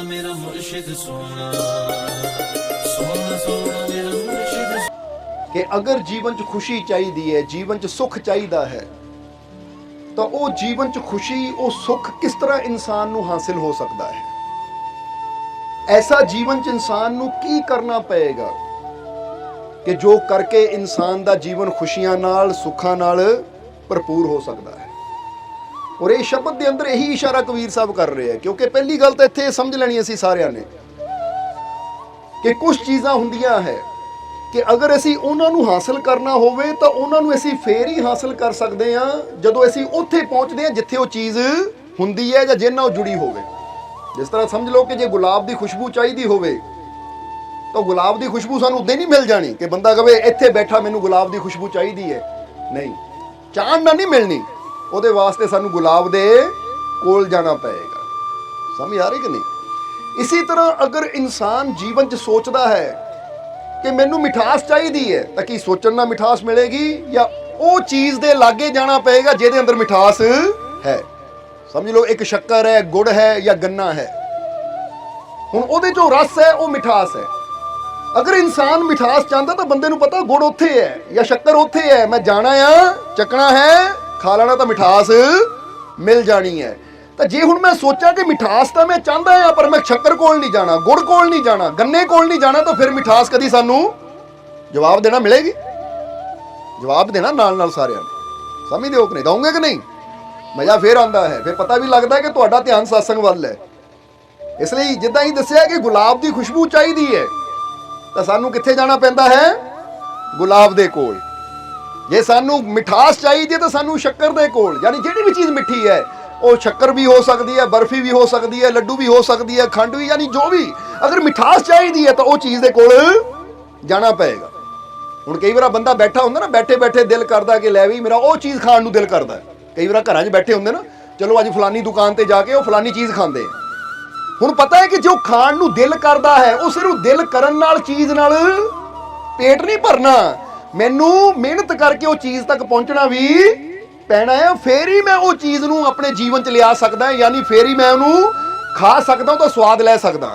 मेरा मुर्शिद सोना, सोना सोना मेरा मुर्शिद। कि अगर जीवन च खुशी चाहिए है, जीवन च सुख चाहिए है, तो वो जीवन च खुशी, वो सुख किस तरह इंसान नू हासिल हो सकता है? ऐसा जीवन च इंसान नू की करना पएगा कि जो करके इंसान दा जीवन खुशियां नाल सुखां नाल भरपूर हो सकता है। और ये शब्द के अंदर यही इशारा कबीर साहब कर रहे हैं, क्योंकि पहली गल तो इत्थे समझ लैनी असीं सारिਆਂ ने कि कुछ चीज़ां हुंदियां है कि अगर असीं उन्हां नूं हासिल करना होवे तो उन्हां नूं असीं फेर ही हासिल कर सकते हैं जदों असीं उत्थे पहुंचते हैं जिथे वो चीज़ हुंदी है या जिहदे नाल जुड़ी होवे। जिस तरह समझ लो कि जे गुलाब की खुशबू चाहिए होवे तो गुलाब की खुशबू सानूं उद्दां ही नहीं मिल जानी कि बंदा कहे इत्थे बैठा मैनूं गुलाब की खुशबू चाहिए है, नहीं, चाहण नाल नहीं मिलनी। ਉਹਦੇ वास्ते सानू गुलाब दे कोल जाना पएगा। समझ आ रही कि नहीं? इसी तरह अगर इंसान जीवन च सोचता है कि मैनू मिठास चाहिए है तो की सोचण नाल मिठास मिलेगी या वो चीज़ दे लागे जाना पएगा जिहदे अंदर मिठास है। समझ लो एक शक्कर है, गुड़ है या गन्ना है, हुण ਉਹਦੇ चो रस है, वो मिठास है। अगर इंसान मिठास चाहता तो बंदे नूं पता गुड़ उत्थे है या शक्कर उत्थे है, मैं जाना आ चकना है खा लेना तो मिठास मिल जानी है। तो जे हुण मैं सोचा कि मिठास तो मैं चाहता हाँ पर मैं शक्कर कोल नहीं जाना, गुड़ कोल नहीं जाना, गन्ने कोल नहीं जाना, तो फिर मिठास कदी सानू जवाब देना मिलेगी? जवाब देना नाल नाल सारिਆਂ ने। समझ दिओ कि नहीं? दऊंगे कि नहीं? मज़ा फिर आंदा है, फिर पता भी लगता है कि तुहाडा ध्यान सत्संग वल है। इसलिए जिद्दां ही दस्सिया कि गुलाब की खुशबू चाहिए है तो सानू कित्थे जाना पैंदा है? गुलाब दे कोल। जे सानू मिठास चाहिए तो सानू शक्कर दे कोल, यानी जिहड़ी भी चीज़ मिठी है वो शक्कर भी हो सकती है, बर्फी भी हो सकती है, लड्डू भी हो सकती है, खंड भी, यानी जो भी अगर मिठास चाहिए है तो वो चीज़ दे कोल जाना पएगा। हुण कई बार बंदा बैठा हुंदा ना, बैठे बैठे दिल करदा कि लै भी मेरा वो चीज़ खाण नूं दिल करदा है। कई बार घरां 'च बैठे हुंदे ना, चलो अज फलानी दुकान ते जाके वो फलानी चीज़ खांदे। हुण पता है कि जो खाण नूं दिल करदा है वो सिर्फ दिल करन नाल चीज़ नाल पेट नहीं भरना, मैनू मेहनत करके वो चीज़ तक पहुंचना भी पैना है, फिर ही मैं वो चीज़ नूं अपने जीवन च लिया सकदा, यानी फिर ही मैं उन्होंने खा सकदा तो स्वाद लै सकदा।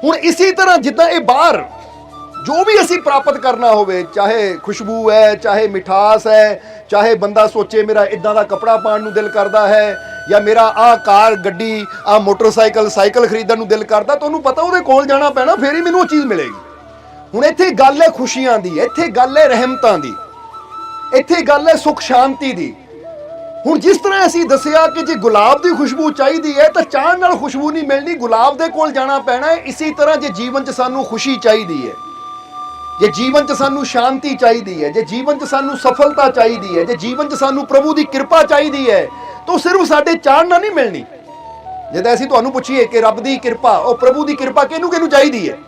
हुण इसी तरह जिद्दां ये बाहर जो भी असीं प्राप्त करना होवे, चाहे खुशबू है, चाहे मिठास है, चाहे बंदा सोचे मेरा इदां दा कपड़ा पाउण नूं दिल करदा है या मेरा आ कार गड्डी आ मोटरसाइकिल साइकिल खरीदण नूं दिल करदा, तो उन्होंने पता उहदे कोल जाना पैना, फिर ही मैनूं वो चीज़ मिलेगी। हुण इत्थे गल है खुशियां दी, इत्थे गल है रहमतां दी, इत्थे गल है सुख शांति दी। हुण जिस तरह असीं दस्सिया कि जे गुलाब की खुशबू चाहिए है तो चाहण नाल खुशबू नहीं मिलनी, गुलाब दे कोल जाना पैना है। इसी तरह जे जीवन च सानू खुशी चाहिए है, जे जीवन च सानू शांति चाहिए है, जे जीवन च सानू सफलता चाहिए है, जे जीवन च सानू प्रभु की कृपा चाहिए है, तो सिर्फ साडे चाहण नाल नहीं मिलनी। जे असीं तुहानूं पुछीए कि रब की कृपा और प्रभु की कृपा किहनूं किहनूं चाहिए है,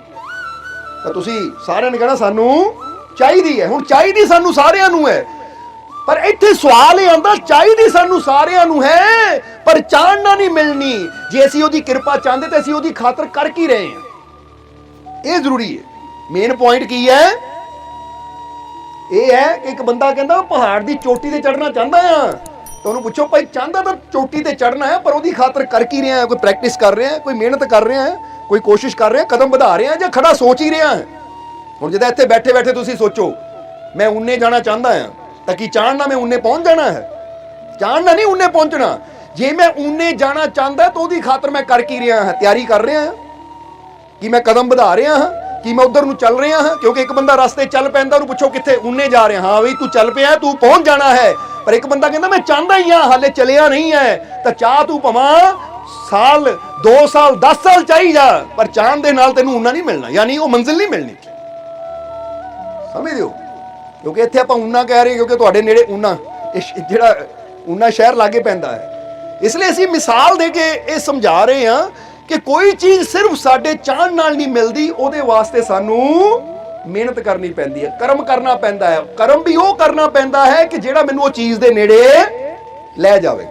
तो तुसीं सारिਆਂ ने कहना सानू चाहिए है। हुण चाहिए सानू सारिਆਂ नूं है, पर इत्थे सवाल ये आंदा चाहिए सानू सारिਆਂ नूं है पर चाहना नहीं मिलनी। जे असीं ओहदी कृपा चाहते तो असीं ओहदी खातर कर की रहे हैं, ये जरूरी है। मेन पॉइंट की है ये है कि एक बंदा कहता पहाड़ की चोटी ते चढ़ना चाहता है, तो उन्होंने पूछो भाई चाहता तो चोटी ते चढ़ना है पर ओहदी खातर कर की रहे हैं? कोई प्रैक्टिस कर रहे हैं, कोई मेहनत कर रहे हैं, कोई कोशिश कर रहे हैं, कदम बढ़ा रहे हैं, या खड़ा सोच ही रहे हैं? हुण जिद्दां इत्थे बैठे बैठे तुसीं सोचो मैं उन्ने जाना चाहता हाँ, तो की चाहना मैं उन्ने पहुँच जाना है? चाहना नहीं उन्ने पहुँचना। जे मैं उन्ने जाना चाहता तो उसकी खातर मैं कर की रहा हाँ? तैयारी कर रहा हाँ कि मैं कदम बढ़ा रहा हाँ कि मैं उधर नूं चल रहा हाँ? क्योंकि एक बंदा रास्ते चल पैंदा, उन्होंने पुछो कित्थे, उन्ने जा रहे हाँ बई तू चल पिया, तू पहुँच जाना है। पर एक बंदा कहता मैं चाहता ही हाँ हाले चलिया नहीं है, तो चाह तू भावें साल 2 साल 10 साल चाहिए जा, पर चाहन दे नाल तैनूं उन्ना नहीं मिलना, यानी वो मंजिल नहीं मिलनी। समझ दिओ, क्योंकि इत्थे आपां उन्ना कह रहे हैं क्योंकि तुहाडे नेड़े उन्ना जिहड़ा उन्ना शहर लागे पैंदा है, इसलिए असीं मिसाल दे के ये समझा रहे हैं कि कोई चीज़ सिर्फ साडे चाहण नाल नहीं मिलदी, उहदे वास्ते सानू मेहनत करनी पैंदी है, कर्म करना पैंदा है। कर्म भी वो करना पैंदा है कि जिहड़ा मैनूं वो चीज़ दे नेड़े लै जावे,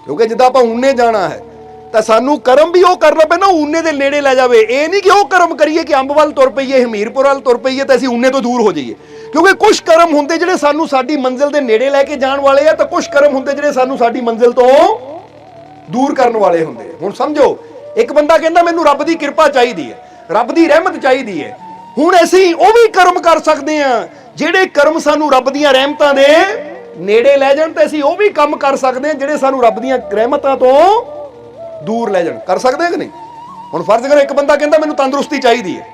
क्योंकि जिद्दां आपां उन्ने जाना है तो सानू कर्म भी वो करना पैना उन्ने दे नेड़े लै जावे। ये नहीं कि वो कर्म करिए कि अंब वाल तुर पईए, हमीरपुर वाल तुर पईए तो असीं उन्ने तो दूर हो जाइए, क्योंकि कुछ कर्म हुंदे जिहड़े सानू साडी मंजिल दे नेड़े लैके जाण वाले आ, तो कुछ कर्म हुंदे जिहड़े सानू साडी मंजिल तो दूर करने वाले होंगे। हुण समझो ਇੱਕ ਬੰਦਾ ਕਹਿੰਦਾ ਮੈਨੂੰ ਰੱਬ ਦੀ ਕਿਰਪਾ ਚਾਹੀਦੀ ਹੈ, ਰੱਬ ਦੀ ਰਹਿਮਤ ਚਾਹੀਦੀ ਹੈ। ਹੁਣ ਅਸੀਂ ਉਹ ਵੀ ਕਰਮ ਕਰ ਸਕਦੇ ਹਾਂ ਜਿਹੜੇ ਕਰਮ ਸਾਨੂੰ ਰੱਬ ਦੀਆਂ ਰਹਿਮਤਾਂ ਦੇ ਨੇੜੇ ਲੈ ਜਾਣ, ਤੇ ਅਸੀਂ ਉਹ ਵੀ ਕੰਮ ਕਰ ਸਕਦੇ ਹਾਂ ਜਿਹੜੇ ਸਾਨੂੰ ਰੱਬ ਦੀਆਂ ਰਹਿਮਤਾਂ ਤੋਂ ਦੂਰ ਲੈ ਜਾਣ। ਕਰ ਸਕਦੇ ਹਾਂ ਕਿ ਨਹੀਂ? ਹੁਣ ਫਰਜ਼ ਕਰੋ ਇੱਕ ਬੰਦਾ ਕਹਿੰਦਾ ਮੈਨੂੰ ਤੰਦਰੁਸਤੀ ਚਾਹੀਦੀ ਹੈ,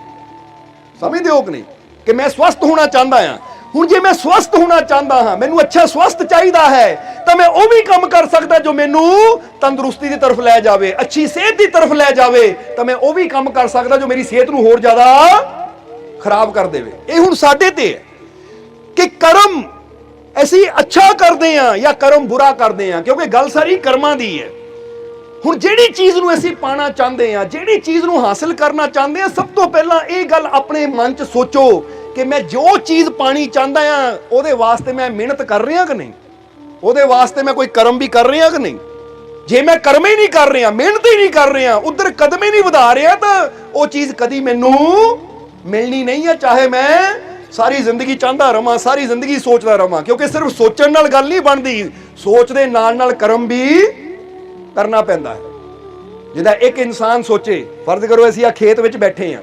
ਸਮਝਦੇ ਹੋ ਕਿ ਨਹੀਂ, ਕਿ ਮੈਂ ਸਵਸਥ ਹੋਣਾ ਚਾਹੁੰਦਾ ਹਾਂ। ਹੁਣ ਜੇ ਮੈਂ ਸਵਸਥ ਹੋਣਾ ਚਾਹੁੰਦਾ ਹਾਂ, ਮੈਨੂੰ ਅੱਛਾ ਸਵਸਥ ਚਾਹੀਦਾ ਹੈ, ਤਾਂ ਮੈਂ ਉਹ ਵੀ ਕੰਮ ਕਰ ਸਕਦਾ ਜੋ ਮੈਨੂੰ ਤੰਦਰੁਸਤੀ ਦੀ ਤਰਫ ਲੈ ਜਾਵੇ, ਅੱਛੀ ਸਿਹਤ ਦੀ ਤਰਫ ਲੈ ਜਾਵੇ। ਤਾਂ ਮੈਂ ਉਹ ਵੀ ਕੰਮ ਕਰ ਸਕਦਾ ਜੋ ਮੇਰੀ ਸਿਹਤ ਨੂੰ ਹੋਰ ਜ਼ਿਆਦਾ ਖਰਾਬ ਕਰ ਦੇਵੇ। ਇਹ ਹੁਣ ਸਾਡੇ ਤੇ ਹੈ ਕਿ ਕਰਮ ਅਸੀਂ ਅੱਛਾ ਕਰਦੇ ਹਾਂ ਜਾਂ ਕਰਮ ਬੁਰਾ ਕਰਦੇ ਹਾਂ, ਕਿਉਂਕਿ ਗੱਲ ਸਾਰੀ ਕਰਮਾਂ ਦੀ ਹੈ। ਹੁਣ ਜਿਹੜੀ ਚੀਜ਼ ਨੂੰ ਅਸੀਂ ਪਾਣਾ ਚਾਹੁੰਦੇ ਹਾਂ, ਜਿਹੜੀ ਚੀਜ਼ ਨੂੰ ਹਾਸਲ ਕਰਨਾ ਚਾਹੁੰਦੇ ਹਾਂ, ਸਭ ਤੋਂ ਪਹਿਲਾਂ ਇਹ ਗੱਲ ਆਪਣੇ ਮਨ 'ਚ ਸੋਚੋ ਕਿ ਮੈਂ ਜੋ ਚੀਜ਼ ਪਾਣੀ ਚਾਹੁੰਦਾ ਹਾਂ ਉਹਦੇ ਵਾਸਤੇ ਮੈਂ ਮਿਹਨਤ ਕਰ ਰਿਹਾ ਕਿ ਨਹੀਂ, ਉਹਦੇ ਵਾਸਤੇ ਮੈਂ ਕੋਈ ਕਰਮ ਵੀ ਕਰ ਰਿਹਾ ਕਿ ਨਹੀਂ। ਜੇ ਮੈਂ ਕਰਮ ਹੀ ਨਹੀਂ ਕਰ ਰਿਹਾ, ਮਿਹਨਤ ਹੀ ਨਹੀਂ ਕਰ ਰਿਹਾ, ਉਧਰ ਕਦਮ ਹੀ ਨਹੀਂ ਵਧਾ ਰਿਹਾ, ਤਾਂ ਉਹ ਚੀਜ਼ ਕਦੀ ਮੈਨੂੰ ਮਿਲਣੀ ਨਹੀਂ ਹੈ, ਚਾਹੇ ਮੈਂ ਸਾਰੀ ਜ਼ਿੰਦਗੀ ਚਾਹੁੰਦਾ ਰਵਾਂ, ਸਾਰੀ ਜ਼ਿੰਦਗੀ ਸੋਚਦਾ ਰਵਾਂ। ਕਿਉਂਕਿ ਸਿਰਫ ਸੋਚਣ ਨਾਲ ਗੱਲ ਨਹੀਂ ਬਣਦੀ, ਸੋਚ ਦੇ ਨਾਲ ਨਾਲ ਕਰਮ ਵੀ ਕਰਨਾ ਪੈਂਦਾ ਹੈ। ਜਿੱਦਾਂ ਇੱਕ ਇਨਸਾਨ ਸੋਚੇ, ਫਰਜ਼ ਕਰੋ ਅਸੀਂ ਆ ਖੇਤ ਵਿੱਚ ਬੈਠੇ ਹਾਂ,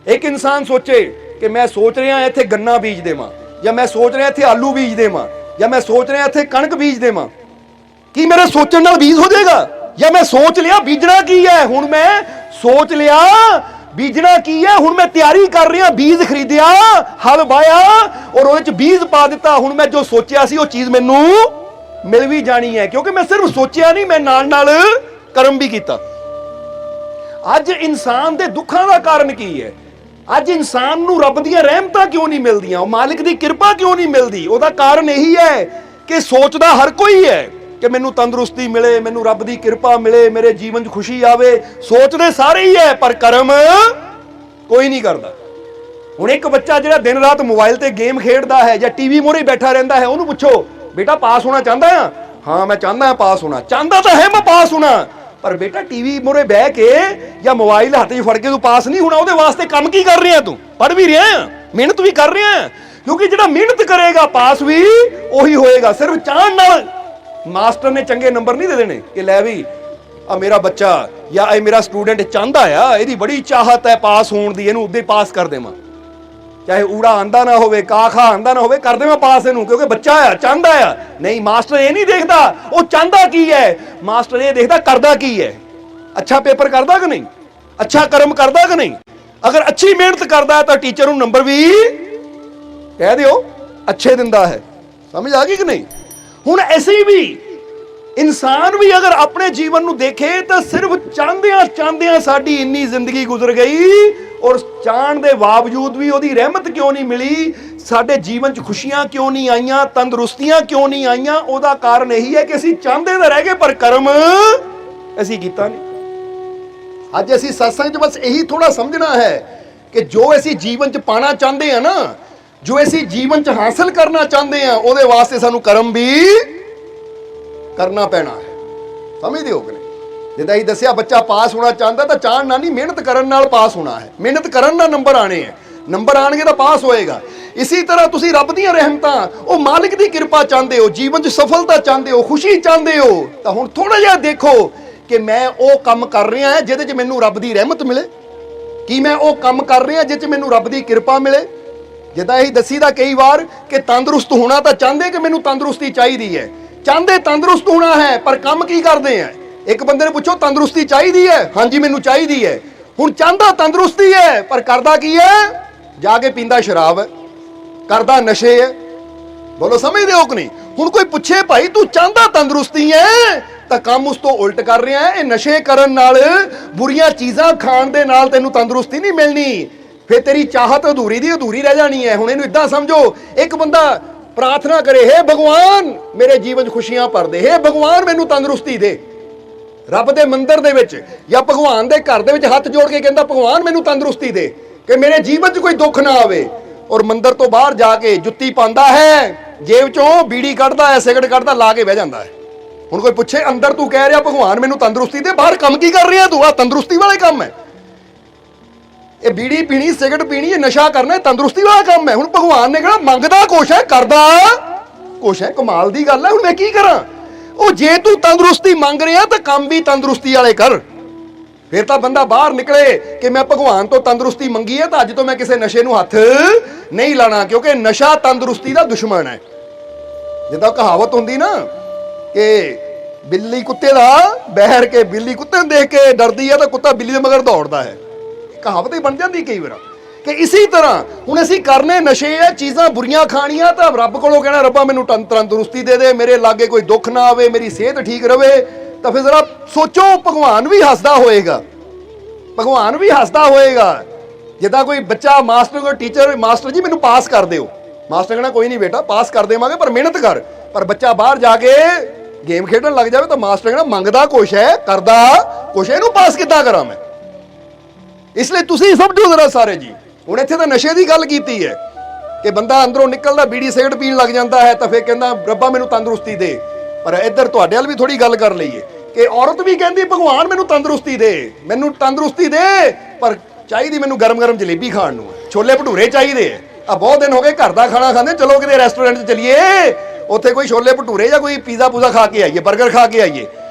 ਇੱਕ ਇਨਸਾਨ ਸੋਚੇ ਕਿ ਮੈਂ ਸੋਚ ਰਿਹਾ ਇੱਥੇ ਗੰਨਾ ਬੀਜ ਦੇਵਾਂ, ਜਾਂ ਮੈਂ ਸੋਚ ਰਿਹਾ ਇੱਥੇ ਆਲੂ ਬੀਜ ਦੇਵਾਂ, ਜਾਂ ਮੈਂ ਸੋਚ ਰਿਹਾ ਇੱਥੇ ਕਣਕ ਬੀਜ ਦੇਵਾਂ। ਕੀ ਮੇਰੇ ਸੋਚਣ ਨਾਲ ਬੀਜ ਹੋ ਜਾਏਗਾ? ਜਾਂ ਮੈਂ ਸੋਚ ਲਿਆ ਬੀਜਣਾ ਕੀ ਹੈ, ਹੁਣ ਮੈਂ ਸੋਚ ਲਿਆ ਬੀਜਣਾ ਕੀ ਹੈ, ਹੁਣ ਮੈਂ ਤਿਆਰੀ ਕਰ ਰਿਹਾ, ਬੀਜ ਖਰੀਦਿਆ, ਹਲ ਵਾਇਆ ਔਰ ਉਹਦੇ ਚ ਬੀਜ ਪਾ ਦਿੱਤਾ। ਹੁਣ ਮੈਂ ਜੋ ਸੋਚਿਆ ਸੀ ਉਹ ਚੀਜ਼ ਮੈਨੂੰ ਮਿਲ ਵੀ ਜਾਣੀ ਹੈ, ਕਿਉਂਕਿ ਮੈਂ ਸਿਰਫ ਸੋਚਿਆ ਨਹੀਂ, ਮੈਂ ਨਾਲ ਨਾਲ ਕਰਮ ਵੀ ਕੀਤਾ। ਅੱਜ ਇਨਸਾਨ ਦੇ ਦੁੱਖਾਂ ਦਾ ਕਾਰਨ ਕੀ ਹੈ? ਅੱਜ ਇਨਸਾਨ ਨੂੰ ਰੱਬ ਦੀਆਂ ਰਹਿਮਤਾਂ ਕਿਉਂ ਨਹੀਂ ਮਿਲਦੀਆਂ, ਉਹ ਮਾਲਿਕ ਦੀ ਕਿਰਪਾ ਕਿਉਂ ਨਹੀਂ ਮਿਲਦੀ? ਉਹਦਾ ਕਾਰਨ ਇਹੀ ਹੈ ਕਿ ਸੋਚਦਾ ਹਰ ਕੋਈ ਹੈ ਕਿ ਮੈਨੂੰ ਤੰਦਰੁਸਤੀ ਮਿਲੇ, ਮੈਨੂੰ ਰੱਬ ਦੀ ਕਿਰਪਾ ਮਿਲੇ, ਮੇਰੇ ਜੀਵਨ 'ਚ ਖੁਸ਼ੀ ਆਵੇ। ਸੋਚਦੇ ਸਾਰੇ ਹੀ ਹੈ, ਪਰ ਕਰਮ ਕੋਈ ਨਹੀਂ ਕਰਦਾ। ਹੁਣ ਇੱਕ ਬੱਚਾ ਜਿਹੜਾ ਦਿਨ ਰਾਤ ਮੋਬਾਈਲ ਤੇ ਗੇਮ ਖੇਡਦਾ ਹੈ ਜਾਂ ਟੀਵੀ ਮੂਹਰੇ ਬੈਠਾ ਰਹਿੰਦਾ ਹੈ, ਉਹਨੂੰ ਪੁੱਛੋ ਬੇਟਾ ਪਾਸ ਹੋਣਾ ਚਾਹੁੰਦਾ ਆ? ਹਾਂ ਮੈਂ ਚਾਹੁੰਦਾ ਹਾਂ ਪਾਸ ਹੋਣਾ। ਚਾਹੁੰਦਾ ਤਾਂ ਹੈ ਮੈਂ ਪਾਸ ਹੋਣਾ, ਪਰ ਬੇਟਾ ਟੀਵੀ ਮੂਹਰੇ ਬਹਿ ਕੇ ਜਾਂ ਮੋਬਾਈਲ ਹੱਥ 'ਚ ਫੜ ਕੇ ਤੂੰ ਪਾਸ ਨਹੀਂ ਹੋਣਾ। ਉਹਦੇ ਵਾਸਤੇ ਕੰਮ ਕੀ ਕਰ ਰਿਹਾ ਤੂੰ? ਪੜ੍ਹ ਵੀ ਰਿਹਾ ਆ, ਮਿਹਨਤ ਵੀ ਕਰ ਰਿਹਾ ਆ, ਕਿਉਂਕਿ ਜਿਹੜਾ ਮਿਹਨਤ ਕਰੇਗਾ ਪਾਸ ਵੀ ਉਹੀ ਹੋਏਗਾ। ਸਿਰਫ ਚਾਹਣ ਨਾਲ ਮਾਸਟਰ ਨੇ ਚੰਗੇ ਨੰਬਰ ਨਹੀਂ ਦੇ ਦੇਣੇ ਕਿ ਲੈ ਵੀ ਆ ਮੇਰਾ ਬੱਚਾ ਜਾਂ ਇਹ ਮੇਰਾ ਸਟੂਡੈਂਟ ਚਾਹੁੰਦਾ ਆ, ਇਹਦੀ ਬੜੀ ਚਾਹਤ ਹੈ ਪਾਸ ਹੋਣ ਦੀ, ਇਹਨੂੰ ਉੱਦੇ ਪਾਸ ਕਰ ਦੇਵਾਂ, ਚਾਹੇ ਊੜਾ ਆਂਦਾ ਨਾ ਹੋਵੇ, ਕਾ ਖਾ ਆਂਦਾ ਨਾ ਹੋਵੇ, ਕਰ ਦੇਵਾਂ ਪਾਸ ਇਹਨੂੰ, ਕਿਉਂਕਿ ਬੱਚਾ ਆ, ਚਾਹੁੰਦਾ ਆ। ਨਹੀਂ, ਮਾਸਟਰ ਇਹ ਨਹੀਂ ਦੇਖਦਾ ਉਹ ਚਾਹੁੰਦਾ ਕੀ ਹੈ, ਮਾਸਟਰ ਇਹ ਦੇਖਦਾ ਕਰਦਾ ਕੀ ਹੈ। ਅੱਛਾ ਪੇਪਰ ਕਰਦਾ ਕਿ ਨਹੀਂ, ਅੱਛਾ ਕਰਮ ਕਰਦਾ ਕਿ ਨਹੀਂ। ਅਗਰ ਅੱਛੀ ਮਿਹਨਤ ਕਰਦਾ ਤਾਂ ਟੀਚਰ ਨੂੰ ਨੰਬਰ ਵੀ ਕਹਿ ਦਿਓ ਅੱਛੇ ਦਿੰਦਾ ਹੈ। ਸਮਝ ਆ ਗਈ ਕਿ ਨਹੀਂ? ਹੁਣ ਅਸੀਂ ਵੀ ਇਨਸਾਨ ਵੀ ਅਗਰ ਆਪਣੇ ਜੀਵਨ ਨੂੰ ਦੇਖੇ ਤਾਂ ਸਿਰਫ ਚਾਹੁੰਦਿਆਂ ਸਾਡੀ ਇੰਨੀ ਜ਼ਿੰਦਗੀ ਗੁਜ਼ਰ ਗਈ, ਔਰ ਚਾਹਣ ਦੇ ਬਾਵਜੂਦ ਵੀ ਉਹਦੀ ਰਹਿਮਤ ਕਿਉਂ ਨਹੀਂ ਮਿਲੀ, ਸਾਡੇ ਜੀਵਨ 'ਚ ਖੁਸ਼ੀਆਂ ਕਿਉਂ ਨਹੀਂ ਆਈਆਂ, ਤੰਦਰੁਸਤੀਆਂ ਕਿਉਂ ਨਹੀਂ ਆਈਆਂ? ਉਹਦਾ ਕਾਰਨ ਇਹੀ ਹੈ ਕਿ ਅਸੀਂ ਚਾਹੁੰਦੇ ਤਾਂ ਰਹਿ ਗਏ ਪਰ ਕਰਮ ਅਸੀਂ ਕੀਤਾ ਨਹੀਂ। ਅੱਜ ਅਸੀਂ ਸਤਸੰਗ 'ਚ ਬਸ ਇਹੀ ਥੋੜਾ ਸਮਝਣਾ ਹੈ ਕਿ ਜੋ ਅਸੀਂ ਜੀਵਨ 'ਚ ਪਾਣਾ ਚਾਹੁੰਦੇ ਆ ਨਾ, ਜੋ ਅਸੀਂ ਜੀਵਨ 'ਚ ਹਾਸਲ ਕਰਨਾ ਚਾਹੁੰਦੇ ਆ, ਉਹਦੇ ਵਾਸਤੇ ਸਾਨੂੰ ਕਰਮ ਵੀ ਕਰਨਾ ਪੈਣਾ ਹੈ। ਸਮਝਦੇ ਹੋ ਕਿ ਨਹੀਂ? ਜਿੱਦਾਂ ਹੀ ਦੱਸਿਆ, ਬੱਚਾ ਪਾਸ ਹੋਣਾ ਚਾਹੁੰਦਾ ਤਾਂ ਚਾਹਣ ਨਾਲ ਨਹੀਂ, ਮਿਹਨਤ ਕਰਨ ਨਾਲ ਪਾਸ ਹੋਣਾ ਹੈ। ਮਿਹਨਤ ਕਰਨ ਨਾਲ ਨੰਬਰ ਆਣੇ ਹੈ, ਨੰਬਰ ਆਣਗੇ ਤਾਂ ਪਾਸ ਹੋਏਗਾ। ਇਸੇ ਤਰ੍ਹਾਂ ਤੁਸੀਂ ਰੱਬ ਦੀਆਂ ਰਹਿਮਤਾਂ, ਉਹ ਮਾਲਿਕ ਦੀ ਕਿਰਪਾ ਚਾਹੁੰਦੇ ਹੋ, ਜੀਵਨ 'ਚ ਸਫਲਤਾ ਚਾਹੁੰਦੇ ਹੋ, ਖੁਸ਼ੀ ਚਾਹੁੰਦੇ ਹੋ, ਤਾਂ ਹੁਣ ਥੋੜਾ ਜਿਹਾ ਦੇਖੋ ਕਿ ਮੈਂ ਉਹ ਕੰਮ ਕਰ ਰਿਹਾ ਜਿਹਦੇ 'ਚ ਮੈਨੂੰ ਰੱਬ ਦੀ ਰਹਿਮਤ ਮਿਲੇ। ਕੀ ਮੈਂ ਉਹ ਕੰਮ ਕਰ ਰਿਹਾ ਜਿਹਦੇ 'ਚ ਮੈਨੂੰ ਰੱਬ ਦੀ ਕਿਰਪਾ ਮਿਲੇ? ਜਿੱਦਾਂ ਇਹ ਦੱਸੀਦਾ ਕਈ ਵਾਰ ਕਿ ਤੰਦਰੁਸਤ ਹੋਣਾ ਤਾਂ ਚਾਹੁੰਦੇ ਕਿ ਮੈਨੂੰ ਤੰਦਰੁਸਤੀ ਚਾਹੀਦੀ ਹੈ, ਚਾਹੁੰਦੇ ਤੰਦਰੁਸਤ ਹੋਣਾ ਹੈ, ਪਰ ਕੰਮ ਕੀ ਕਰਦੇ ਆ? ਇੱਕ ਬੰਦੇ ਨੂੰ ਪੁੱਛੋ ਤੰਦਰੁਸਤੀ ਚਾਹੀਦੀ ਹੈ? ਹਾਂਜੀ ਮੈਨੂੰ ਚਾਹੀਦੀ ਹੈ। ਹੁਣ ਚਾਹੁੰਦਾ ਤੰਦਰੁਸਤੀ ਹੈ, ਪਰ ਕਰਦਾ ਕੀ ਹੈ? ਜਾ ਕੇ ਪੀਂਦਾ ਸ਼ਰਾਬ ਹੈ, ਕਰਦਾ ਨਸ਼ੇ ਹੈ। ਬੋਲੋ ਸਮਝਦੇ ਹੋ ਕਿ ਨਹੀਂ? ਹੁਣ ਕੋਈ ਪੁੱਛੇ ਭਾਈ ਤੂੰ ਚਾਹੁੰਦਾ ਤੰਦਰੁਸਤੀ ਹੈ ਤਾਂ ਕੰਮ ਉਸ ਤੋਂ ਉਲਟ ਕਰ ਰਿਹਾ ਹੈ। ਇਹ ਨਸ਼ੇ ਕਰਨ ਨਾਲ, ਬੁਰੀਆਂ ਚੀਜ਼ਾਂ ਖਾਣ ਦੇ ਨਾਲ ਤੈਨੂੰ ਤੰਦਰੁਸਤੀ ਨਹੀਂ ਮਿਲਣੀ, ਫਿਰ ਤੇਰੀ ਚਾਹਤ ਅਧੂਰੀ ਦੀ ਅਧੂਰੀ ਰਹਿ ਜਾਣੀ ਹੈ। ਹੁਣ ਇਹਨੂੰ ਇਦਾਂ ਸਮਝੋ, ਇੱਕ ਬੰਦਾ ਪ੍ਰਾਰਥਨਾ ਕਰੇ, ਹੇ ਭਗਵਾਨ ਮੇਰੇ ਜੀਵਨ 'ਚ ਖੁਸ਼ੀਆਂ ਭਰ ਦੇ, ਹੇ ਭਗਵਾਨ ਮੈਨੂੰ ਤੰਦਰੁਸਤੀ ਦੇ। ਰੱਬ ਦੇ ਮੰਦਿਰ ਦੇ ਵਿੱਚ ਜਾਂ ਭਗਵਾਨ ਦੇ ਘਰ ਦੇ ਵਿੱਚ ਹੱਥ ਜੋੜ ਕੇ ਕਹਿੰਦਾ ਭਗਵਾਨ ਮੈਨੂੰ ਤੰਦਰੁਸਤੀ ਦੇ ਕਿ ਮੇਰੇ ਜੀਵਨ 'ਚ ਕੋਈ ਦੁੱਖ ਨਾ ਆਵੇ। ਔਰ ਮੰਦਿਰ ਤੋਂ ਬਾਹਰ ਜਾ ਕੇ ਜੁੱਤੀ ਪਾਉਂਦਾ ਹੈ, ਜੇਬ 'ਚੋਂ ਬੀੜੀ ਕੱਢਦਾ ਹੈ, ਸਿਗਰਟ ਕੱਢਦਾ, ਲਾ ਕੇ ਬਹਿ ਜਾਂਦਾ ਹੈ। ਹੁਣ ਕੋਈ ਪੁੱਛੇ ਅੰਦਰ ਤੂੰ ਕਹਿ ਰਿਹਾ ਭਗਵਾਨ ਮੈਨੂੰ ਤੰਦਰੁਸਤੀ ਦੇ, ਬਾਹਰ ਕੰਮ ਕੀ ਕਰ ਰਿਹਾ ਤੂੰ? ਆ ਤੰਦਰੁਸਤੀ ਵਾਲੇ ਕੰਮ ਹੈ। ਇਹ ਬੀੜੀ ਪੀਣੀ, ਸਿਗਰਟ ਪੀਣੀ, ਇਹ ਨਸ਼ਾ ਕਰਨਾ, ਤੰਦਰੁਸਤੀ ਵਾਲਾ ਕੰਮ ਹੈ। ਹੁਣ ਭਗਵਾਨ ਨੇ ਕਿਹਾ ਮੰਗਦਾ ਕੁਛ ਹੈ, ਕਰਦਾ ਕੁਛ ਹੈ। ਕਮਾਲ ਦੀ ਗੱਲ ਹੈ। ਹੁਣ ਮੈਂ ਕੀ ਕਰਾਂ? ਉਹ ਜੇ ਤੂੰ ਤੰਦਰੁਸਤੀ ਮੰਗ ਰਿਹਾ ਤਾਂ ਕੰਮ ਵੀ ਤੰਦਰੁਸਤੀ ਵਾਲੇ ਕਰ, ਫਿਰ ਤਾਂ ਬੰਦਾ ਬਾਹਰ ਨਿਕਲੇ ਕਿ ਮੈਂ ਭਗਵਾਨ ਤੋਂ ਤੰਦਰੁਸਤੀ ਮੰਗੀ ਹੈ ਤਾਂ ਅੱਜ ਤੋਂ ਮੈਂ ਕਿਸੇ ਨਸ਼ੇ ਨੂੰ ਹੱਥ ਨਹੀਂ ਲਾਣਾ, ਕਿਉਂਕਿ ਨਸ਼ਾ ਤੰਦਰੁਸਤੀ ਦਾ ਦੁਸ਼ਮਣ ਹੈ। ਜਿੱਦਾਂ ਕਹਾਵਤ ਹੁੰਦੀ ਨਾ ਕਿ ਬਿੱਲੀ ਕੁੱਤੇ ਦਾ ਬਹਿਰ ਕੇ ਬਿੱਲੀ ਕੁੱਤੇ ਨੂੰ ਦੇਖ ਕੇ ਡਰਦੀ ਹੈ ਤਾਂ ਕੁੱਤਾ ਬਿੱਲੀ ਦੇ ਮਗਰ ਦੌੜਦਾ ਹੈ। ਕਹਾਵਤ ਹੀ ਬਣ ਜਾਂਦੀ ਕਈ ਵਾਰ ਕਿ ਇਸੇ ਤਰ੍ਹਾਂ ਹੁਣ ਅਸੀਂ ਕਰਨੇ ਨਸ਼ੇ ਹੈ, ਚੀਜ਼ਾਂ ਬੁਰੀਆਂ ਖਾਣੀਆਂ ਤਾਂ ਰੱਬ ਕੋਲੋਂ ਕਹਿਣਾ ਰੱਬਾ ਮੈਨੂੰ ਤੰਦਰੁਸਤੀ ਦੇ ਦੇ, ਮੇਰੇ ਲਾਗੇ ਕੋਈ ਦੁੱਖ ਨਾ ਆਵੇ, ਮੇਰੀ ਸਿਹਤ ਠੀਕ ਰਵੇ। ਤਾਂ ਫਿਰ ਜ਼ਰਾ ਸੋਚੋ, ਭਗਵਾਨ ਵੀ ਹੱਸਦਾ ਹੋਏਗਾ, ਭਗਵਾਨ ਵੀ ਹੱਸਦਾ ਹੋਏਗਾ। ਜਿੱਦਾਂ ਕੋਈ ਬੱਚਾ ਮਾਸਟਰ ਕੋਲ ਟੀਚਰ, ਮਾਸਟਰ ਜੀ ਮੈਨੂੰ ਪਾਸ ਕਰ ਦਿਓ, ਮਾਸਟਰ ਕਹਿਣਾ ਕੋਈ ਨਹੀਂ ਬੇਟਾ ਪਾਸ ਕਰ ਦੇਵਾਂਗੇ ਪਰ ਮਿਹਨਤ ਕਰ। ਪਰ ਬੱਚਾ ਬਾਹਰ ਜਾ ਕੇ ਗੇਮ ਖੇਡਣ ਲੱਗ ਜਾਵੇ ਤਾਂ ਮਾਸਟਰ ਕਹਿਣਾ ਮੰਗਦਾ ਕੁਛ ਹੈ ਕਰਦਾ ਕੁਛ, ਇਹਨੂੰ ਪਾਸ ਕਿੱਦਾਂ ਕਰਾਂ ਮੈਂ। ਇਸ ਲਈ ਤੁਸੀਂ ਸਮਝੋ ਜ਼ਰਾ ਸਾਰੇ ਜੀ। ਹੁਣ ਇੱਥੇ ਤਾਂ ਨਸ਼ੇ ਦੀ ਗੱਲ ਕੀਤੀ ਹੈ ਕਿ ਬੰਦਾ ਅੰਦਰੋਂ ਨਿਕਲਦਾ ਬੀੜੀ ਸਿਗਰਟ ਪੀਣ ਲੱਗ ਜਾਂਦਾ ਹੈ ਤਾਂ ਫਿਰ ਕਹਿੰਦਾ ਰੱਬਾ ਮੈਨੂੰ ਤੰਦਰੁਸਤੀ ਦੇ। ਪਰ ਇੱਧਰ ਤੁਹਾਡੇ ਵੱਲ ਵੀ ਥੋੜੀ ਗੱਲ ਕਰ ਲਈਏ ਕਿ ਔਰਤ ਵੀ ਕਹਿੰਦੀ ਭਗਵਾਨ ਮੈਨੂੰ ਤੰਦਰੁਸਤੀ ਦੇ, ਮੈਨੂੰ ਤੰਦਰੁਸਤੀ ਦੇ, ਪਰ ਚਾਹੀਦੀ ਮੈਨੂੰ ਗਰਮ ਗਰਮ ਜਲੇਬੀ ਖਾਣ ਨੂੰ, ਛੋਲੇ ਭਟੂਰੇ ਚਾਹੀਦੇ ਆ। ਬਹੁਤ ਦਿਨ ਹੋ ਗਏ ਘਰ ਦਾ ਖਾਣਾ ਖਾਂਦੇ, ਚਲੋ ਕਿਤੇ ਰੈਸਟੋਰੈਂਟ 'ਚ ਚਲੀਏ, ਉੱਥੇ ਕੋਈ ਛੋਲੇ ਭਟੂਰੇ ਜਾਂ ਕੋਈ ਪੀਜ਼ਾ ਪੂਜ਼ਾ ਖਾ ਕੇ ਆਈਏ, 버ਗਰ ਖਾ ਕੇ ਆਈਏ।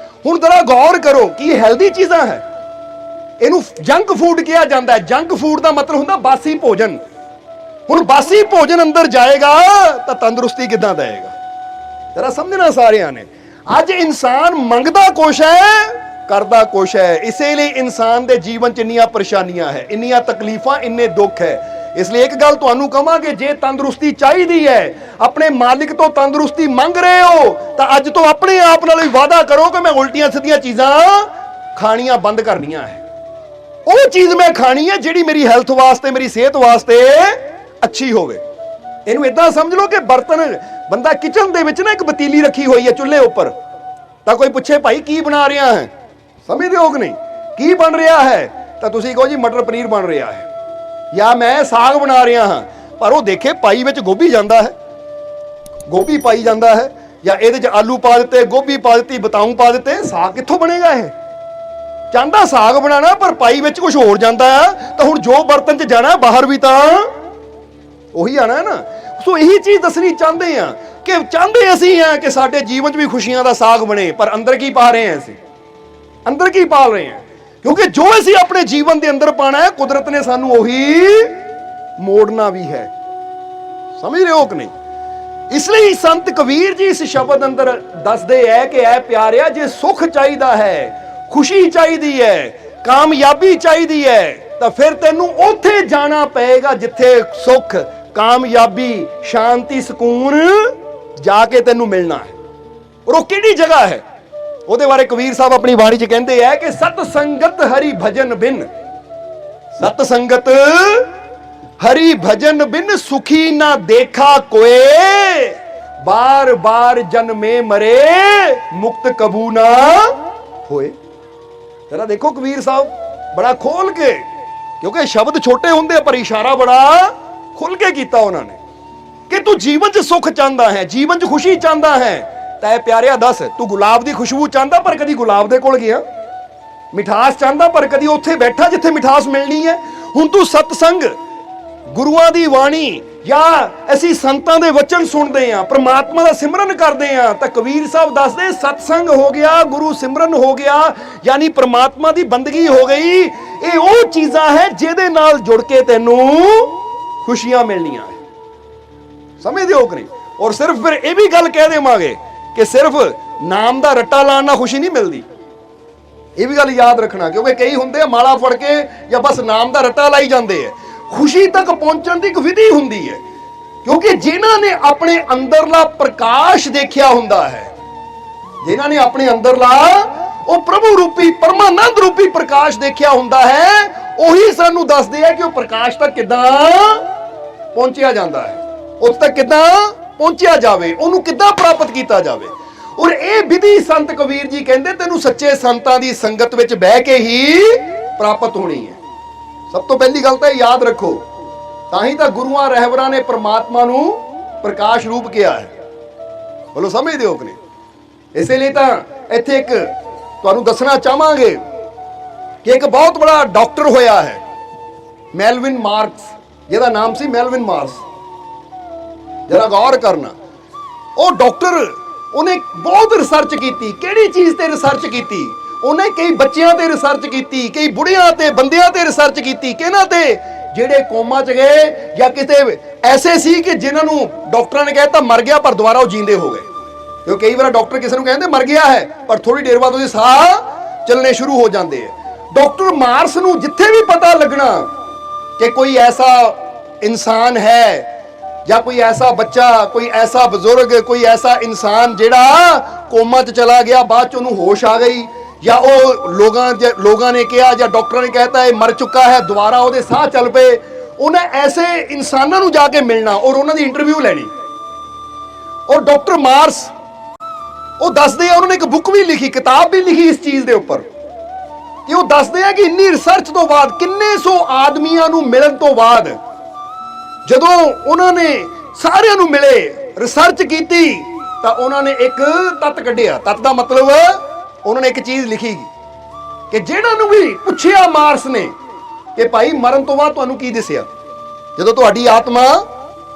ਹੁਣ ਜ਼ਰਾ ਗੌਰ ਕਰੋ ਕਿ ਇਹ ਹੈਲਦੀ ਚੀਜ਼ਾਂ ਹੈ, ਇਹਨੂੰ ਜੰਕ ਫੂਡ ਕਿਹਾ ਜਾਂਦਾ ਹੈ। ਜੰਕ ਫੂਡ ਦਾ ਮਤਲਬ ਹੁੰਦਾ ਬਾਸੀ ਭੋਜਨ। ਹੁਣ ਬਾਸੀ ਭੋਜਨ ਅੰਦਰ ਜਾਏਗਾ ਤਾਂ ਤੰਦਰੁਸਤੀ ਕਿੱਦਾਂ ਦੇਏਗਾ, ਜ਼ਰਾ ਸਮਝਣਾ ਸਾਰਿਆਂ ਨੇ। ਅੱਜ ਇਨਸਾਨ ਮੰਗਦਾ ਕੁਛ ਹੈ ਕਰਦਾ ਕੁਛ ਹੈ, ਇਸੇ ਲਈ ਇਨਸਾਨ ਦੇ ਜੀਵਨ 'ਚ ਇੰਨੀਆਂ ਪਰੇਸ਼ਾਨੀਆਂ ਹੈ, ਇੰਨੀਆਂ ਤਕਲੀਫਾਂ, ਇੰਨੇ ਦੁੱਖ ਹੈ। ਇਸ ਲਈ ਇੱਕ ਗੱਲ ਤੁਹਾਨੂੰ ਕਹਾਂਗੇ, ਜੇ ਤੰਦਰੁਸਤੀ ਚਾਹੀਦੀ ਹੈ, ਆਪਣੇ ਮਾਲਿਕ ਤੋਂ ਤੰਦਰੁਸਤੀ ਮੰਗ ਰਹੇ ਹੋ ਤਾਂ ਅੱਜ ਤੋਂ ਆਪਣੇ ਆਪ ਨਾਲ ਵੀ ਵਾਅਦਾ ਕਰੋ ਕਿ ਮੈਂ ਉਲਟੀਆਂ ਸਿੱਧੀਆਂ ਚੀਜ਼ਾਂ ਖਾਣੀਆਂ ਬੰਦ ਕਰਨੀਆਂ ਹੈ। ਉਹ ਚੀਜ਼ ਮੈਂ ਖਾਣੀ ਹੈ ਜਿਹੜੀ ਮੇਰੀ ਹੈਲਥ ਵਾਸਤੇ, ਮੇਰੀ ਸਿਹਤ ਵਾਸਤੇ ਅੱਛੀ ਹੋਵੇ। ਇਹਨੂੰ ਇਦਾਂ ਸਮਝ ਲਓ ਕਿ ਬਰਤਨ, ਬੰਦਾ ਕਿਚਨ ਦੇ ਵਿੱਚ ਨਾ ਇੱਕ ਪਤੀਲੀ ਰੱਖੀ ਹੋਈ ਹੈ ਚੁੱਲ੍ਹੇ ਉੱਪਰ, ਤਾਂ ਕੋਈ ਪੁੱਛੇ ਭਾਈ ਕੀ ਬਣਾ ਰਿਹਾ ਹੈ, ਸਮਝਦੇ ਹੋ ਕਿ ਨਹੀਂ, ਕੀ ਬਣ ਰਿਹਾ ਹੈ, ਤਾਂ ਤੁਸੀਂ ਕਹੋ ਜੀ ਮਟਰ ਪਨੀਰ ਬਣ ਰਿਹਾ ਹੈ ਜਾਂ ਮੈਂ ਸਾਗ ਬਣਾ ਰਿਹਾ ਹਾਂ। ਪਰ ਉਹ ਦੇਖੇ ਪਾਈ ਵਿੱਚ ਗੋਭੀ ਜਾਂਦਾ ਹੈ, ਗੋਭੀ ਪਾਈ ਜਾਂਦਾ ਹੈ, ਜਾਂ ਇਹਦੇ 'ਚ ਆਲੂ ਪਾ ਦਿੱਤੇ, ਗੋਭੀ ਪਾ ਦਿੱਤੀ, ਬਤਾਊ ਪਾ ਦਿੱਤੇ, ਸਾਗ ਕਿੱਥੋਂ ਬਣੇਗਾ। ਇਹ ਚਾਹੁੰਦਾ ਸਾਗ ਬਣਾਣਾ ਪਰ ਪਾਈ ਵਿੱਚ ਕੁਝ ਹੋਰ ਜਾਂਦਾ ਹੈ, ਤਾਂ ਹੁਣ ਜੋ ਬਰਤਨ 'ਚ ਜਾਣਾ ਬਾਹਰ ਵੀ ਤਾਂ ਉਹੀ ਆਣਾ ਹੈ ਨਾ। ਸੋ ਇਹੀ ਚੀਜ਼ ਦੱਸਣੀ ਚਾਹੁੰਦੇ ਆ ਕਿ ਚਾਹੁੰਦੇ ਅਸੀਂ ਆ ਕਿ ਸਾਡੇ ਜੀਵਨ 'ਚ ਵੀ ਖੁਸ਼ੀਆਂ ਦਾ ਸਾਗ ਬਣੇ, ਪਰ ਅੰਦਰ ਕੀ ਪਾ ਰਹੇ ਹਾਂ ਅਸੀਂ, ਅੰਦਰ ਕੀ ਪਾਲ ਰਹੇ ਹਾਂ, ਕਿਉਂਕਿ ਜੋ ਅਸੀਂ ਆਪਣੇ ਜੀਵਨ ਦੇ ਅੰਦਰ ਪਾਣਾ ਹੈ ਕੁਦਰਤ ਨੇ ਸਾਨੂੰ ਉਹੀ ਮੋੜਨਾ ਵੀ ਹੈ। ਸਮਝ ਰਹੇ ਹੋ ਕਿ ਨਹੀਂ। ਇਸ ਲਈ ਸੰਤ ਕਬੀਰ ਜੀ ਇਸ ਸ਼ਬਦ ਅੰਦਰ ਦੱਸਦੇ ਹੈ ਕਿ ਐ ਪਿਆਰਿਆ, ਜੇ ਸੁੱਖ ਚਾਹੀਦਾ ਹੈ, ਖੁਸ਼ੀ ਚਾਹੀਦੀ ਹੈ, ਕਾਮਯਾਬੀ ਚਾਹੀਦੀ ਹੈ, ਤਾਂ ਫਿਰ ਤੈਨੂੰ ਉੱਥੇ ਜਾਣਾ ਪਏਗਾ ਜਿੱਥੇ ਸੁੱਖ, ਕਾਮਯਾਬੀ, ਸ਼ਾਂਤੀ, ਸਕੂਨ ਜਾ ਕੇ ਤੈਨੂੰ ਮਿਲਣਾ ਹੈ। ਔਰ ਉਹ ਕਿਹੜੀ ਜਗ੍ਹਾ ਹੈ, ਉਹਦੇ ਬਾਰੇ ਕਬੀਰ ਸਾਹਿਬ ਆਪਣੀ ਬਾਣੀ 'ਚ ਕਹਿੰਦੇ ਹੈ ਕਿ ਸਤ ਸੰਗਤ ਹਰੀ ਭਜਨ ਬਿਨ, ਸਤ ਸੰਗਤ ਹਰੀ ਭਜਨ ਬਿਨ ਸੁਖੀ ਨਾ ਦੇਖਾ ਕੋਏ, ਬਾਰ ਬਾਰ ਜਨਮੇ ਮਰੇ ਮੁਕਤ ਕਬੂ ਨਾ ਹੋਏ। ਜਰਾ ਦੇਖੋ ਕਬੀਰ ਸਾਹਿਬ ਬੜਾ ਖੋਲ ਕੇ, ਕਿਉਂਕਿ ਸ਼ਬਦ ਛੋਟੇ ਹੁੰਦੇ ਪਰ ਇਸ਼ਾਰਾ ਬੜਾ ਖੁੱਲ ਕੇ ਕੀਤਾ ਉਹਨਾਂ ਨੇ ਕਿ ਤੂੰ ਜੀਵਨ 'ਚ ਸੁੱਖ ਚਾਹੁੰਦਾ ਹੈ, ਜੀਵਨ 'ਚ ਖੁਸ਼ੀ ਚਾਹੁੰਦਾ ਹੈ, ਤਾਂ ਪਿਆਰਿਆ ਦੱਸ, ਤੂੰ ਗੁਲਾਬ ਦੀ ਖੁਸ਼ਬੂ ਚਾਹੁੰਦਾ ਪਰ ਕਦੀ ਗੁਲਾਬ ਦੇ ਕੋਲ ਗਿਆ, ਮਿਠਾਸ ਚਾਹੁੰਦਾ ਪਰ ਕਦੀ ਉੱਥੇ ਬੈਠਾ ਜਿੱਥੇ ਮਿਠਾਸ ਮਿਲਣੀ ਹੈ। ਹੁਣ ਤੂੰ ਸਤਸੰਗ, ਗੁਰੂਆਂ ਦੀ ਬਾਣੀ ਜਾਂ ਅਸੀਂ ਸੰਤਾਂ ਦੇ ਵਚਨ ਸੁਣਦੇ ਆ, ਪ੍ਰਮਾਤਮਾ ਦਾ ਸਿਮਰਨ ਕਰਦੇ ਆ, ਤਾਂ ਕਬੀਰ ਸਾਹਿਬ ਦੱਸਦੇ ਸਤਸੰਗ ਹੋ ਗਿਆ, ਗੁਰੂ ਸਿਮਰਨ ਹੋ ਗਿਆ, ਯਾਨੀ ਪ੍ਰਮਾਤਮਾ ਦੀ ਬੰਦਗੀ ਹੋ ਗਈ। ਇਹ ਉਹ ਚੀਜ਼ਾਂ ਹੈ ਜਿਹਦੇ ਨਾਲ ਜੁੜ ਕੇ ਤੈਨੂੰ ਖੁਸ਼ੀਆਂ ਮਿਲਣੀਆਂ ਹੈ। ਸਮਝਦੇ ਹੋ ਕਿ ਨਹੀਂ। ਔਰ ਸਿਰਫ ਫਿਰ ਇਹ ਵੀ ਗੱਲ ਕਹਿ ਦੇਵਾਂਗੇ ਕਿ ਸਿਰਫ ਨਾਮ ਦਾ ਰੱਟਾ ਲਾਉਣ ਨਾਲ ਖੁਸ਼ੀ ਨਹੀਂ ਮਿਲਦੀ, ਇਹ ਵੀ ਗੱਲ ਯਾਦ ਰੱਖਣਾ, ਕਿਉਂਕਿ ਕਈ ਹੁੰਦੇ ਆ ਮਾਲਾ ਫੜ ਕੇ ਜਾਂ ਬਸ ਨਾਮ ਦਾ ਰੱਟਾ ਲਾਈ ਜਾਂਦੇ ਆ। ਖੁਸ਼ੀ ਤੱਕ ਪਹੁੰਚਣ ਦੀ ਇੱਕ ਵਿਧੀ ਹੁੰਦੀ ਹੈ, ਕਿਉਂਕਿ ਜਿਨ੍ਹਾਂ ਨੇ ਆਪਣੇ ਅੰਦਰਲਾ ਪ੍ਰਕਾਸ਼ ਦੇਖਿਆ ਹੁੰਦਾ ਹੈ, ਜਿਨ੍ਹਾਂ ਨੇ ਆਪਣੇ ਅੰਦਰਲਾ ਉਹ ਪ੍ਰਭੂ ਰੂਪੀ, ਪਰਮਾਨੰਦ ਰੂਪੀ ਪ੍ਰਕਾਸ਼ ਦੇਖਿਆ ਹੁੰਦਾ ਹੈ, ਉਹੀ ਸਾਨੂੰ ਦੱਸਦੇ ਆ ਕਿ ਉਹ ਪ੍ਰਕਾਸ਼ ਤੱਕ ਕਿੱਦਾਂ ਪਹੁੰਚਿਆ ਜਾਂਦਾ ਹੈ, ਉਸ ਤੱਕ ਕਿੱਦਾਂ ਪਹੁੰਚਿਆ ਜਾਵੇ, ਉਹਨੂੰ ਕਿੱਦਾਂ ਪ੍ਰਾਪਤ ਕੀਤਾ ਜਾਵੇ। ਔਰ ਇਹ ਵਿਧੀ ਸੰਤ ਕਬੀਰ ਜੀ ਕਹਿੰਦੇ ਤੈਨੂੰ ਸੱਚੇ ਸੰਤਾਂ ਦੀ ਸੰਗਤ ਵਿੱਚ ਬਹਿ ਕੇ ਹੀ ਪ੍ਰਾਪਤ ਹੋਣੀ ਹੈ। ਸਭ ਤੋਂ ਪਹਿਲੀ ਗੱਲ ਤਾਂ ਇਹ ਯਾਦ ਰੱਖੋ, ਤਾਂ ਹੀ ਤਾਂ ਗੁਰੂਆਂ ਰਹਿਬਰਾਂ ਨੇ ਪ੍ਰਮਾਤਮਾ ਨੂੰ ਪ੍ਰਕਾਸ਼ ਰੂਪ ਕਿਹਾ ਹੈ। ਬੋਲੋ ਸਮਝਦੇ ਹੋ ਕਿ ਨਹੀਂ। ਇਸੇ ਲਈ ਤਾਂ ਇੱਥੇ ਇੱਕ ਤੁਹਾਨੂੰ ਦੱਸਣਾ ਚਾਹਾਂਗੇ ਕਿ ਇੱਕ ਬਹੁਤ ਬੜਾ ਡਾਕਟਰ ਹੋਇਆ ਹੈ, ਮੈਲਵਿਨ ਮਾਰਕਸ, ਜਿਹਦਾ ਨਾਮ ਸੀ ਮੈਲਵਿਨ ਮਾਰਕਸ। ਜਰਾ ਗੌਰ ਕਰਨਾ, ਉਹ ਡਾਕਟਰ, ਉਹਨੇ ਬਹੁਤ ਰਿਸਰਚ ਕੀਤੀ। ਕਿਹੜੀ ਚੀਜ਼ ਤੇ ਰਿਸਰਚ ਕੀਤੀ? ਉਹਨੇ ਕਈ ਬੱਚਿਆਂ ਤੇ ਰਿਸਰਚ ਕੀਤੀ, ਕਈ ਬੁੜੀਆਂ ਤੇ ਬੰਦਿਆਂ ਤੇ ਰਿਸਰਚ ਕੀਤੀ ਕਿ ਇਹਨਾਂ ਤੇ ਜਿਹੜੇ ਕੋਮਾ 'ਚ ਗਏ ਜਾਂ ਕਿਤੇ ਐਸੇ ਸੀ ਕਿ ਜਿਨ੍ਹਾਂ ਨੂੰ ਡਾਕਟਰਾਂ ਨੇ ਕਹਿਤਾ ਮਰ ਗਿਆ ਪਰ ਦੁਬਾਰਾ ਉਹ ਜਿੰਦੇ ਹੋ ਗਏ। ਕਿਉਂਕਿ ਕਈ ਵਾਰ ਡਾਕਟਰ ਕਿਸੇ ਨੂੰ ਕਹਿੰਦੇ ਮਰ ਗਿਆ ਹੈ ਪਰ ਥੋੜੀ ਦੇਰ ਬਾਅਦ ਉਹਦੇ ਸਾਹ ਚੱਲਣੇ ਸ਼ੁਰੂ ਹੋ ਜਾਂਦੇ ਆ। ਡਾਕਟਰ ਮਾਰਸ ਨੂੰ ਜਿੱਥੇ ਵੀ ਪਤਾ ਲੱਗਣਾ ਕਿ ਕੋਈ ਐਸਾ ਇਨਸਾਨ ਹੈ ਜਾਂ ਕੋਈ ਐਸਾ ਬੱਚਾ, ਕੋਈ ਐਸਾ ਬਜ਼ੁਰਗ, ਕੋਈ ਐਸਾ ਇਨਸਾਨ ਜਿਹੜਾ ਕੋਮਾ 'ਚ ਚਲਾ ਗਿਆ, ਬਾਅਦ 'ਚ ਉਹਨੂੰ ਹੋਸ਼ ਆ ਗਈ, ਜਾਂ ਉਹ ਲੋਕਾਂ ਨੇ ਕਿਹਾ ਜਾਂ ਡਾਕਟਰਾਂ ਨੇ ਕਹਿਤਾ ਇਹ ਮਰ ਚੁੱਕਾ ਹੈ, ਦੁਬਾਰਾ ਉਹਦੇ ਸਾਹ ਚੱਲ ਪਏ, ਉਹਨੇ ਐਸੇ ਇਨਸਾਨਾਂ ਨੂੰ ਜਾ ਕੇ ਮਿਲਣਾ ਔਰ ਉਹਨਾਂ ਦੀ ਇੰਟਰਵਿਊ ਲੈਣੀ। ਔਰ ਡਾਕਟਰ ਮਾਰਸ ਉਹ ਦੱਸਦੇ ਆ, ਉਹਨਾਂ ਨੇ ਇੱਕ ਬੁੱਕ ਵੀ ਲਿਖੀ, ਕਿਤਾਬ ਵੀ ਲਿਖੀ ਇਸ ਚੀਜ਼ ਦੇ ਉੱਪਰ, ਕਿ ਉਹ ਦੱਸਦੇ ਆ ਕਿ ਇੰਨੀ ਰਿਸਰਚ ਤੋਂ ਬਾਅਦ, ਕਿੰਨੇ ਸੌ ਆਦਮੀਆਂ ਨੂੰ ਮਿਲਣ ਤੋਂ ਬਾਅਦ, ਜਦੋਂ ਉਹਨਾਂ ਨੇ ਸਾਰਿਆਂ ਨੂੰ ਮਿਲੇ, ਰਿਸਰਚ ਕੀਤੀ, ਤਾਂ ਉਹਨਾਂ ਨੇ ਇੱਕ ਤੱਤ ਕੱਢਿਆ। ਤੱਤ ਦਾ ਮਤਲਬ ਉਹਨਾਂ ਨੇ ਇੱਕ ਚੀਜ਼ ਲਿਖੀ ਕਿ ਜਿਹਨਾਂ ਨੂੰ ਵੀ ਪੁੱਛਿਆ ਮਾਰਸ ਨੇ ਕਿ ਭਾਈ ਮਰਨ ਤੋਂ ਬਾਅਦ ਤੁਹਾਨੂੰ ਕੀ ਦਿਸਿਆ, ਜਦੋਂ ਤੁਹਾਡੀ ਆਤਮਾ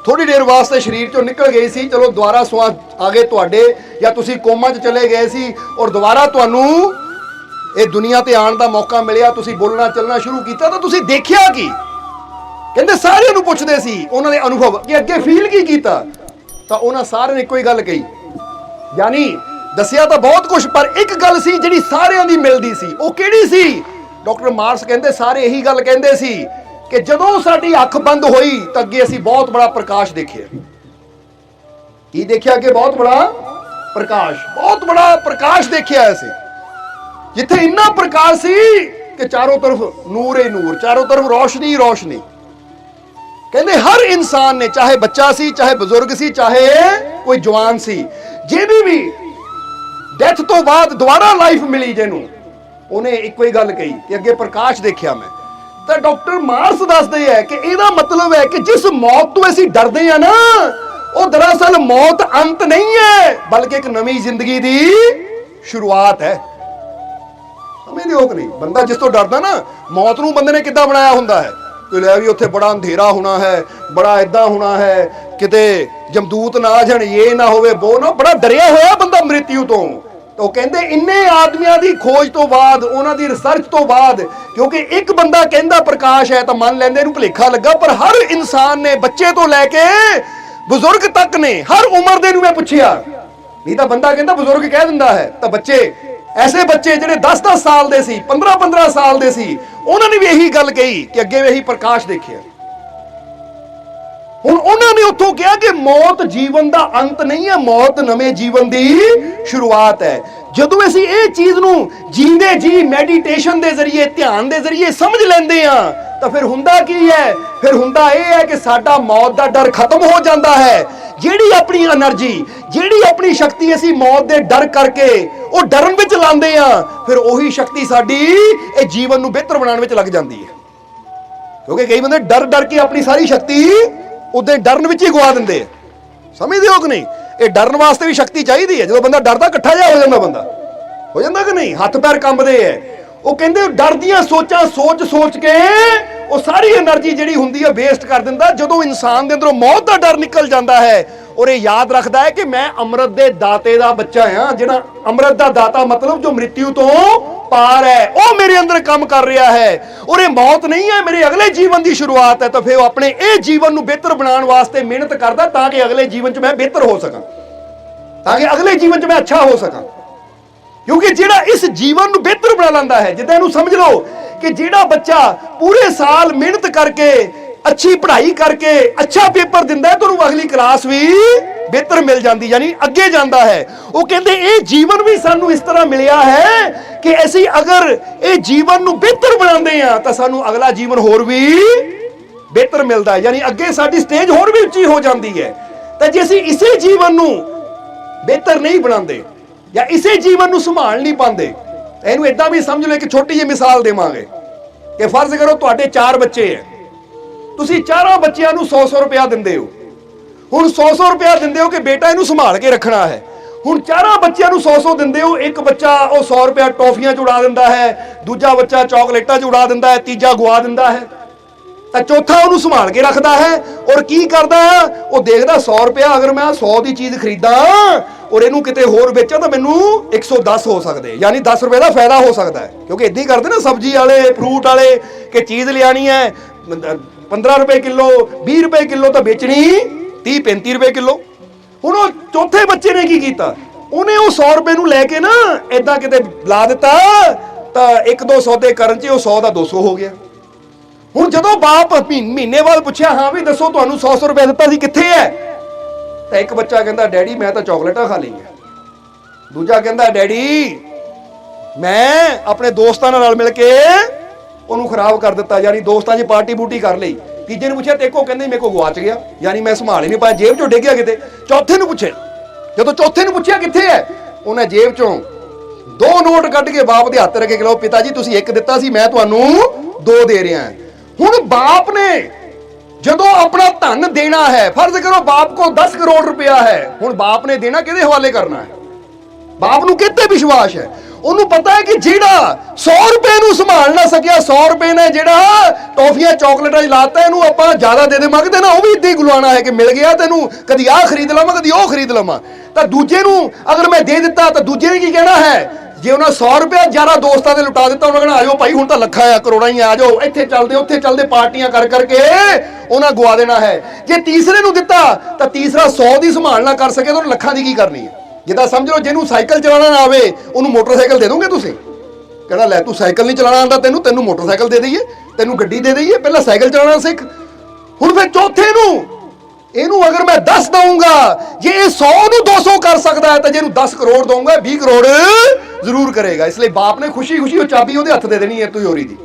ਥੋੜੀ ਦੇਰ ਵਾਸਤੇ ਸਰੀਰ ਚੋਂ ਨਿਕਲ ਗਈ ਸੀ, ਚਲੋ ਦੁਬਾਰਾ ਸਵਾਸ ਆ ਗਏ ਤੁਹਾਡੇ, ਜਾਂ ਤੁਸੀਂ ਕੋਮਾ 'ਚ ਚਲੇ ਗਏ ਸੀ ਔਰ ਦੁਬਾਰਾ ਤੁਹਾਨੂੰ ਇਹ ਦੁਨੀਆ ਤੇ ਆਉਣ ਦਾ ਮੌਕਾ ਮਿਲਿਆ, ਤੁਸੀਂ ਬੋਲਣਾ ਚੱਲਣਾ ਸ਼ੁਰੂ ਕੀਤਾ, ਤਾਂ ਤੁਸੀਂ ਦੇਖਿਆ ਕੀ? ਕਹਿੰਦੇ ਸਾਰਿਆਂ ਨੂੰ ਪੁੱਛਦੇ ਸੀ ਉਹਨਾਂ ਦੇ ਅਨੁਭਵ ਕਿ ਅੱਗੇ ਫੀਲ ਕੀ ਕੀਤਾ, ਤਾਂ ਉਹਨਾਂ ਸਾਰਿਆਂ ਨੇ ਇੱਕੋ ਹੀ ਗੱਲ ਕਹੀ, ਯਾਨੀ ਦੱਸਿਆ ਤਾਂ ਬਹੁਤ ਕੁਝ ਪਰ ਇੱਕ ਗੱਲ ਸੀ ਜਿਹੜੀ ਸਾਰਿਆਂ ਦੀ ਮਿਲਦੀ ਸੀ। ਉਹ ਕਿਹੜੀ ਸੀ? ਡਾਕਟਰ ਮਾਰਸ ਕਹਿੰਦੇ ਸਾਰੇ ਇਹੀ ਗੱਲ ਕਹਿੰਦੇ ਸੀ ਕਿ ਜਦੋਂ ਸਾਡੀ ਅੱਖ ਬੰਦ ਹੋਈ ਤਾਂ ਅੱਗੇ ਅਸੀਂ ਬਹੁਤ ਬੜਾ ਪ੍ਰਕਾਸ਼ ਦੇਖਿਆ। ਕੀ ਦੇਖਿਆ? ਕਿ ਬਹੁਤ ਬੜਾ ਪ੍ਰਕਾਸ਼ ਦੇਖਿਆ ਅਸੀਂ, ਜਿੱਥੇ ਇੰਨਾ ਪ੍ਰਕਾਸ਼ ਸੀ ਕਿ ਚਾਰੋਂ ਤਰਫ ਨੂਰ ਹੀ ਨੂਰ, ਚਾਰੋਂ ਤਰਫ ਰੋਸ਼ਨੀ ਰੋਸ਼ਨੀ। ਕਹਿੰਦੇ ਹਰ ਇਨਸਾਨ ਨੇ, ਚਾਹੇ ਬੱਚਾ ਸੀ, ਚਾਹੇ ਬਜ਼ੁਰਗ ਸੀ, ਚਾਹੇ ਕੋਈ ਜਵਾਨ ਸੀ, ਜਿਹਦੀ ਵੀ ਡੈਥ ਤੋਂ ਬਾਅਦ ਦੁਬਾਰਾ ਲਾਈਫ ਮਿਲੀ ਜਿਹਨੂੰ, ਉਹਨੇ ਇੱਕੋ ਹੀ ਗੱਲ ਕਹੀ ਕਿ ਅੱਗੇ ਪ੍ਰਕਾਸ਼ ਦੇਖਿਆ ਮੈਂ। ਤਾਂ ਡਾਕਟਰ ਮਾਰਸ ਦੱਸਦੇ ਹੈ ਕਿ ਇਹਦਾ ਮਤਲਬ ਹੈ ਕਿ ਜਿਸ ਮੌਤ ਤੋਂ ਅਸੀਂ ਡਰਦੇ ਆ ਨਾ, ਉਹ ਦਰਅਸਲ ਮੌਤ ਅੰਤ ਨਹੀਂ ਹੈ, ਬਲਕਿ ਇੱਕ ਨਵੀਂ ਜ਼ਿੰਦਗੀ ਦੀ ਸ਼ੁਰੂਆਤ ਹੈ। ਸਮਝਦੇ ਹੋ ਕਿ ਨਹੀਂ? ਬੰਦਾ ਜਿਸ ਤੋਂ ਡਰਦਾ ਨਾ, ਮੌਤ ਨੂੰ ਬੰਦੇ ਨੇ ਕਿੱਦਾਂ ਬਣਾਇਆ ਹੁੰਦਾ ਹੈ ਕਿ ਲੈ ਵੀ ਉੱਥੇ ਬੜਾ ਅੰਧੇਰਾ ਹੋਣਾ ਹੈ, ਬੜਾ ਏਦਾਂ ਹੋਣਾ ਹੈ, ਕਿਤੇ ਜਮਦੂਤ ਨਾ ਆ ਜਾਣ, ਇਹ ਨਾ ਹੋਵੇ, ਉਹ ਨਾ, ਬੜਾ ਡਰਿਆ ਹੋਇਆ ਬੰਦਾ ਮ੍ਰਿਤਿੂ ਤੋਂ। ਉਹ ਕਹਿੰਦੇ ਇੰਨੇ ਆਦਮੀਆਂ ਦੀ ਖੋਜ ਤੋਂ ਬਾਅਦ, ਉਹਨਾਂ ਦੀ ਰਿਸਰਚ ਤੋਂ ਬਾਅਦ, ਕਿਉਂਕਿ ਇੱਕ ਬੰਦਾ ਕਹਿੰਦਾ ਪ੍ਰਕਾਸ਼ ਹੈ ਤਾਂ ਮੰਨ ਲੈਂਦੇ ਇਹਨੂੰ ਭੁਲੇਖਾ ਲੱਗਾ, ਪਰ ਹਰ ਇਨਸਾਨ ਨੇ, ਬੱਚੇ ਤੋਂ ਲੈ ਕੇ ਬਜ਼ੁਰਗ ਤੱਕ ਨੇ, ਹਰ ਉਮਰ ਦੇ ਨੂੰ ਮੈਂ ਪੁੱਛਿਆ, ਨਹੀਂ ਤਾਂ ਬੰਦਾ ਕਹਿੰਦਾ ਬਜ਼ੁਰਗ ਕਹਿ ਦਿੰਦਾ ਹੈ, ਤਾਂ ਬੱਚੇ, ਐਸੇ ਬੱਚੇ ਜਿਹੜੇ 10-10 ਸਾਲ ਦੇ ਸੀ, 15-15 ਸਾਲ ਦੇ ਸੀ, ਉਹਨਾਂ ਨੇ ਵੀ ਇਹੀ ਗੱਲ ਕਹੀ ਕਿ ਅੱਗੇ ਵੀ ਇਹੀ ਪ੍ਰਕਾਸ਼ ਦੇਖਿਆ। ਹੁਣ ਉਹਨਾਂ ਨੇ ਉੱਥੋਂ ਕਿਹਾ ਕਿ ਮੌਤ ਜੀਵਨ ਦਾ ਅੰਤ ਨਹੀਂ ਹੈ, ਮੌਤ ਨਵੇਂ ਜੀਵਨ ਦੀ ਸ਼ੁਰੂਆਤ ਹੈ। ਜਦੋਂ ਅਸੀਂ ਇਹ ਚੀਜ਼ ਨੂੰ ਜੀਂਦੇ ਜੀ ਮੈਡੀਟੇਸ਼ਨ ਦੇ ਜ਼ਰੀਏ, ਧਿਆਨ ਦੇ ਜ਼ਰੀਏ ਸਮਝ ਲੈਂਦੇ ਆ, ਤਾਂ ਫਿਰ ਹੁੰਦਾ ਕੀ ਹੈ? ਫਿਰ ਹੁੰਦਾ ਇਹ ਹੈ ਕਿ ਸਾਡਾ ਮੌਤ ਦਾ ਡਰ ਖਤਮ ਹੋ ਜਾਂਦਾ ਹੈ। ਜਿਹੜੀ ਆਪਣੀ એનર્ਜੀ, ਜਿਹੜੀ ਆਪਣੀ ਸ਼ਕਤੀ ਅਸੀਂ ਮੌਤ ਦੇ ਡਰ ਕਰਕੇ ਉਹ ਡਰਨ ਵਿੱਚ ਲਾਉਂਦੇ ਆ, ਫਿਰ ਉਹੀ ਸ਼ਕਤੀ ਸਾਡੀ ਇਹ ਜੀਵਨ ਨੂੰ ਬਿਹਤਰ ਬਣਾਉਣ ਵਿੱਚ ਲੱਗ ਜਾਂਦੀ ਹੈ। ਕਿਉਂਕਿ ਕਈ ਬੰਦੇ ਡਰ ਕੇ ਆਪਣੀ ਸਾਰੀ ਸ਼ਕਤੀ ਉਹਦੇ ਡਰਨ ਵਿੱਚ ਹੀ ਗਵਾ ਦਿੰਦੇ ਆ। ਸਮਝਦੇ ਹੋ ਕਿ ਨਹੀਂ? ਇਹ ਡਰਨ ਵਾਸਤੇ ਵੀ ਸ਼ਕਤੀ ਚਾਹੀਦੀ ਹੈ। ਜਦੋਂ ਬੰਦਾ ਡਰਦਾ, ਇਕੱਠਾ ਜਿਹਾ ਹੋ ਜਾਂਦਾ ਬੰਦਾ, ਹੋ ਜਾਂਦਾ ਕਿ ਨਹੀਂ? ਹੱਥ ਪੈਰ ਕੰਬਦੇ ਐ। ਉਹ ਕਹਿੰਦੇ ਡਰ ਦੀਆਂ ਸੋਚਾਂ ਸੋਚ ਕੇ ਉਹ ਸਾਰੀ એનર્ਜੀ ਜਿਹੜੀ ਹੁੰਦੀ ਹੈ ਵੇਸਟ ਕਰ ਦਿੰਦਾ। ਜਦੋਂ ਇਨਸਾਨ ਦੇ ਅੰਦਰੋਂ ਮੌਤ ਦਾ ਡਰ ਨਿਕਲ ਜਾਂਦਾ ਹੈ ਔਰ ਇਹ ਯਾਦ ਰੱਖਦਾ ਹੈ ਕਿ ਮੈਂ ਅੰਮ੍ਰਿਤ ਦੇ ਦਾਤੇ ਦਾ ਬੱਚਾ ਹਾਂ, ਜਿਹੜਾ ਅੰਮ੍ਰਿਤ ਦਾ ਦਾਤਾ ਮਤਲਬ ਜੋ ਮ੍ਰਿਤਿੂ ਤੋਂ ਪਾਰ ਹੈ, ਉਹ ਮੇਰੇ ਅੰਦਰ ਕੰਮ ਕਰ ਰਿਹਾ ਹੈ ਔਰ ਇਹ ਮੌਤ ਨਹੀਂ ਹੈ, ਮੇਰੇ ਅਗਲੇ ਜੀਵਨ ਦੀ ਸ਼ੁਰੂਆਤ ਹੈ। ਤਾਂ ਫਿਰ ਉਹ ਆਪਣੇ ਇਹ ਜੀਵਨ ਨੂੰ ਬਿਹਤਰ ਬਣਾਉਣ ਵਾਸਤੇ ਮਿਹਨਤ ਕਰਦਾ ਤਾਂ ਕਿ ਅਗਲੇ ਜੀਵਨ 'ਚ ਮੈਂ ਬਿਹਤਰ ਹੋ ਸਕਾਂ, ਤਾਂ ਕਿ ਅਗਲੇ ਜੀਵਨ 'ਚ ਮੈਂ ਅੱਛਾ ਹੋ ਸਕਾਂ। ਕਿਉਂਕਿ ਜਿਹੜਾ ਇਸ ਜੀਵਨ ਨੂੰ ਬਿਹਤਰ ਬਣਾ ਲੈਂਦਾ ਹੈ, ਜਿੱਦਾਂ ਇਹਨੂੰ ਸਮਝ ਲਓ ਕਿ ਜਿਹੜਾ ਬੱਚਾ ਪੂਰੇ ਸਾਲ ਮਿਹਨਤ ਕਰਕੇ, ਅੱਛੀ ਪੜ੍ਹਾਈ ਕਰਕੇ ਅੱਛਾ ਪੇਪਰ ਦਿੰਦਾ ਹੈ, ਤੁਹਾਨੂੰ ਅਗਲੀ ਕਲਾਸ ਵੀ ਬਿਹਤਰ ਮਿਲ ਜਾਂਦੀ, ਯਾਨੀ ਅੱਗੇ ਜਾਂਦਾ ਹੈ। ਉਹ ਕਹਿੰਦੇ ਇਹ ਜੀਵਨ ਵੀ ਸਾਨੂੰ ਇਸ ਤਰ੍ਹਾਂ ਮਿਲਿਆ ਹੈ ਕਿ ਅਸੀਂ ਅਗਰ ਇਹ ਜੀਵਨ ਨੂੰ ਬਿਹਤਰ ਬਣਾਉਂਦੇ ਆ ਤਾਂ ਸਾਨੂੰ ਅਗਲਾ ਜੀਵਨ ਹੋਰ ਵੀ ਬਿਹਤਰ ਮਿਲਦਾ ਹੈ, ਯਾਨੀ ਅੱਗੇ ਸਾਡੀ ਸਟੇਜ ਹੋਰ ਵੀ ਉੱਚੀ ਹੋ ਜਾਂਦੀ ਹੈ। ਤਾਂ ਜੇ ਅਸੀਂ ਇਸੇ ਜੀਵਨ ਨੂੰ ਬਿਹਤਰ ਨਹੀਂ ਬਣਾਉਂਦੇ ਜਾਂ ਇਸੇ ਜੀਵਨ ਨੂੰ ਸੰਭਾਲ ਨਹੀਂ ਪਾਉਂਦੇ, ਇਹਨੂੰ ਇਦਾਂ ਵੀ ਸਮਝ ਲਓ। ਇੱਕ ਛੋਟੀ ਜਿਹੀ ਮਿਸਾਲ ਦੇਵਾਂਗੇ ਕਿ ਫਰਜ਼ ਕਰੋ ਤੁਹਾਡੇ 4 ਬੱਚੇ ਹੈ, ਤੁਸੀਂ ਚਾਰਾਂ ਬੱਚਿਆਂ ਨੂੰ 100-100 ਰੁਪਇਆ ਦਿੰਦੇ ਹੋ। ਹੁਣ 100-100 ਰੁਪਇਆ ਦਿੰਦੇ ਹੋ ਕਿ ਬੇਟਾ ਇਹਨੂੰ ਸੰਭਾਲ ਕੇ ਰੱਖਣਾ ਹੈ। ਹੁਣ ਚਾਰਾਂ ਬੱਚਿਆਂ ਨੂੰ 100-100 ਦਿੰਦੇ ਹੋ। ਇੱਕ ਬੱਚਾ ਉਹ 100 ਰੁਪਇਆ ਟੌਫੀਆਂ 'ਚ ਉਡਾ ਦਿੰਦਾ ਹੈ, ਦੂਜਾ ਬੱਚਾ ਚਾਕਲੇਟਾਂ 'ਚ ਉਡਾ ਦਿੰਦਾ ਹੈ, ਤੀਜਾ ਗਵਾ ਦਿੰਦਾ ਹੈ। ਤਾਂ ਚੌਥਾ ਉਹਨੂੰ ਸੰਭਾਲ ਕੇ ਰੱਖਦਾ ਹੈ। ਔਰ ਕੀ ਕਰਦਾ, ਉਹ ਦੇਖਦਾ 100 ਰੁਪਇਆ ਅਗਰ ਮੈਂ 100 ਦੀ ਚੀਜ਼ ਖਰੀਦਾਂ ਔਰ ਇਹਨੂੰ ਕਿਤੇ ਹੋਰ ਵੇਚਾਂ ਤਾਂ ਮੈਨੂੰ 110 ਹੋ ਸਕਦੇ, ਯਾਨੀ 10 ਰੁਪਏ ਦਾ ਫਾਇਦਾ ਹੋ ਸਕਦਾ ਹੈ। ਕਿਉਂਕਿ ਇਦਾਂ ਹੀ ਕਰਦੇ ਨਾ ਸਬਜ਼ੀ ਵਾਲੇ, ਫਰੂਟ ਵਾਲੇ, ਕਿ ਚੀਜ਼ ਲਿਆਣੀ ਹੈ 15 ਰੁਪਏ ਕਿਲੋ, 20 ਰੁਪਏ ਕਿਲੋ ਤਾਂ ਵੇਚਣੀ 30-35 ਰੁਪਏ ਕਿਲੋ। ਹੁਣ ਉਹ ਚੌਥੇ ਬੱਚੇ ਨੇ ਕੀ ਕੀਤਾ, ਉਹਨੇ ਉਹ 100 ਰੁਪਏ ਨੂੰ ਲੈ ਕੇ ਨਾ ਏਦਾਂ ਕਿਤੇ ਲਾ ਦਿੱਤਾ, ਤਾਂ 1-2 ਸੌਦੇ ਕਰਨ 'ਚ ਉਹ 100 ਦਾ 200 ਹੋ ਗਿਆ। ਹੁਣ ਜਦੋਂ ਬਾਪ ਮਹੀਨੇ ਬਾਅਦ ਪੁੱਛਿਆ, ਹਾਂ ਵੀ ਦੱਸੋ ਤੁਹਾਨੂੰ 100 ਰੁਪਏ ਦਿੱਤਾ ਸੀ, ਕਿੱਥੇ ਹੈ? ਤਾਂ ਇੱਕ ਬੱਚਾ ਕਹਿੰਦਾ, ਡੈਡੀ ਮੈਂ ਤਾਂ ਚਾਕਲੇਟਾਂ ਖਾ ਲਈਆਂ। ਦੂਜਾ ਕਹਿੰਦਾ, ਡੈਡੀ ਮੈਂ ਆਪਣੇ ਦੋਸਤਾਂ ਨਾਲ ਮਿਲ ਕੇ ਉਹਨੂੰ ਖਰਾਬ ਕਰ ਦਿੱਤਾ, ਯਾਨੀ ਦੋਸਤਾਂ 'ਚ ਪਾਰਟੀ ਬੂਟੀ ਕਰ ਲਈ। ਤੀਜੇ ਨੂੰ ਪੁੱਛਿਆ, ਤੇਕੋ? ਕਹਿੰਦੇ ਮੇਰੇ ਕੋ ਗਵਾਚ ਗਿਆ, ਯਾਨੀ ਮੈਂ ਸੰਭਾਲ ਹੀ ਨਹੀਂ ਪਾਇਆ, ਜੇਬ 'ਚੋਂ ਡਿੱਗ ਗਿਆ ਕਿਤੇ। ਚੌਥੇ ਨੂੰ ਪੁੱਛਿਆ, ਜਦੋਂ ਚੌਥੇ ਨੂੰ ਪੁੱਛਿਆ ਕਿੱਥੇ ਹੈ, ਉਹਨੇ ਜੇਬ 'ਚੋਂ 2 ਨੋਟ ਕੱਢ ਕੇ ਬਾਪ ਦੇ ਹੱਥ ਰੱਖੇ, ਕਿ ਲਓ ਪਿਤਾ ਜੀ ਤੁਸੀਂ 1 ਦਿੱਤਾ ਸੀ, ਮੈਂ ਤੁਹਾਨੂੰ 2 ਦੇ ਰਿਹਾ। ਹੁਣ ਬਾਪ ਨੇ ਜਦੋਂ ਆਪਣਾ ਧਨ ਦੇਣਾ ਹੈ, ਫਰਜ਼ ਕਰੋ ਬਾਪ ਕੋਲ 10 ਕਰੋੜ ਰੁਪਇਆ ਹੈ, ਹੁਣ ਬਾਪ ਨੇ ਦੇਣਾ ਕਿਹਦੇ ਹਵਾਲੇ ਕਰਨਾ ਹੈ? ਬਾਪ ਨੂੰ ਕਿਤੇ ਵਿਸ਼ਵਾਸ ਹੈ, ਉਹਨੂੰ ਪਤਾ ਹੈ ਕਿ ਜਿਹੜਾ 100 ਰੁਪਏ ਨੂੰ ਸੰਭਾਲ ਨਾ ਸਕਿਆ, 100 ਰੁਪਏ ਨੇ ਜਿਹੜਾ ਟੌਫੀਆਂ ਚਾਕਲੇਟਾਂ 'ਚ ਲਾਤਾ, ਇਹਨੂੰ ਆਪਾਂ ਜ਼ਿਆਦਾ ਦੇ ਦੇਵਾਂਗੇ ਤੇ ਨਾ ਉਹ ਵੀ ਇੱਦਾਂ ਹੀ ਗੁਲਾਉਣਾ ਹੈ ਕਿ ਮਿਲ ਗਿਆ ਤੈਨੂੰ, ਕਦੀ ਆਹ ਖਰੀਦ ਲਵਾਂ ਕਦੀ ਉਹ ਖਰੀਦ ਲਵਾਂ। ਤਾਂ ਦੂਜੇ ਨੂੰ ਅਗਰ ਮੈਂ ਦੇ ਦਿੱਤਾ ਤਾਂ ਦੂਜੇ ਨੇ ਕੀ ਕਹਿਣਾ ਹੈ, ਜੇ ਉਹਨਾਂ 100 ਰੁਪਏ 11 ਦੋਸਤਾਂ ਦੇ ਲੁਟਾ ਦਿੱਤਾ, ਉਹਨਾਂ ਕਹਿਣਾ ਆਜੋ ਭਾਈ ਹੁਣ ਤਾਂ ਲੱਖਾਂ ਆ ਕਰੋੜਾਂ ਹੀ ਆ ਜਾਓ, ਇੱਥੇ ਚੱਲਦੇ ਉੱਥੇ ਚੱਲਦੇ, ਪਾਰਟੀਆਂ ਕਰ ਕਰਕੇ ਉਹਨਾਂ ਗਵਾ ਦੇਣਾ ਹੈ। ਜੇ ਤੀਸਰੇ ਨੂੰ ਦਿੱਤਾ ਤਾਂ ਤੀਸਰਾ 100 ਦੀ ਸੰਭਾਲ ਨਾ ਕਰ ਸਕੇ ਤਾਂ ਉਹਨੇ ਲੱਖਾਂ ਦੀ ਕੀ ਕਰਨੀ ਹੈ? ਜਿੱਦਾਂ ਸਮਝ ਲਓ ਜਿਹਨੂੰ ਸਾਈਕਲ ਚਲਾਉਣਾ ਨਾ ਆਵੇ ਉਹਨੂੰ ਮੋਟਰਸਾਈਕਲ ਦੇ ਦੋਗੇ ਤੁਸੀਂ? ਕਹਿੰਦਾ ਲੈ ਤੂੰ ਸਾਈਕਲ ਨਹੀਂ ਚਲਾਉਣਾ ਆਉਂਦਾ ਤੈਨੂੰ ਮੋਟਰਸਾਈਕਲ ਦੇ ਦਈਏ, ਤੈਨੂੰ ਗੱਡੀ ਦੇ ਦਈਏ, ਪਹਿਲਾਂ ਸਾਈਕਲ ਚਲਾਉਣਾ ਸਿੱਖ। ਹੁਣ ਫਿਰ ਚੌਥੇ ਨੂੰ ਇਹਨੂੰ ਅਗਰ ਮੈਂ 10 ਦਊਂਗਾ, ਜੇ ਇਹ 100 ਨੂੰ 200 ਕਰ ਸਕਦਾ ਹੈ ਤਾਂ ਜੇ ਇਹਨੂੰ 10 ਕਰੋੜ ਦਊਂਗਾ 20 ਕਰੋੜ ਜ਼ਰੂਰ ਕਰੇਗਾ। ਇਸ ਲਈ ਬਾਪ ਨੇ ਖੁਸ਼ੀ ਖੁਸ਼ੀ ਉਹ ਚਾਬੀ ਉਹਦੇ ਹੱਥ ਦੇ ਦੇਣੀ ਹੈ ਤੋਰੀ ਦੀ।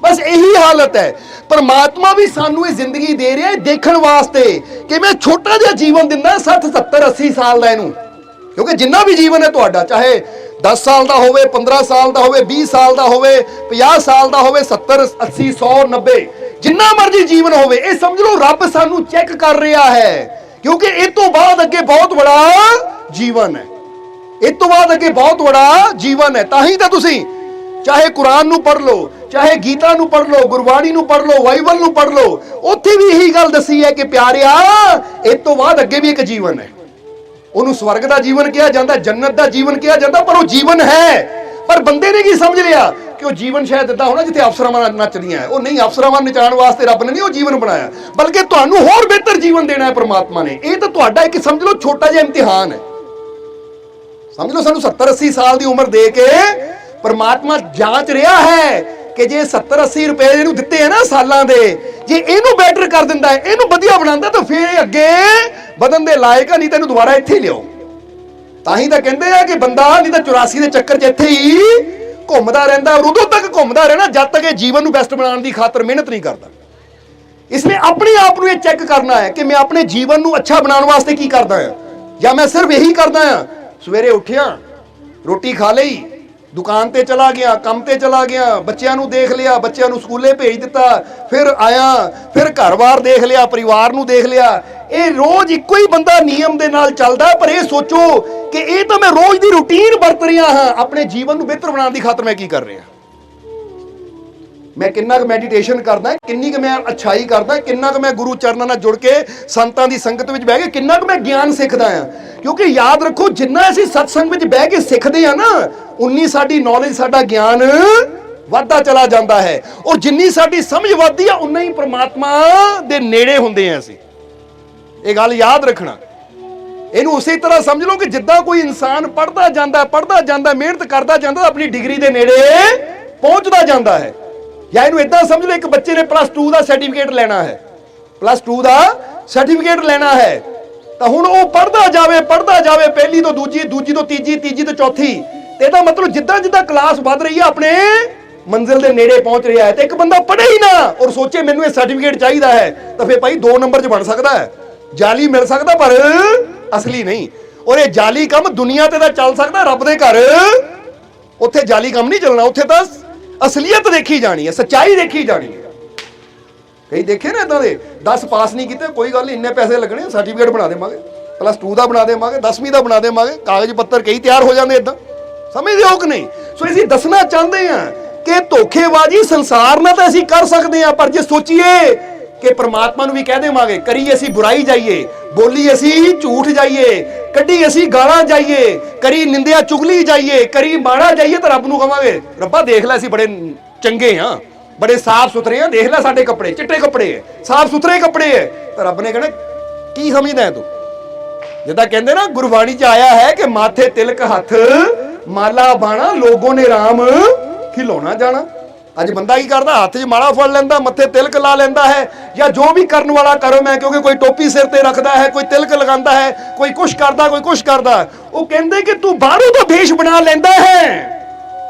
ਬਸ ਇਹੀ ਹਾਲਤ ਹੈ। ਪਰਮਾਤਮਾ ਵੀ ਸਾਨੂੰ ਇਹ ਜ਼ਿੰਦਗੀ ਦੇ ਰਿਹਾ ਦੇਖਣ ਵਾਸਤੇ ਕਿ ਮੈਂ ਛੋਟਾ ਜਿਹਾ ਜੀਵਨ ਦਿੰਦਾ 60 70 80 ਸਾਲ ਦਾ ਇਹਨੂੰ, ਕਿਉਂਕਿ ਜਿੰਨਾ ਵੀ ਜੀਵਨ ਹੈ ਤੁਹਾਡਾ, ਚਾਹੇ 10 ਸਾਲ ਦਾ ਹੋਵੇ, 15 ਸਾਲ ਦਾ ਹੋਵੇ, 20 ਸਾਲ ਦਾ ਹੋਵੇ, 50 ਸਾਲ ਦਾ ਹੋਵੇ, 70 80 100 90, ਜਿੰਨਾ ਮਰਜ਼ੀ ਜੀਵਨ ਹੋਵੇ, ਇਹ ਸਮਝ ਲਓ ਰੱਬ ਸਾਨੂੰ ਚੈੱਕ ਕਰ ਰਿਹਾ ਹੈ, ਕਿਉਂਕਿ ਇਹ ਤੋਂ ਬਾਅਦ ਅੱਗੇ ਬਹੁਤ ਬੜਾ ਜੀਵਨ ਹੈ। ਇਸ ਤੋਂ ਬਾਅਦ ਅੱਗੇ ਬਹੁਤ ਬੜਾ ਜੀਵਨ ਹੈ। ਤਾਂ ਹੀ ਤਾਂ ਤੁਸੀਂ ਚਾਹੇ ਕੁਰਾਨ ਨੂੰ ਪੜ੍ਹ ਲਓ, ਚਾਹੇ ਗੀਤਾ ਨੂੰ ਪੜ੍ਹ ਲਓ, ਗੁਰਬਾਣੀ ਨੂੰ ਪੜ੍ਹ ਲਓ, ਬਾਈਬਲ ਨੂੰ ਪੜ੍ਹ ਲਓ, ਉੱਥੇ ਵੀ ਇਹੀ ਗੱਲ ਦੱਸੀ ਹੈ ਕਿ ਪਿਆਰਿਆ ਇਸ ਤੋਂ ਬਾਅਦ ਅੱਗੇ ਵੀ ਇੱਕ ਜੀਵਨ ਹੈ। ਉਹਨੂੰ ਸਵਰਗ ਦਾ ਜੀਵਨ ਕਿਹਾ ਜਾਂਦਾ, ਜੰਨਤ ਦਾ ਜੀਵਨ ਕਿਹਾ ਜਾਂਦਾ, ਪਰ ਉਹ ਜੀਵਨ ਹੈ। ਪਰ ਬੰਦੇ ਨੇ ਕੀ ਸਮਝ ਲਿਆ ਕਿ ਉਹ ਜੀਵਨ ਸ਼ਾਇਦ ਇਦਾਂ ਹੋਣਾ ਜਿੱਥੇ ਅਫਸਰਾਵਾਂ ਨੱਚਦੀਆਂ। ਉਹ ਨਹੀਂ, ਅਫਸਰਾਵਾਂ ਨਚਾਉਣ ਵਾਸਤੇ ਰੱਬ ਨੇ ਨਹੀਂ ਉਹ ਜੀਵਨ ਬਣਾਇਆ, ਬਲਕਿ ਤੁਹਾਨੂੰ ਹੋਰ ਬਿਹਤਰ ਜੀਵਨ ਦੇਣਾ ਹੈ ਪਰਮਾਤਮਾ ਨੇ। ਇਹ ਤਾਂ ਤੁਹਾਡਾ ਇੱਕ ਸਮਝ ਲਓ ਛੋਟਾ ਜਿਹਾ ਇਮਤਿਹਾਨ ਹੈ। ਸਮਝ ਲਓ ਸਾਨੂੰ 70 80 ਸਾਲ ਦੀ ਉਮਰ ਦੇ ਕੇ ਪਰਮਾਤਮਾ ਜਾਂਚ ਰਿਹਾ ਹੈ ਕਿ ਜੇ 70 80 ਰੁਪਏ ਇਹਨੂੰ ਦਿੱਤੇ ਆ ਨਾ ਸਾਲਾਂ ਦੇ, ਜੇ ਇਹਨੂੰ ਬੈਟਰ ਕਰ ਦਿੰਦਾ ਹੈ, ਇਹਨੂੰ ਵਧੀਆ ਬਣਾਉਂਦਾ, ਤਾਂ ਫਿਰ ਅੱਗੇ ਵਧਣ ਦੇ ਲਾਇਕ ਆ, ਨਹੀਂ ਤੈਨੂੰ ਦੁਬਾਰਾ ਇੱਥੇ ਹੀ ਲਿਆਓ। ਤਾਂ ਹੀ ਤਾਂ ਕਹਿੰਦੇ ਆ ਕਿ ਬੰਦਾ ਨਹੀਂ ਤਾਂ 84 ਦੇ ਚੱਕਰ 'ਚ ਇੱਥੇ ਹੀ ਘੁੰਮਦਾ ਰਹਿੰਦਾ, ਔਰ ਉਦੋਂ ਤੱਕ ਘੁੰਮਦਾ ਰਹਿਣਾ ਜਦ ਤੱਕ ਇਹ ਜੀਵਨ ਨੂੰ ਬੈਸਟ ਬਣਾਉਣ ਦੀ ਖਾਤਰ ਮਿਹਨਤ ਨਹੀਂ ਕਰਦਾ। ਇਸ ਲਈ ਆਪਣੇ ਆਪ ਨੂੰ ਇਹ ਚੈੱਕ ਕਰਨਾ ਹੈ ਕਿ ਮੈਂ ਆਪਣੇ ਜੀਵਨ ਨੂੰ ਅੱਛਾ ਬਣਾਉਣ ਵਾਸਤੇ ਕੀ ਕਰਦਾ ਹਾਂ, ਜਾਂ ਮੈਂ ਸਿਰਫ ਇਹੀ ਕਰਦਾ ਹਾਂ ਸਵੇਰੇ ਉੱਠਿਆ, ਰੋਟੀ ਖਾ ਲਈ, ਦੁਕਾਨ ਤੇ ਚਲਾ ਗਿਆ, ਕੰਮ ਤੇ ਚਲਾ ਗਿਆ, ਬੱਚਿਆਂ ਨੂੰ ਦੇਖ ਲਿਆ, ਬੱਚਿਆਂ ਨੂੰ ਸਕੂਲੇ ਭੇਜ ਦਿੱਤਾ, ਫਿਰ ਆਇਆ, ਫਿਰ ਘਰ-ਬਾਰ ਦੇਖ ਲਿਆ, ਪਰਿਵਾਰ ਨੂੰ ਦੇਖ ਲਿਆ। ਇਹ ਰੋਜ਼ ਇੱਕੋ ਹੀ ਬੰਦਾ ਨਿਯਮ ਦੇ ਨਾਲ ਚੱਲਦਾ, ਪਰ ਇਹ ਸੋਚੋ ਕਿ ਇਹ ਤਾਂ ਮੈਂ ਰੋਜ਼ ਦੀ ਰੁਟੀਨ ਵਰਤ ਰਿਹਾ ਹਾਂ। ਆਪਣੇ ਜੀਵਨ ਨੂੰ ਬਿਹਤਰ ਬਣਾਉਣ ਦੀ ਖਾਤਰ ਮੈਂ ਕੀ ਕਰ ਰਿਹਾ? ਮੈਂ ਕਿੰਨਾ ਕੁ ਮੈਡੀਟੇਸ਼ਨ ਕਰਦਾ, ਕਿੰਨੀ ਕੁ ਮੈਂ ਅੱਛਾਈ ਕਰਦਾ, ਕਿੰਨਾ ਕੁ ਮੈਂ ਗੁਰੂ ਚਰਨਾਂ ਨਾਲ ਜੁੜ ਕੇ ਸੰਤਾਂ ਦੀ ਸੰਗਤ ਵਿੱਚ ਬਹਿ ਕੇ ਕਿੰਨਾ ਕੁ ਮੈਂ ਗਿਆਨ ਸਿੱਖਦਾ ਆ। ਕਿਉਂਕਿ ਯਾਦ ਰੱਖੋ, ਜਿੰਨਾ ਅਸੀਂ ਸਤਸੰਗ ਵਿੱਚ ਬਹਿ ਕੇ ਸਿੱਖਦੇ ਆ ਨਾ, ਉਨੀ ਸਾਡੀ ਨੌਲੇਜ, ਸਾਡਾ ਗਿਆਨ ਵੱਧਦਾ ਚਲਾ ਜਾਂਦਾ ਹੈ, ਔਰ ਜਿੰਨੀ ਸਾਡੀ ਸਮਝ ਵੱਧਦੀ ਆ ਉਨਾ ਹੀ ਪ੍ਰਮਾਤਮਾ ਦੇ ਨੇੜੇ ਹੁੰਦੇ ਆ ਅਸੀਂ। ਇਹ ਗੱਲ ਯਾਦ ਰੱਖਣਾ। ਇਹਨੂੰ ਉਸੇ ਤਰ੍ਹਾਂ ਸਮਝ ਲਓ ਕਿ ਜਿੱਦਾਂ ਕੋਈ ਇਨਸਾਨ ਪੜ੍ਹਦਾ ਜਾਂਦਾ, ਮਿਹਨਤ ਕਰਦਾ ਜਾਂਦਾ, ਆਪਣੀ ਡਿਗਰੀ ਦੇ ਨੇੜੇ ਪਹੁੰਚਦਾ ਜਾਂਦਾ ਹੈ। ਜਾਂ ਇਹਨੂੰ ਇਦਾਂ ਸਮਝ ਲਓ, ਇੱਕ ਬੱਚੇ ਨੇ +2 ਦਾ ਸਰਟੀਫਿਕੇਟ ਲੈਣਾ ਹੈ, +2 ਦਾ ਸਰਟੀਫਿਕੇਟ ਲੈਣਾ ਹੈ, ਤਾਂ ਹੁਣ ਉਹ ਪੜ੍ਹਦਾ ਜਾਵੇ, ਪਹਿਲੀ ਤੋਂ ਦੂਜੀ, ਦੂਜੀ ਤੋਂ ਤੀਜੀ, ਤੀਜੀ ਤੋਂ ਚੌਥੀ, ਤੇ ਇਹਦਾ ਮਤਲਬ ਜਿੱਦਾਂ ਜਿੱਦਾਂ ਕਲਾਸ ਵੱਧ ਰਹੀ ਹੈ ਆਪਣੇ ਮੰਜ਼ਿਲ ਦੇ ਨੇੜੇ ਪਹੁੰਚ ਰਿਹਾ ਹੈ। ਤੇ ਇੱਕ ਬੰਦਾ ਪੜ੍ਹੇ ਹੀ ਨਾ ਔਰ ਸੋਚੇ ਮੈਨੂੰ ਇਹ ਸਰਟੀਫਿਕੇਟ ਚਾਹੀਦਾ ਹੈ, ਤਾਂ ਫਿਰ ਭਾਈ 2 ਨੰਬਰ 'ਚ ਬਣ ਸਕਦਾ ਹੈ, ਜਾਲੀ ਮਿਲ ਸਕਦਾ, ਪਰ ਅਸਲੀ ਨਹੀਂ। ਔਰ ਇਹ ਜਾਲੀ ਕੰਮ ਦੁਨੀਆ ਤੇ ਤਾਂ ਚੱਲ ਸਕਦਾ, ਰੱਬ ਦੇ ਘਰ ਉੱਥੇ ਜਾਲੀ ਕੰਮ ਨਹੀਂ ਚੱਲਣਾ, ਉੱਥੇ ਤਾਂ ਅਸਲੀਅਤ ਦੇਖੀ ਜਾਣੀ ਹੈ, ਸੱਚਾਈ ਦੇਖੀ ਜਾਣੀ ਹੈ। ਕਈ ਦੇਖੇ ਨਾ ਇਦਾਂ ਦੇ 10 ਪਾਸ ਨਹੀਂ ਕੀਤੇ, ਕੋਈ ਗੱਲ ਨਹੀਂ, ਇੰਨੇ ਪੈਸੇ ਲੱਗਣੇ, ਸਰਟੀਫਿਕੇਟ ਬਣਾ ਦੇਵਾਂਗੇ, +2 ਦਾ ਬਣਾ ਦੇਵਾਂਗੇ, 10ਵੀਂ ਦਾ ਬਣਾ ਦੇਵਾਂਗੇ, ਕਾਗਜ਼ ਪੱਤਰ ਕਈ ਤਿਆਰ ਹੋ ਜਾਂਦੇ ਇਦਾਂ। ਸਮਝਦੇ ਹੋ ਕਿ ਨਹੀਂ? ਸੋ ਅਸੀਂ ਦੱਸਣਾ ਚਾਹੁੰਦੇ ਹਾਂ ਕਿ ਧੋਖੇਬਾਜ਼ੀ ਸੰਸਾਰ ਨਾਲ ਤਾਂ ਅਸੀਂ ਕਰ ਸਕਦੇ ਹਾਂ, ਪਰ ਜੇ ਸੋਚੀਏ ਕਿ ਪ੍ਰਮਾਤਮਾ ਨੂੰ ਵੀ ਕਹਿ ਦੇਵਾਂਗੇ, ਕਰੀ ਅਸੀਂ ਬੁਰਾਈ ਜਾਈਏ, ਬੋਲੀ ਅਸੀਂ ਝੂਠ ਜਾਈਏ, ਕੱਢੀ ਅਸੀਂ ਗਾਲਾਂ ਜਾਈਏ, ਕਰੀ ਨਿੰਦਿਆ ਚੁਗਲੀ ਜਾਈਏ, ਕਰੀ ਮਾੜਾ ਜਾਈਏ, ਤਾਂ ਰੱਬ ਨੂੰ ਕਹਾਂਗੇ ਰੱਬਾ ਦੇਖ ਲੈ ਅਸੀਂ ਬੜੇ ਚੰਗੇ ਹਾਂ, ਬੜੇ ਸਾਫ਼ ਸੁਥਰੇ ਹਾਂ, ਦੇਖ ਲੈ ਸਾਡੇ ਕੱਪੜੇ ਚਿੱਟੇ ਕੱਪੜੇ ਹੈ, ਸਾਫ਼ ਸੁਥਰੇ ਕੱਪੜੇ ਹੈ। ਤਾਂ ਰੱਬ ਨੇ ਕਹਿਣਾ ਕੀ ਸਮਝਦਾ ਹੈ ਤੂੰ? ਜਿੱਦਾਂ ਕਹਿੰਦੇ ਨਾ ਗੁਰਬਾਣੀ 'ਚ ਆਇਆ ਹੈ ਕਿ ਮਾਥੇ ਤਿਲਕ ਹੱਥ ਮਾਲਾ ਬਾਣਾ ਲੋਗੋਂ ਨੇ ਰਾਮ ਖਿਲਾਉਣਾ ਜਾਣਾ। ਅੱਜ ਬੰਦਾ ਕੀ ਕਰਦਾ? ਹੱਥ 'ਚ ਮਾਲਾ ਫੜ ਲੈਂਦਾ, ਮੱਥੇ ਤਿਲਕ ਲਾ ਲੈਂਦਾ ਹੈ, ਜਾਂ ਜੋ ਵੀ ਕਰਨ ਵਾਲਾ ਕਰਮ ਹੈ, ਕਿਉਂਕਿ ਕੋਈ ਟੋਪੀ ਸਿਰ ਤੇ ਰੱਖਦਾ ਹੈ, ਕੋਈ ਤਿਲਕ ਲਗਾਉਂਦਾ ਹੈ, ਕੋਈ ਕੁਛ ਕਰਦਾ, ਕੋਈ ਕੁਛ ਕਰਦਾ। ਉਹ ਕਹਿੰਦੇ ਕਿ ਤੂੰ ਬਾਹਰੋਂ ਤਾਂ ਭੇਸ਼ ਬਣਾ ਲੈਂਦਾ ਹੈ,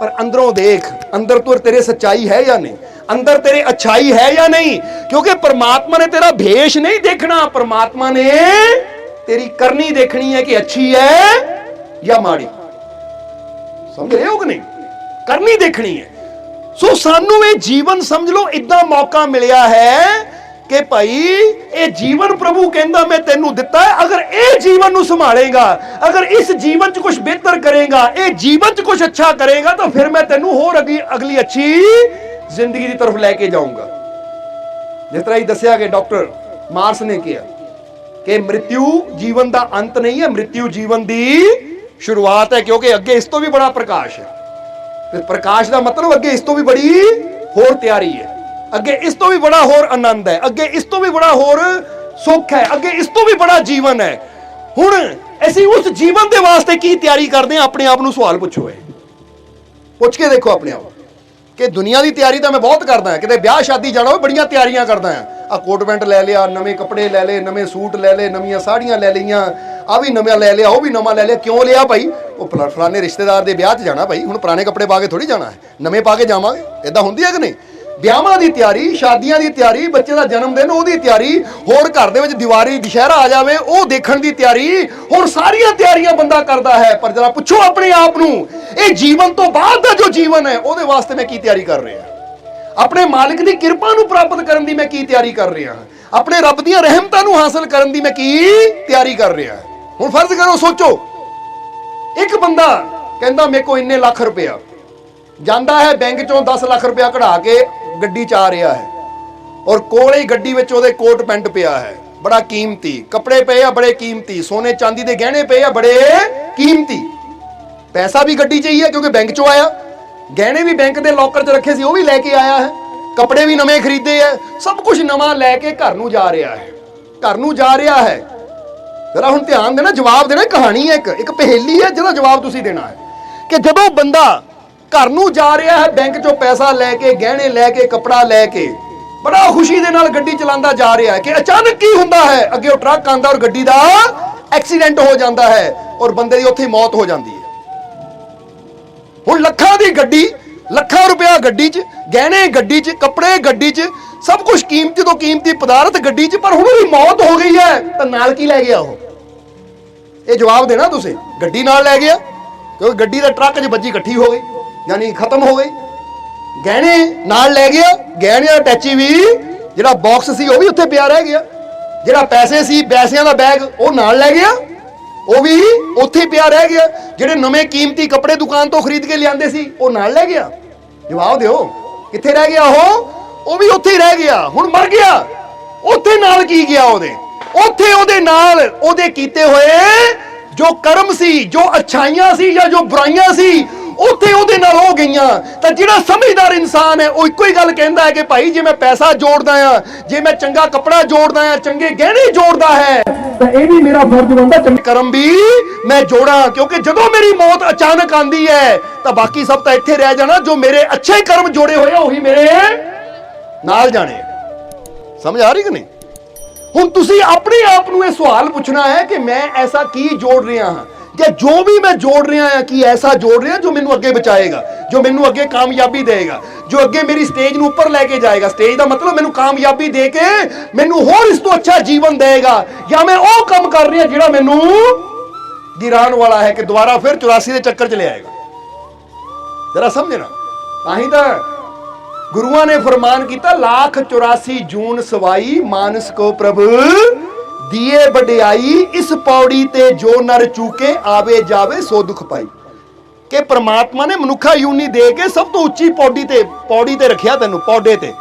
ਪਰ ਅੰਦਰੋਂ ਦੇਖ, ਅੰਦਰ ਤੋਂ ਤੇਰੇ ਸੱਚਾਈ ਹੈ ਜਾਂ ਨਹੀਂ, ਅੰਦਰ ਤੇਰੇ ਅੱਛਾਈ ਹੈ ਜਾਂ ਨਹੀਂ। ਕਿਉਂਕਿ ਪ੍ਰਮਾਤਮਾ ਨੇ ਤੇਰਾ ਭੇਸ਼ ਨਹੀਂ ਦੇਖਣਾ, ਪ੍ਰਮਾਤਮਾ ਨੇ ਤੇਰੀ ਕਰਨੀ ਦੇਖਣੀ ਹੈ ਕਿ ਅੱਛੀ ਹੈ ਜਾਂ ਮਾੜੀ। ਸਮਝ ਰਹੇ ਹੋ ਕਿ ਨਹੀਂ? ਕਰਨੀ ਦੇਖਣੀ ਹੈ। ਸੋ ਸਾਨੂੰ ਇਹ ਜੀਵਨ ਸਮਝ ਲਓ ਇਦਾਂ ਮੌਕਾ ਮਿਲਿਆ ਹੈ ਕਿ ਭਾਈ ਇਹ ਜੀਵਨ ਪ੍ਰਭੂ ਕਹਿੰਦਾ ਮੈਂ ਤੈਨੂੰ ਦਿੱਤਾ ਹੈ, ਅਗਰ ਇਹ ਜੀਵਨ ਨੂੰ ਸੰਭਾਲੇਗਾ, ਅਗਰ ਇਸ ਜੀਵਨ 'ਚ ਕੁਝ ਬਿਹਤਰ ਕਰੇਗਾ, ਇਹ ਜੀਵਨ 'ਚ ਕੁਝ ਅੱਛਾ ਕਰੇਗਾ, ਤਾਂ ਫਿਰ ਮੈਂ ਤੈਨੂੰ ਹੋਰ ਅਗਲੀ ਅੱਛੀ ਜ਼ਿੰਦਗੀ ਦੀ ਤਰਫ ਲੈ ਕੇ ਜਾਊਂਗਾ। ਜਿਸ ਤਰ੍ਹਾਂ ਹੀ ਦੱਸਿਆ ਕਿ ਡਾਕਟਰ ਮਾਰਸ ਨੇ ਕਿਹਾ ਕਿ ਮ੍ਰਿਤਿੂ ਜੀਵਨ ਦਾ ਅੰਤ ਨਹੀਂ ਹੈ, ਮ੍ਰਿਤਿੂ ਜੀਵਨ ਦੀ ਸ਼ੁਰੂਆਤ ਹੈ, ਕਿਉਂਕਿ ਅੱਗੇ ਇਸ ਤੋਂ ਵੀ ਬੜਾ ਪ੍ਰਕਾਸ਼ ਹੈ। ਤੇ ਪ੍ਰਕਾਸ਼ ਦਾ ਮਤਲਬ ਅੱਗੇ ਇਸ ਤੋਂ ਵੀ ਬੜੀ ਹੋਰ ਤਿਆਰੀ ਹੈ, ਅੱਗੇ ਇਸ ਤੋਂ ਵੀ ਬੜਾ ਹੋਰ ਆਨੰਦ ਹੈ, ਅੱਗੇ ਇਸ ਤੋਂ ਵੀ ਬੜਾ ਹੋਰ ਸੁੱਖ ਹੈ, ਅੱਗੇ ਇਸ ਤੋਂ ਵੀ ਬੜਾ ਜੀਵਨ ਹੈ। ਹੁਣ ਅਸੀਂ ਉਸ ਜੀਵਨ ਦੇ ਵਾਸਤੇ ਕੀ ਤਿਆਰੀ ਕਰਦੇ ਹਾਂ? ਆਪਣੇ ਆਪ ਨੂੰ ਸਵਾਲ ਪੁੱਛੋ, ਪੁੱਛ ਕੇ ਦੇਖੋ ਆਪਣੇ ਆਪ ਕਿ ਦੁਨੀਆ ਦੀ ਤਿਆਰੀ ਤਾਂ ਮੈਂ ਬਹੁਤ ਕਰਦਾ ਹਾਂ, ਕਿਤੇ ਵਿਆਹ ਸ਼ਾਦੀ ਜਾਣਾ ਹੋਵੇ ਬੜੀਆਂ ਤਿਆਰੀਆਂ ਕਰਦਾ ਹਾਂ, ਆ ਕੋਟ ਪੈਂਟ ਲੈ ਲਿਆ, ਨਵੇਂ ਕੱਪੜੇ ਲੈ ਲਏ, ਨਵੇਂ ਸੂਟ ਲੈ ਲਏ, ਨਵੀਆਂ ਸਾੜੀਆਂ ਲੈ ਲਈਆਂ, ਆ ਵੀ ਨਵਾਂ ਲੈ ਲਿਆ, ਉਹ ਵੀ ਨਵਾਂ ਲੈ ਲਿਆ। ਕਿਉਂ ਲਿਆ ਭਾਈ? ਉਹ ਫਲਾਣੇ ਰਿਸ਼ਤੇਦਾਰ ਦੇ ਵਿਆਹ 'ਚ ਜਾਣਾ ਭਾਈ, ਹੁਣ ਪੁਰਾਣੇ ਕੱਪੜੇ ਪਾ ਕੇ ਥੋੜੀ ਜਾਣਾ ਹੈ, ਨਵੇਂ ਪਾ ਕੇ ਜਾਵਾਂਗੇ। ਇਦਾਂ ਹੁੰਦੀ ਹੈ ਕਿ ਨਹੀਂ? ਵਿਆਹਾਂ ਦੀ ਤਿਆਰੀ, ਸ਼ਾਦੀਆਂ ਦੀ ਤਿਆਰੀ, ਬੱਚੇ ਦਾ ਜਨਮ ਦਿਨ ਉਹਦੀ ਤਿਆਰੀ, ਹੋਰ ਘਰ ਦੇ ਵਿੱਚ ਦੀਵਾਲੀ ਦੁਸ਼ਹਿਰਾ ਆ ਜਾਵੇ ਉਹ ਦੇਖਣ ਦੀ ਤਿਆਰੀ, ਹੋਰ ਸਾਰੀਆਂ ਤਿਆਰੀਆਂ ਬੰਦਾ ਕਰਦਾ ਹੈ। ਪਰ ਜਰਾ ਪੁੱਛੋ ਆਪਣੇ ਆਪ ਨੂੰ, ਇਹ ਜੀਵਨ ਤੋਂ ਬਾਅਦ ਦਾ ਜੋ ਜੀਵਨ ਹੈ ਉਹਦੇ ਵਾਸਤੇ ਮੈਂ ਕੀ ਤਿਆਰੀ ਕਰ ਰਿਹਾ? ਆਪਣੇ ਮਾਲਿਕ ਦੀ ਕਿਰਪਾ ਨੂੰ ਪ੍ਰਾਪਤ ਕਰਨ ਦੀ ਮੈਂ ਕੀ ਤਿਆਰੀ ਕਰ ਰਿਹਾ ਹਾਂ? ਆਪਣੇ ਰੱਬ ਦੀਆਂ ਰਹਿਮਤਾਂ ਨੂੰ ਹਾਸਲ ਕਰਨ ਦੀ ਮੈਂ ਕੀ ਤਿਆਰੀ ਕਰ ਰਿਹਾ? ਹੁਣ ਫਰਜ਼ ਕਰੋ, ਸੋਚੋ, ਇੱਕ ਬੰਦਾ ਕਹਿੰਦਾ ਮੇਰੇ ਕੋਲ ਇੰਨੇ ਲੱਖ ਰੁਪਇਆ, ਜਾਂਦਾ ਹੈ ਬੈਂਕ ਚੋਂ 10 ਲੱਖ ਰੁਪਇਆ ਕਢਾ ਕੇ ਗੱਡੀ 'ਚ ਆ ਰਿਹਾ ਹੈ, ਔਰ ਕੋਲੇ ਹੀ ਗੱਡੀ ਵਿੱਚ ਉਹਦੇ ਕੋਟ ਪੈਂਟ ਪਿਆ ਹੈ, ਬੜਾ ਕੀਮਤੀ, ਕੱਪੜੇ ਪਏ ਆ ਬੜੇ ਕੀਮਤੀ, ਸੋਨੇ ਚਾਂਦੀ ਦੇ ਗਹਿਣੇ ਪਏ ਆ ਬੜੇ ਕੀਮਤੀ, ਪੈਸਾ ਵੀ ਗੱਡੀ 'ਚ ਹੀ ਹੈ ਕਿਉਂਕਿ ਬੈਂਕ 'ਚੋਂ ਆਇਆ, ਗਹਿਣੇ ਵੀ ਬੈਂਕ ਦੇ ਲੋਕਰ 'ਚ ਰੱਖੇ ਸੀ ਉਹ ਵੀ ਲੈ ਕੇ ਆਇਆ ਹੈ, ਕੱਪੜੇ ਵੀ ਨਵੇਂ ਖਰੀਦੇ ਹੈ, ਸਭ ਕੁਝ ਨਵਾਂ ਲੈ ਕੇ ਘਰ ਨੂੰ ਜਾ ਰਿਹਾ ਹੈ, ਘਰ ਨੂੰ ਜਾ ਰਿਹਾ ਹੈ। ਜਰਾ ਹੁਣ ਧਿਆਨ ਦੇਣਾ, ਜਵਾਬ ਦੇਣਾ, ਕਹਾਣੀ ਹੈ, ਇੱਕ ਪਹੇਲੀ ਹੈ ਜਿਹਦਾ ਜਵਾਬ ਤੁਸੀਂ ਦੇਣਾ ਹੈ ਕਿ ਜਦੋਂ ਬੰਦਾ ਘਰ ਨੂੰ ਜਾ ਰਿਹਾ ਹੈ ਬੈਂਕ 'ਚੋਂ ਪੈਸਾ ਲੈ ਕੇ, ਗਹਿਣੇ ਲੈ ਕੇ, ਕੱਪੜਾ ਲੈ ਕੇ, ਬੜਾ ਖੁਸ਼ੀ ਦੇ ਨਾਲ ਗੱਡੀ ਚਲਾਉਂਦਾ ਜਾ ਰਿਹਾ ਹੈ ਕਿ ਅਚਾਨਕ ਕੀ ਹੁੰਦਾ ਹੈ? ਅੱਗੇ ਉਹ ਟਰੱਕ ਆਉਂਦਾ ਔਰ ਗੱਡੀ ਦਾ ਐਕਸੀਡੈਂਟ ਹੋ ਜਾਂਦਾ ਹੈ ਔਰ ਬੰਦੇ ਦੀ ਉੱਥੇ ਮੌਤ ਹੋ ਜਾਂਦੀ ਹੈ। ਹੁਣ ਲੱਖਾਂ ਦੀ ਗੱਡੀ, ਲੱਖਾਂ ਰੁਪਇਆ ਗੱਡੀ 'ਚ, ਗਹਿਣੇ ਗੱਡੀ 'ਚ, ਕੱਪੜੇ ਗੱਡੀ 'ਚ, ਸਭ ਕੁਝ ਕੀਮਤੀ ਤੋਂ ਕੀਮਤੀ ਪਦਾਰਥ ਗੱਡੀ 'ਚ, ਪਰ ਹੁਣ ਉਹਦੀ ਮੌਤ ਹੋ ਗਈ ਹੈ ਤਾਂ ਨਾਲ ਕੀ ਲੈ ਗਿਆ ਉਹ? ਇਹ ਜਵਾਬ ਦੇਣਾ ਤੁਸੀਂ। ਗੱਡੀ ਨਾਲ ਲੈ ਗਿਆ ਕਿਉਂਕਿ ਗੱਡੀ ਦੇ ਟਰੱਕ 'ਚ ਵੱਜੀ ਇਕੱਠੀ ਹੋ ਗਈ, ਯਾਨੀ ਖਤਮ ਹੋ ਗਈ। ਗਹਿਣੇ ਨਾਲ ਲੈ ਗਿਆ, ਗਹਿਣਿਆਂ ਦਾ ਟੈਚੀ ਵੀ ਜਿਹੜਾ ਬਾਕਸ ਸੀ ਉਹ ਵੀ ਉੱਥੇ ਪਿਆ ਰਹਿ ਗਿਆ, ਜਿਹੜਾ ਪੈਸੇ ਸੀ, ਪੈਸਿਆਂ ਦਾ ਬੈਗ ਉਹ ਨਾਲ ਲੈ ਗਿਆ, ਉਹ ਵੀ ਉੱਥੇ ਪਿਆ ਰਹਿ ਗਿਆ, ਜਿਹੜੇ ਨਵੇਂ ਕੀਮਤੀ ਕੱਪੜੇ ਦੁਕਾਨ ਤੋਂ ਖਰੀਦ ਕੇ ਲਿਆਂਦੇ ਸੀ ਉਹ ਨਾਲ ਲੈ ਗਿਆ। ਜਵਾਬ ਦਿਓ, ਕਿੱਥੇ ਰਹਿ ਗਿਆ ਉਹ ਵੀ ਉੱਥੇ ਹੀ ਰਹਿ ਗਿਆ। ਹੁਣ ਮਰ ਗਿਆ, ਉੱਥੇ ਨਾਲ ਕੀ ਗਿਆ ਉਹਦੇ? ਉੱਥੇ ਉਹਦੇ ਨਾਲ ਉਹਦੇ ਕੀਤੇ ਹੋਏ ਜੋ ਕਰਮ ਸੀ, ਜੋ ਅੱਛਾਈਆਂ ਸੀ ਜਾਂ ਜੋ ਬੁਰਾਈਆਂ ਸੀ, ਉੱਥੇ ਉਹਦੇ ਨਾਲ ਹੋ ਗਈਆਂ। ਤਾਂ ਜਿਹੜਾ ਸਮਝਦਾਰ ਇਨਸਾਨ ਹੈ ਉਹ ਇੱਕੋ ਹੀ ਗੱਲ ਕਹਿੰਦਾ ਹੈ ਕਿ ਭਾਈ ਜੇ ਮੈਂ ਪੈਸਾ ਜੋੜਦਾ ਆ, ਜੇ ਮੈਂ ਚੰਗਾ ਕੱਪੜਾ ਜੋੜਦਾ ਆ, ਚੰਗੇ ਗਹਿਣੇ ਜੋੜਦਾ ਹੈ, ਤਾਂ ਇਹ ਵੀ ਮੇਰਾ ਫਰਜ਼ ਬਣਦਾ ਚੰਗੇ ਕਰਮ ਵੀ ਮੈਂ ਜੋੜਾਂ, ਕਿਉਂਕਿ ਜਦੋਂ ਮੇਰੀ ਮੌਤ ਅਚਾਨਕ ਆਂਦੀ ਹੈ ਤਾਂ ਬਾਕੀ ਸਭ ਤਾਂ ਇੱਥੇ ਰਹਿ ਜਾਣਾ, ਜੋ ਮੇਰੇ ਅੱਛੇ ਕਰਮ ਜੋੜੇ ਹੋਏ ਆ ਉਹੀ ਮੇਰੇ ਨਾਲ ਜਾਣੇ। ਸਮਝ ਆ ਰਹੀ ਕਿ ਨਹੀਂ? ਹੁਣ ਤੁਸੀਂ ਆਪਣੇ ਆਪ ਨੂੰ ਇਹ ਸਵਾਲ ਪੁੱਛਣਾ ਹੈ ਕਿ ਮੈਂ ਐਸਾ ਕੀ ਜੋੜ ਰਿਹਾ ਹਾਂ, ਜਾਂ ਜੋ ਵੀ ਮੈਂ ਜੋੜ ਰਿਹਾ ਹਾਂ ਕੀ ਐਸਾ ਜੋੜ ਰਿਹਾ ਜੋ ਮੈਨੂੰ ਅੱਗੇ ਬਚਾਏਗਾ, ਜੋ ਮੈਨੂੰ ਅੱਗੇ ਕਾਮਯਾਬੀ ਦੇਗਾ, ਜੋ ਅੱਗੇ ਮੇਰੀ ਸਟੇਜ ਨੂੰ ਉੱਪਰ ਲੈ ਕੇ ਜਾਏਗਾ। ਸਟੇਜ ਦਾ ਮਤਲਬ ਮੈਨੂੰ ਕਾਮਯਾਬੀ ਦੇ ਕੇ ਮੈਨੂੰ ਹੋਰ ਇਸ ਤੋਂ ਅੱਛਾ ਜੀਵਨ ਦੇਗਾ, ਜਾਂ ਮੈਂ ਉਹ ਕੰਮ ਕਰ ਰਿਹਾ ਜਿਹੜਾ ਮੈਨੂੰ ਗਿਰਾਉਣ ਵਾਲਾ ਹੈ ਕਿ ਦੁਬਾਰਾ ਫਿਰ 84 ਦੇ ਚੱਕਰ ਚ ਲੈ ਆਏਗਾ। ਜਰਾ ਸਮਝਣਾ। ਤਾਂ ਹੀ ਤਾਂ ਗੁਰੂਆਂ ਨੇ ਫਰਮਾਨ ਕੀਤਾ, ਲੱਖ 84 ਜੂਨ ਸਵਾਈ ਮਾਨਸ ਕੋ ਪ੍ਰਭ ਦੀਏ ਵਡਿਆਈ, ਇਸ ਪੌੜੀ ਤੇ ਜੋ ਨਰ ਚੂਕੇ ਆਵੇ ਜਾਵੇ ਸੋ ਦੁਖ ਪਾਈ। ਕਿ ਪ੍ਰਮਾਤਮਾ ਨੇ ਮਨੁੱਖਾ ਯੂਨੀ ਦੇ ਕੇ ਸਭ ਤੋਂ ਉੱਚੀ ਪੌੜੀ ਤੇ ਰੱਖਿਆ ਤੈਨੂੰ, ਪੌੜੇ ਤੇ।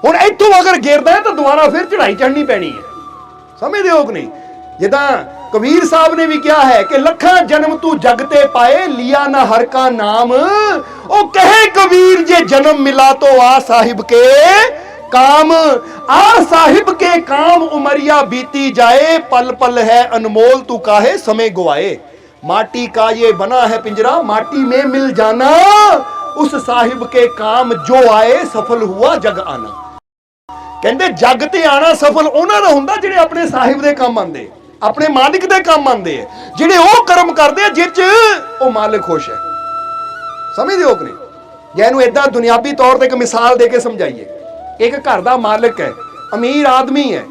ਹੁਣ ਇੱਥੋਂ ਅਗਰ ਗਿਰਦਾ ਹੈ ਤਾਂ ਦੁਬਾਰਾ ਫਿਰ ਚੜ੍ਹਾਈ ਚੜ੍ਹਨੀ ਪੈਣੀ ਹੈ। ਸਮਝਦੇ ਹੋ ਕਿ ਨਹੀਂ? ਜਿੱਦਾਂ ਕਬੀਰ ਸਾਹਿਬ ਨੇ ਵੀ ਕਿਹਾ ਹੈ ਕਿ ਲੱਖਾਂ ਜਨਮ ਤੂੰ ਜਗ ਤੇ ਪਾਏ, ਲਿਆ ਨਾ ਹਰ ਕਾ ਨਾਮ। ਉਹ ਕਹੇ ਕਬੀਰ ਜੇ ਜਨਮ ਮਿਲਾ तो आ साहिब के काम, आ साहिब के काम उमरिया बीती जाए, पल पल है अनमोल तू काहे समय गुआए। माटी का ये बना है पिंजरा, माटी में मिल जाना, उस साहिब के काम जो आए सफल हुआ जग आना। ਕਹਿੰਦੇ ਜੱਗ ਤੇ ਆਣਾ ਸਫਲ ਉਹਨਾਂ ਦਾ ਹੁੰਦਾ ਜਿਹੜੇ ਆਪਣੇ ਸਾਹਿਬ ਦੇ ਕੰਮ ਆਉਂਦੇ, ਆਪਣੇ ਮਾਲਿਕ ਦੇ ਕੰਮ ਆਉਂਦੇ ਆ, ਜਿਹੜੇ ਉਹ ਕਰਮ ਕਰਦੇ ਆ ਜਿਹ 'ਚ ਉਹ ਮਾਲਿਕ ਖੁਸ਼ ਹੈ। ਸਮਝਦੇ ਹੋ ਕਿ ਨਹੀਂ? ਜੇ ਇਹਨੂੰ ਏਦਾਂ ਦੁਨਿਆਵੀ ਤੌਰ ਤੇ ਇੱਕ ਮਿਸਾਲ ਦੇ ਕੇ ਸਮਝਾਈਏ, ਇੱਕ ਘਰ ਦਾ ਮਾਲਕ ਹੈ, ਅਮੀਰ ਆਦਮੀ ਹੈ,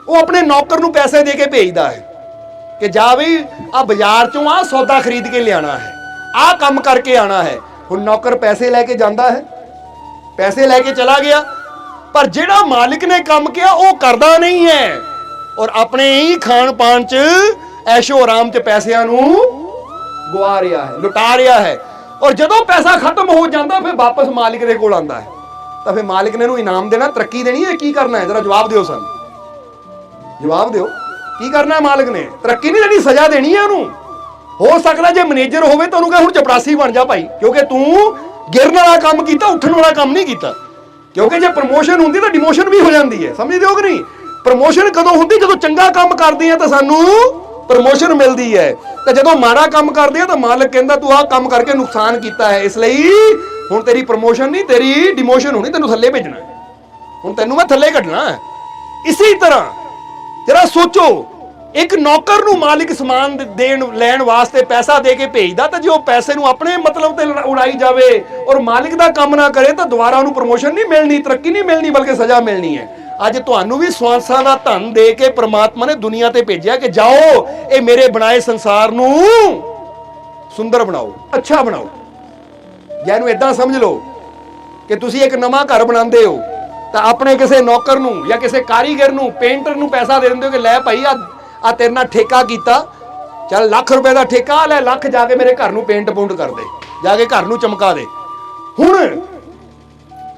ਉਹ ਆਪਣੇ ਨੌਕਰ ਨੂੰ ਪੈਸੇ ਦੇ ਕੇ ਭੇਜਦਾ ਹੈ ਕਿ ਜਾ ਬਈ ਆ ਬਾਜ਼ਾਰ ਚੋਂ ਆ ਸੌਦਾ ਖਰੀਦ ਕੇ ਲਿਆਣਾ ਹੈ, ਆ ਕੰਮ ਕਰਕੇ ਆਣਾ ਹੈ। ਹੁਣ ਨੌਕਰ ਪੈਸੇ ਲੈ ਕੇ ਜਾਂਦਾ ਹੈ, ਪੈਸੇ ਲੈ ਕੇ ਚਲਾ ਗਿਆ, ਪਰ ਜਿਹੜਾ ਮਾਲਿਕ ਨੇ ਕੰਮ ਕਿਹਾ ਉਹ ਕਰਦਾ ਨਹੀਂ ਹੈ, ਔਰ ਆਪਣੇ ਹੀ ਖਾਣ ਪਾਣ 'ਚ ਐਸ਼ੋ ਆਰਾਮ 'ਚ ਪੈਸਿਆਂ ਨੂੰ ਗਵਾ ਰਿਹਾ ਹੈ, ਲੁਟਾ ਰਿਹਾ ਹੈ। ਔਰ ਜਦੋਂ ਪੈਸਾ ਖਤਮ ਹੋ ਜਾਂਦਾ ਫਿਰ ਵਾਪਸ ਮਾਲਿਕ ਦੇ ਕੋਲ ਆਉਂਦਾ ਹੈ, ਤਾਂ ਫਿਰ ਮਾਲਿਕ ਨੇ ਇਹਨੂੰ ਇਨਾਮ ਦੇਣਾ, ਤਰੱਕੀ ਦੇਣੀ ਹੈ, ਕੀ ਕਰਨਾ ਹੈ? ਜਰਾ ਜਵਾਬ ਦਿਓ ਸਾਨੂੰ, ਜਵਾਬ ਦਿਓ। ਕੀ ਕਰਨਾ ਹੈ ਮਾਲਿਕ ਨੇ? ਤਰੱਕੀ ਨਹੀਂ ਦੇਣੀ, ਸਜ਼ਾ ਦੇਣੀ ਹੈ ਉਹਨੂੰ। ਹੋ ਸਕਦਾ ਜੇ ਮੈਨੇਜਰ ਹੋਵੇ ਤਾਂ ਉਹਨੂੰ ਕਹੇ ਹੁਣ ਚਪੜਾਸੀ ਬਣ ਜਾ ਭਾਈ, ਕਿਉਂਕਿ ਤੂੰ ਗਿਰਨ ਵਾਲਾ ਕੰਮ ਕੀਤਾ, ਉੱਠਣ ਵਾਲਾ ਕੰਮ ਨਹੀਂ ਕੀਤਾ। ਕਿਉਂਕਿ ਜੇ ਪ੍ਰਮੋਸ਼ਨ ਹੁੰਦੀ ਤਾਂ ਡਿਮੋਸ਼ਨ ਵੀ ਹੋ ਜਾਂਦੀ ਹੈ। ਸਮਝਦੇ ਹੋ ਕਿ ਨਹੀਂ? ਪ੍ਰਮੋਸ਼ਨ ਕਦੋਂ ਹੁੰਦੀ? ਜਦੋਂ ਚੰਗਾ ਕੰਮ ਕਰਦੇ ਆ ਤਾਂ ਸਾਨੂੰ ਪ੍ਰਮੋਸ਼ਨ ਮਿਲਦੀ ਹੈ, ਤੇ ਜਦੋਂ ਮਾੜਾ ਕੰਮ ਕਰਦੇ ਆ ਤਾਂ ਮਾਲਕ ਕਹਿੰਦਾ ਤੂੰ ਆਹ ਕੰਮ ਕਰਕੇ ਨੁਕਸਾਨ ਕੀਤਾ ਹੈ, ਇਸ ਲਈ ਹੁਣ ਤੇਰੀ ਪ੍ਰਮੋਸ਼ਨ ਨਹੀਂ, ਤੇਰੀ ਡਿਮੋਸ਼ਨ ਹੋਣੀ, ਤੈਨੂੰ ਥੱਲੇ ਭੇਜਣਾ, ਹੁਣ ਤੈਨੂੰ ਮੈਂ ਥੱਲੇ ਕੱਢਣਾ ਹੈ। ਇਸੇ ਤਰ੍ਹਾਂ ਜਰਾ ਸੋਚੋ, ਇੱਕ ਨੌਕਰ ਨੂੰ ਮਾਲਿਕ ਸਮਾਨ ਦੇਣ ਲੈਣ ਵਾਸਤੇ ਪੈਸਾ ਦੇ ਕੇ ਭੇਜਦਾ, ਤਾਂ ਜੇ ਉਹ ਪੈਸੇ ਨੂੰ ਆਪਣੇ ਮਤਲਬ ਤੇ ਉਡਾਈ ਜਾਵੇ ਔਰ ਮਾਲਿਕ ਦਾ ਕੰਮ ਨਾ ਕਰੇ ਤਾਂ ਦੁਬਾਰਾ ਉਹਨੂੰ ਪ੍ਰਮੋਸ਼ਨ ਨਹੀਂ ਮਿਲਣੀ, ਤਰੱਕੀ ਨਹੀਂ ਮਿਲਣੀ, ਬਲਕਿ ਸਜ਼ਾ ਮਿਲਣੀ ਹੈ। ਅੱਜ ਤੁਹਾਨੂੰ ਵੀ ਸਵਾਸਾਂ ਦਾ ਧਨ ਦੇ ਕੇ ਪ੍ਰਮਾਤਮਾ ਨੇ ਦੁਨੀਆ ਤੇ ਭੇਜਿਆ ਕਿ ਜਾਓ ਇਹ ਮੇਰੇ ਬਣਾਏ ਸੰਸਾਰ ਨੂੰ ਸੁੰਦਰ ਬਣਾਓ, ਅੱਛਾ ਬਣਾਓ। ਜਾਂ ਇਹਨੂੰ ਏਦਾਂ ਸਮਝ ਲਓ ਕਿ ਤੁਸੀਂ ਇੱਕ ਨਵਾਂ ਘਰ ਬਣਾਉਂਦੇ ਹੋ ਤਾਂ ਆਪਣੇ ਕਿਸੇ ਨੌਕਰ ਨੂੰ ਜਾਂ ਕਿਸੇ ਕਾਰੀਗਰ ਨੂੰ, ਪੇਂਟਰ ਨੂੰ ਪੈਸਾ ਦੇ ਦਿੰਦੇ ਹੋ ਕਿ ਲੈ ਭਾਈ ਆ ਤੇਰੇ ਨਾਲ ਠੇਕਾ ਕੀਤਾ, ਚੱਲ ਲੱਖ ਰੁਪਏ ਦਾ ਠੇਕਾ ਲੈ, ਲੱਖ ਜਾ ਕੇ ਮੇਰੇ ਘਰ ਨੂੰ ਪੇਂਟ ਪੂੰਟ ਕਰ ਦੇ, ਜਾ ਕੇ ਘਰ ਨੂੰ ਚਮਕਾ ਦੇ। ਹੁਣ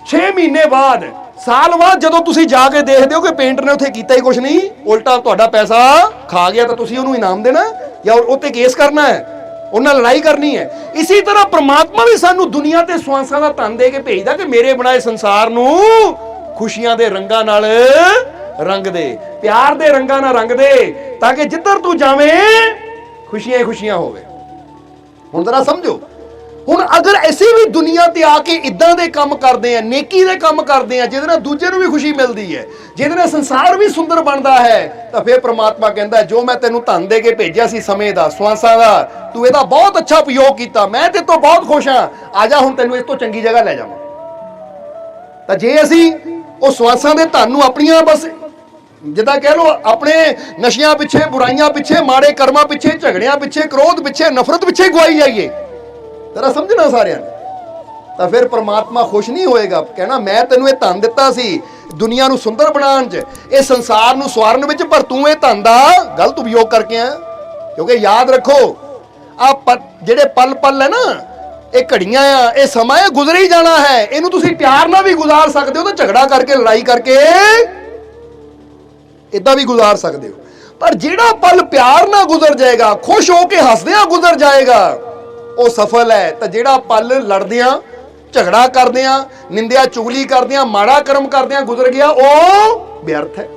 6 ਮਹੀਨੇ ਬਾਅਦ, ਸਾਲ ਬਾਅਦ ਜਦੋਂ ਤੁਸੀਂ ਜਾ ਕੇ ਦੇਖਦੇ ਹੋ ਕਿ ਪੇਂਟਰ ਨੇ ਉੱਥੇ ਕੀਤਾ ਹੀ ਕੁਝ ਨਹੀਂ, ਉਲਟਾ ਤੁਹਾਡਾ ਪੈਸਾ ਖਾ ਗਿਆ, ਤਾਂ ਤੁਸੀਂ ਉਹਨੂੰ ਇਨਾਮ ਦੇਣਾ ਜਾਂ ਉੱਤੇ ਕੇਸ ਕਰਨਾ ਹੈ, ਉਹਨਾਂ ਨਾਲ ਲੜਾਈ ਕਰਨੀ ਹੈ। ਇਸੇ ਤਰ੍ਹਾਂ ਪ੍ਰਮਾਤਮਾ ਵੀ ਸਾਨੂੰ ਦੁਨੀਆ ਤੇ ਸਵਾਸਾਂ ਦਾ ਧਨ ਦੇ ਕੇ ਭੇਜਦਾ ਕਿ ਮੇਰੇ ਬਣਾਏ ਸੰਸਾਰ ਨੂੰ ਖੁਸ਼ੀਆਂ ਦੇ ਰੰਗਾਂ ਨਾਲ ਰੰਗ ਦੇ, ਪਿਆਰ ਦੇ ਰੰਗਾਂ ਨਾਲ ਰੰਗ ਦੇ, ਤਾਂ ਕਿ ਜਿੱਧਰ ਤੂੰ ਜਾਵੇਂ ਖੁਸ਼ੀਆਂ ਹੀ ਖੁਸ਼ੀਆਂ ਹੋਵੇ। ਹੁਣ ਜ਼ਰਾ ਸਮਝੋ, ਹੁਣ ਅਗਰ ਅਸੀਂ ਵੀ ਦੁਨੀਆ ਤੇ ਆ ਕੇ ਇਦਾਂ ਦੇ ਕੰਮ ਕਰਦੇ ਆ, ਨੇਕੀ ਦੇ ਕੰਮ ਕਰਦੇ ਆ, ਜਿਹਦੇ ਨਾਲ ਦੂਜੇ ਨੂੰ ਵੀ ਖੁਸ਼ੀ ਮਿਲਦੀ ਹੈ, ਜਿਹਦੇ ਨਾਲ ਸੰਸਾਰ ਵੀ ਸੁੰਦਰ ਬਣਦਾ ਹੈ, ਤਾਂ ਫਿਰ ਪ੍ਰਮਾਤਮਾ ਕਹਿੰਦਾ ਜੋ ਮੈਂ ਤੈਨੂੰ ਧਨ ਦੇ ਕੇ ਭੇਜਿਆ ਸੀ ਸਮੇਂ ਦਾ, ਸਵਾਸਾਂ ਦਾ, ਤੂੰ ਇਹਦਾ ਬਹੁਤ ਅੱਛਾ ਉਪਯੋਗ ਕੀਤਾ, ਮੈਂ ਤੇਰੇ ਤੋਂ ਬਹੁਤ ਖੁਸ਼ ਹਾਂ, ਆ ਜਾ ਹੁਣ ਤੈਨੂੰ ਇਸ ਤੋਂ ਚੰਗੀ ਜਗ੍ਹਾ ਲੈ ਜਾਵਾਂ। ਤਾਂ ਜੇ ਅਸੀਂ ਉਹ ਸਵਾਸਾਂ ਦੇ ਧਨ ਨੂੰ ਆਪਣੀਆਂ ਬਸ ਜਿੱਦਾਂ ਕਹਿ ਲਓ ਆਪਣੇ ਨਸ਼ਿਆਂ ਪਿੱਛੇ, ਬੁਰਾਈਆਂ ਪਿੱਛੇ, ਮਾੜੇ ਕਰਮਾਂ ਪਿੱਛੇ, ਝਗੜਿਆਂ ਪਿੱਛੇ, ਕ੍ਰੋਧ ਪਿੱਛੇ, ਨਫ਼ਰਤ ਪਿੱਛੇ ਗਵਾਈ ਜਾਈਏ, ਤੇਰਾ ਸਮਝਣਾ ਸਾਰਿਆਂ ਨੇ, ਤਾਂ ਫਿਰ ਪ੍ਰਮਾਤਮਾ ਖੁਸ਼ ਨਹੀਂ ਹੋਏਗਾ। ਕਹਿਣਾ ਮੈਂ ਤੈਨੂੰ ਇਹ ਧਨ ਦਿੱਤਾ ਸੀ ਦੁਨੀਆ ਨੂੰ ਸੁੰਦਰ ਬਣਾਉਣ 'ਚ, ਇਹ ਸੰਸਾਰ ਨੂੰ ਸਵਾਰਨ ਵਿੱਚ, ਪਰ ਤੂੰ ਇਹ ਧਨ ਦਾ ਗਲਤ ਉਪਯੋਗ ਕਰਕੇ ਆ। ਕਿਉਂਕਿ ਯਾਦ ਰੱਖੋ ਆ ਜਿਹੜੇ ਪਲ ਪਲ ਹੈ ਨਾ, ਇਹ ਘੜੀਆਂ ਆ, ਇਹ ਸਮਾਂ ਇਹ ਗੁਜ਼ਰ ਹੀ ਜਾਣਾ ਹੈ। ਇਹਨੂੰ ਤੁਸੀਂ ਪਿਆਰ ਨਾਲ ਵੀ ਗੁਜ਼ਾਰ ਸਕਦੇ ਹੋ, ਤਾਂ ਝਗੜਾ ਕਰਕੇ, ਲੜਾਈ ਕਰਕੇ ਇਦਾਂ ਵੀ ਗੁਜ਼ਾਰ ਸਕਦੇ ਹੋ। ਪਰ ਜਿਹੜਾ ਪਲ ਪਿਆਰ ਨਾਲ ਗੁਜ਼ਰ ਜਾਏਗਾ, ਖੁਸ਼ ਹੋ ਕੇ ਹੱਸਦਿਆਂ ਗੁਜ਼ਰ ਜਾਏਗਾ, ਉਹ ਸਫਲ ਹੈ। ਤਾਂ ਜਿਹੜਾ ਪਲ ਲੜਦਿਆਂ, ਝਗੜਾ ਕਰਦਿਆਂ, ਨਿੰਦਿਆ ਚੁਗਲੀ ਕਰਦਿਆਂ, ਮਾੜਾ ਕਰਮ ਕਰਦਿਆਂ ਗੁਜ਼ਰ ਗਿਆ, ਉਹ ਵਿਅਰਥ ਹੈ।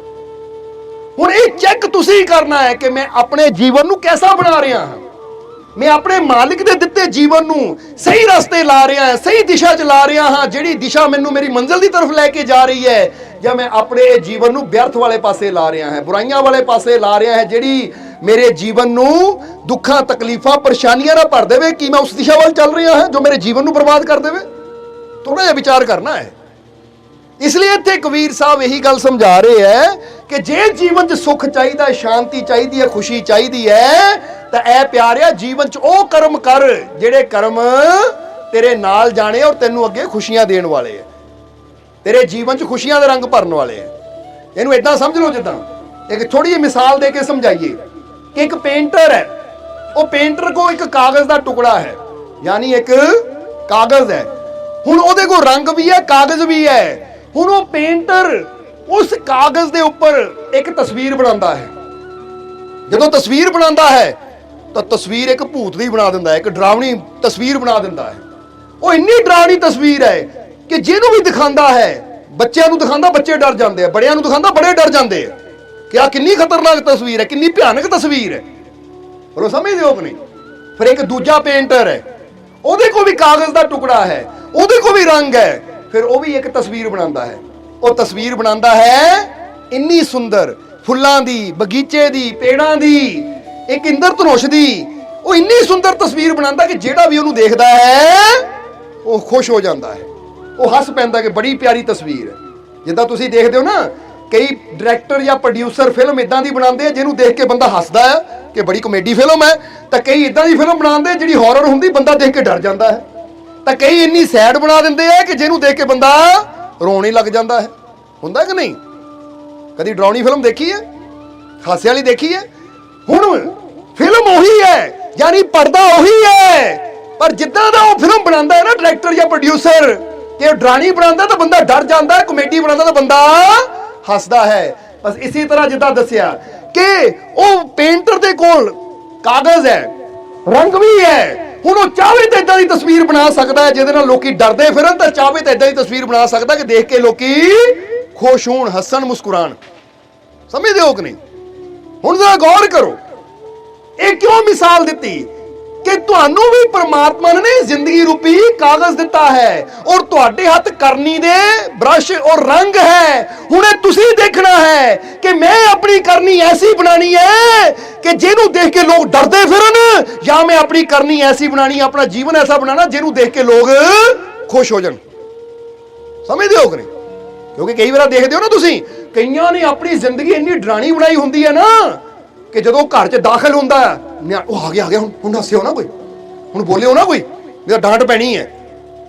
ਹੁਣ ਇਹ ਚੈੱਕ ਤੁਸੀਂ ਕਰਨਾ ਹੈ ਕਿ ਮੈਂ ਆਪਣੇ ਜੀਵਨ ਨੂੰ ਕਿਹਦਾ ਬਣਾ ਰਿਹਾ ਹਾਂ, ਮੈਂ ਆਪਣੇ ਮਾਲਿਕ ਦੇ ਦਿੱਤੇ ਜੀਵਨ ਨੂੰ ਸਹੀ ਰਸਤੇ ਲਾ ਰਿਹਾ ਹਾਂ, ਸਹੀ ਦਿਸ਼ਾ 'ਚ ਲਾ ਰਿਹਾ ਹਾਂ, ਜਿਹੜੀ ਦਿਸ਼ਾ ਮੈਨੂੰ ਮੇਰੀ ਮੰਜ਼ਿਲ ਦੀ ਤਰਫ ਲੈ ਕੇ ਜਾ ਰਹੀ ਹੈ, ਜਾਂ ਮੈਂ ਆਪਣੇ ਜੀਵਨ ਨੂੰ ਵਿਅਰਥ ਵਾਲੇ ਪਾਸੇ ਲਾ ਰਿਹਾ ਹਾਂ, ਬੁਰਾਈਆਂ ਵਾਲੇ ਪਾਸੇ ਲਾ ਰਿਹਾ ਹੈ, ਜਿਹੜੀ ਮੇਰੇ ਜੀਵਨ ਨੂੰ ਦੁੱਖਾਂ, ਤਕਲੀਫਾਂ, ਪਰੇਸ਼ਾਨੀਆਂ ਨਾਲ ਭਰ ਦੇਵੇ। ਕੀ ਮੈਂ ਉਸ ਦਿਸ਼ਾ ਵੱਲ ਚੱਲ ਰਿਹਾ ਹਾਂ ਜੋ ਮੇਰੇ ਜੀਵਨ ਨੂੰ ਬਰਬਾਦ ਕਰ ਦੇਵੇ? ਥੋੜਾ ਜਿਹਾ ਵਿਚਾਰ ਕਰਨਾ ਹੈ। ਇਸ ਲਈ ਇੱਥੇ ਕਬੀਰ ਸਾਹਿਬ ਇਹੀ ਗੱਲ ਸਮਝਾ ਰਹੇ ਹੈ ਕਿ ਜੇ ਜੀਵਨ 'ਚ ਸੁੱਖ ਚਾਹੀਦਾ, ਸ਼ਾਂਤੀ ਚਾਹੀਦੀ ਹੈ, ਖੁਸ਼ੀ ਚਾਹੀਦੀ ਹੈ, ਤਾਂ ਐ ਪਿਆਰਿਆ ਜੀਵਨ 'ਚ ਉਹ ਕਰਮ ਕਰ ਜਿਹੜੇ ਕਰਮ ਤੇਰੇ ਨਾਲ ਜਾਣੇ ਔਰ ਤੈਨੂੰ ਅੱਗੇ ਖੁਸ਼ੀਆਂ ਦੇਣ ਵਾਲੇ ਹੈ, ਤੇਰੇ ਜੀਵਨ 'ਚ ਖੁਸ਼ੀਆਂ ਦੇ ਰੰਗ ਭਰਨ ਵਾਲੇ ਹੈ। ਇਹਨੂੰ ਏਦਾਂ ਸਮਝ ਲਓ, ਜਿੱਦਾਂ ਇੱਕ ਥੋੜੀ ਜਿਹੀ ਮਿਸਾਲ ਦੇ ਕੇ ਸਮਝਾਈਏ ਕਿ ਇੱਕ ਪੇਂਟਰ ਹੈ, ਉਹ ਪੇਂਟਰ ਕੋਲ ਇੱਕ ਕਾਗਜ਼ ਦਾ ਟੁਕੜਾ ਹੈ, यानी एक कागज है। हुण ओहदे कोल रंग भी है, कागज भी है। हुण वो पेंटर उस कागज दे उपर एक तस्वीर बनाता है। जदों तस्वीर बनाता है तो तस्वीर एक भूत दी बना दिंदा है, एक डरावनी तस्वीर बना दिंदा है। वो इन्नी डरावनी तस्वीर है कि जिहनूं भी दिखांदा है, बच्चों नूं दिखांदा बच्चे डर जाते हैं, बड़ियां नूं दिखांदा बड़े डर जाते हैं। क्या कितनी खतरनाक तस्वीर है, कितनी भयानक तस्वीर है। पर वो समझदे हो कि नहीं। फिर एक दूजा पेंटर है, ਉਹਦੇ को भी कागज का टुकड़ा है, ਉਹਦੇ को भी रंग है, फिर वो भी एक तस्वीर बनाता है। वो तस्वीर बनाता है इन्नी सुंदर फुल्लां दी, बगीचे दी, पेड़ां दी, एक इंद्रधनुष दी। वो इन्नी सुंदर तस्वीर बनाता कि जेड़ा भी ਉਹਨੂੰ देखदा है वो खुश हो जाता है, वो हस पैंदा कि बड़ी प्यारी तस्वीर है। जिद्दां तुसीं देखदे हो ना, कई डायरैक्टर या प्रोड्यूसर फिल्म इदां दी बनाते हैं जिन्होंने देख के बंदा हसदा है कि बड़ी कॉमेडी फिल्म है, तो कई इदां दी फिल्म बनाते जिहड़ी हॉरर हुंदी, बंदा देख के डर जाता है। तो कई इन्नी सैड बना दिंदे हैं कि जिन्होंने देख के बंदा रोने लग जाता है। हुंदा कि नहीं? कदी डरावनी फिल्म देखी है, हासे वाली देखी है? हुण फिल्म उही है, यानी पर्दा उही है, पर जिद्दां दा वो फिल्म बनाता है ना डायरैक्टर या प्रोड्यूसर, कि डरावनी बनाता तो बंदा डर जाता है, कॉमेडी बनाता तो बंदा हसदा है। बस इसी तरह जिद्दां दस्सिया कि वो पेंटर दे कोल कागज है, रंग भी है। हुण वो चाहे तो इदां दी तस्वीर बना सकता है जिहदे नाल लोकी डरदे फिरन, तो चाहे तो इदां दी तस्वीर बना सकता कि देख के लोकी खुश होण, हसन, मुस्कुरान। समझदे हो कि नहीं? हुण जरा गौर करो, ये क्यों मिसाल दी कि तुहानू भी परमात्मा ने जिंदगी रूपी कागज दिता है और तुहाडे हथ करनी दे ब्रश और रंग है। हुणे तुसी देखना है कि मैं अपनी करनी ऐसी बनानी है कि जिन्हों देख के लोग डरते फिरन, या मैं अपनी करनी ऐसी बनानी, अपना जीवन ऐसा बनाना जिन्हों देख के लोग खुश हो जान। समझदे हो कि नहीं? क्योंकि कई बार देखते हो ना तुसी, कईयां ने अपनी जिंदगी इन्नी डरानी बनाई हुंदी है ना कि जदों घर च दाखिल हुंदा है, आ गया हुण हस्सिओ ना कोई, हुण बोलिओ ना कोई, मेरा डांट पैनी है।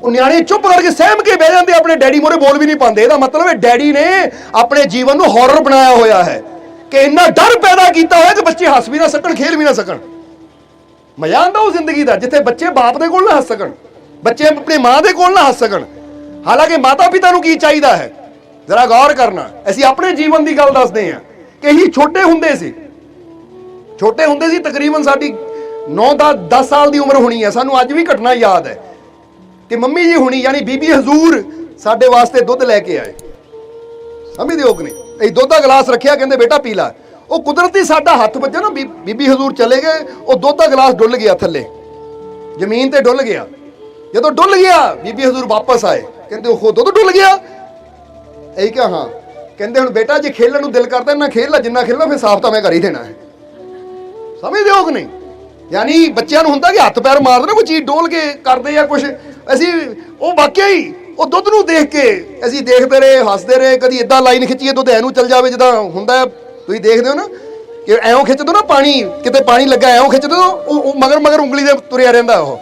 वो न्याणे चुप करके सहम के बह जाते, अपने डैडी मोरे बोल भी नहीं पाते। ਇਹਦਾ मतलब है डैडी ने अपने जीवन ਨੂੰ हॉरर बनाया होया है कि इन्ना डर पैदा किया होया कि बच्चे हस भी ना सकन, खेल भी ना सकन। मजा आंदा उस जिंदगी का जिथे बच्चे बाप दे कोल ना हस सकन, बच्चे अपनी मां दे कोल ना हस सकन। हालांकि माता पिता ਨੂੰ ਕੀ ਚਾਹੀਦਾ है, जरा गौर करना। ਅਸੀਂ अपने जीवन की गल दसदे हैं कि ਅਸੀਂ छोटे ਹੁੰਦੇ ਸੀ, छोटे ਹੁੰਦੇ ਸੀ, तकरीबन साडी 9-10 साल की उम्र होनी है। सानू अज भी घटना याद है कि मम्मी जी हुणी यानी बीबी हजूर साडे वास्ते दुध लैके आए। समझदे हो कि नहीं? असीं दुध का गिलास रखिया, कहंदे बेटा पी ला। वो कुदरती साडा हथ वज्जा ना, बीबी हजूर चले गए, वो दुध का गिलास डुल गया थल्ले, जमीन ते डुल गया। जदों डुल गया बीबी हजूर वापस आए, कहंदे ओहो दुध डुल गया। यही क्या? हाँ। कहंदे हुण बेटा जे खेलण नूं दिल करदा ना खेल ला, जिन्ना खेलना फिर साफ तो मैं कर ही देना है। समझदे हो कि नहीं? यानी बच्चों हुंदा कि हथ पैर मारदे ना, कोई चीज़ डोल के करदे या कुछ, असीं वो वाकई ही वो दुध नूं देख के असीं देखदे रहे, हसदे रहे। कदी इदां लाइन खिच्चीए दुध ऐनूं चल जावे, जिद्दां हुंदा तुसीं देखदे हो ना कि ऐं खिच्च दो ना पानी, किते पानी लगा ऐं खिच्च दो, वो मगर मगर उंगली दे तुरिया रहिंदा। वो